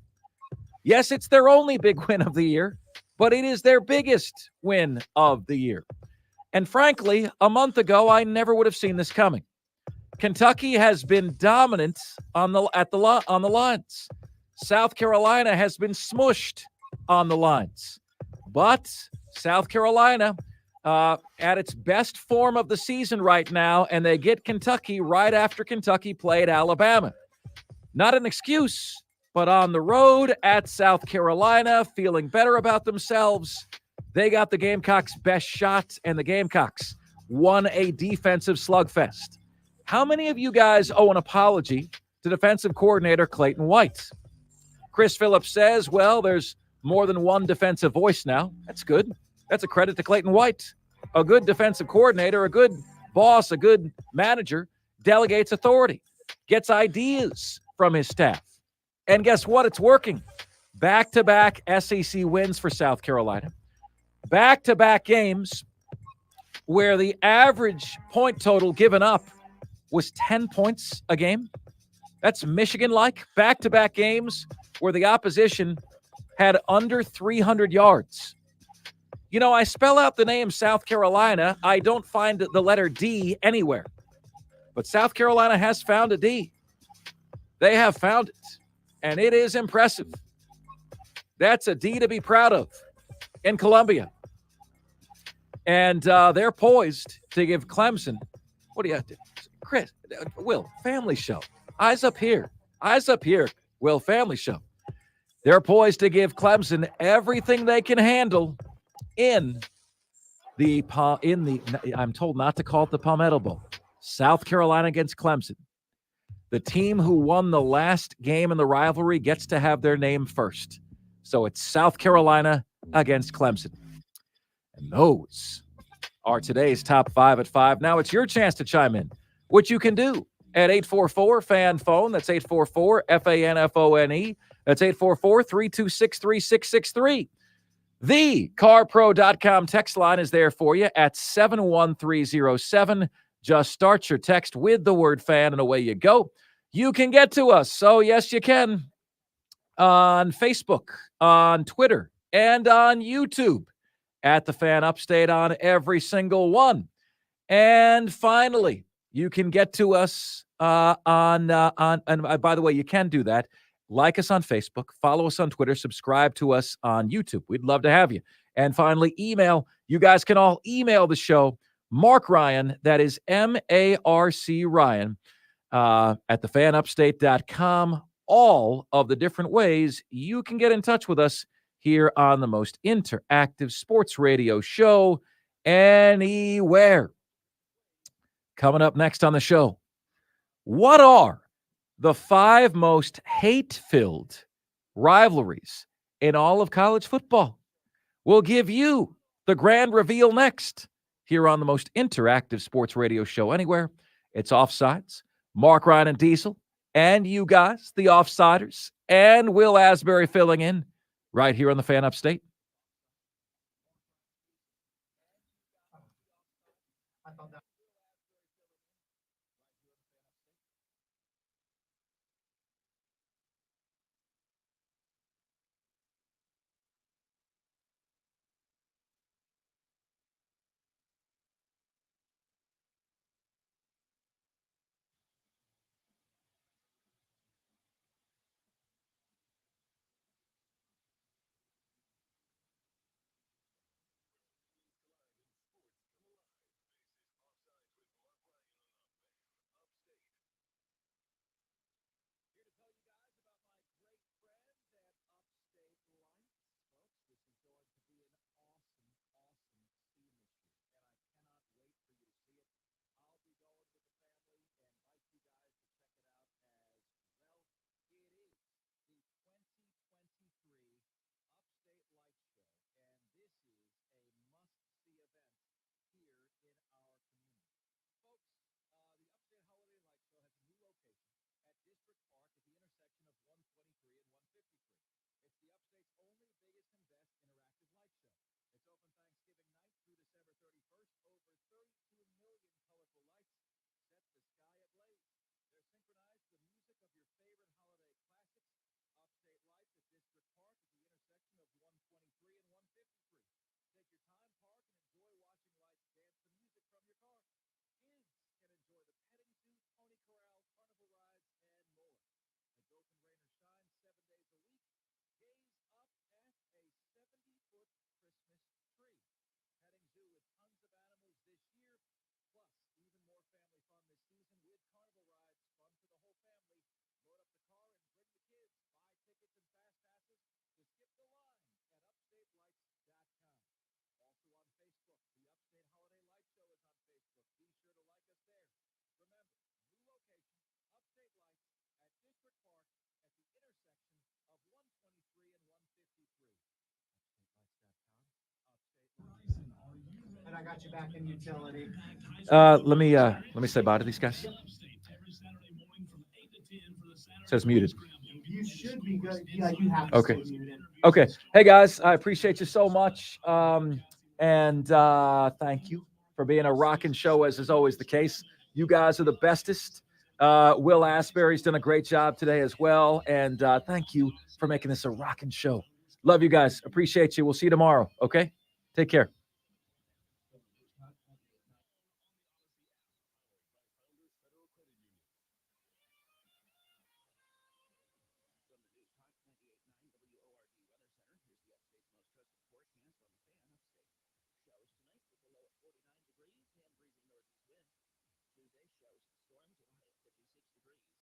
Speaker 4: Yes, it's their only big win of the year, but it is their biggest win of the year. And frankly, a month ago, I never would have seen this coming. Kentucky has been dominant on the lines. South Carolina has been smushed on the lines. But South Carolina at its best form of the season right now, and they get Kentucky right after Kentucky played Alabama. Not an excuse, but on the road at South Carolina, feeling better about themselves. They got the Gamecocks' best shot, and the Gamecocks won a defensive slugfest. How many of you guys owe an apology to defensive coordinator Clayton White? Chris Phillips says, well, there's more than one defensive voice now. That's good. That's a credit to Clayton White. A good defensive coordinator, a good boss, a good manager delegates authority, gets ideas from his staff. And guess what? It's working. Back-to-back SEC wins for South Carolina. Back-to-back games where the average point total given up was 10 points a game. That's Michigan-like. Back-to-back games where the opposition had under 300 yards. You know, I spell out the name South Carolina. I don't find the letter D anywhere. But South Carolina has found a D. They have found it. And it is impressive. That's a D to be proud of in Columbia. And they're poised to give Clemson, what do you have to, Chris, Will, family show. Eyes up here. Eyes up here, Will, family show. They're poised to give Clemson everything they can handle in the I'm told not to call it the Palmetto Bowl. South Carolina against Clemson. The team who won the last game in the rivalry gets to have their name first. So it's South Carolina against Clemson. And those are today's top 5 at 5. Now it's your chance to chime in, which you can do at 844-FAN-PHONE. That's 844-FANFONE. That's 844-326-3663. The CarPro.com text line is there for you at 71307. Just start your text with the word fan and away you go. You can get to us. So, yes, you can. On Facebook, on Twitter, and on YouTube at the Fan Upstate on every single one. And finally, you can get to us and by the way, you can do that. Like us on Facebook, follow us on Twitter, subscribe to us on YouTube. We'd love to have you. And finally, email. You guys can all email the show. Mark Ryan, that is M-A-R-C Ryan, at thefanupstate.com. All of the different ways you can get in touch with us here on the most interactive sports radio show anywhere. Coming up next on the show, what are the 5 most hate-filled rivalries in all of college football? We'll give you the grand reveal next here on the most interactive sports radio show anywhere. It's Offsides. Mark Ryan and Diesel, and you guys, the Offsiders, and Will Asbury filling in right here on the Fan Upstate.
Speaker 1: of 123 and 153. It's the Upstate's only biggest and best interactive light show. It's open Thanksgiving night through December 31st. Over 32 million colorful lights set the sky ablaze. They're synchronized to the music of your favorite holiday classics. Upstate Lights at District Park at the intersection of 123 and 153. Take your time, park, and enjoy watching lights dance to music from your car. Kids can enjoy the petting zoo, pony corral, carnival rides, and more. Make open rain or shine 7 days a week. Gaze up at a 70-foot Christmas tree. Petting zoo with tons of animals this year. Plus, even more family fun this season with carnival rides. Fun for the whole family. Load up the car and bring the kids. Buy tickets and fast passes to skip the line at upstatelights.com. Also on Facebook, the Upstate Holiday Light Show is on Facebook. Be sure to like us there. Remember, new location, Upstate Lights at District Park at the intersection of 123 and 153. UpstateLights.com. Upstate Lights.
Speaker 3: And I got you back in utility.
Speaker 4: Let me say bye to these guys. Says muted.
Speaker 3: You should be good. Yeah, you have to
Speaker 4: Okay.
Speaker 3: stay muted.
Speaker 4: Okay. Hey guys, I appreciate you so much. And thank you for being a rockin' show, as is always the case. You guys are the bestest. Will Asbury's done a great job today as well. And thank you for making this a rockin' show. Love you guys. Appreciate you. We'll see you tomorrow. Okay? Take care.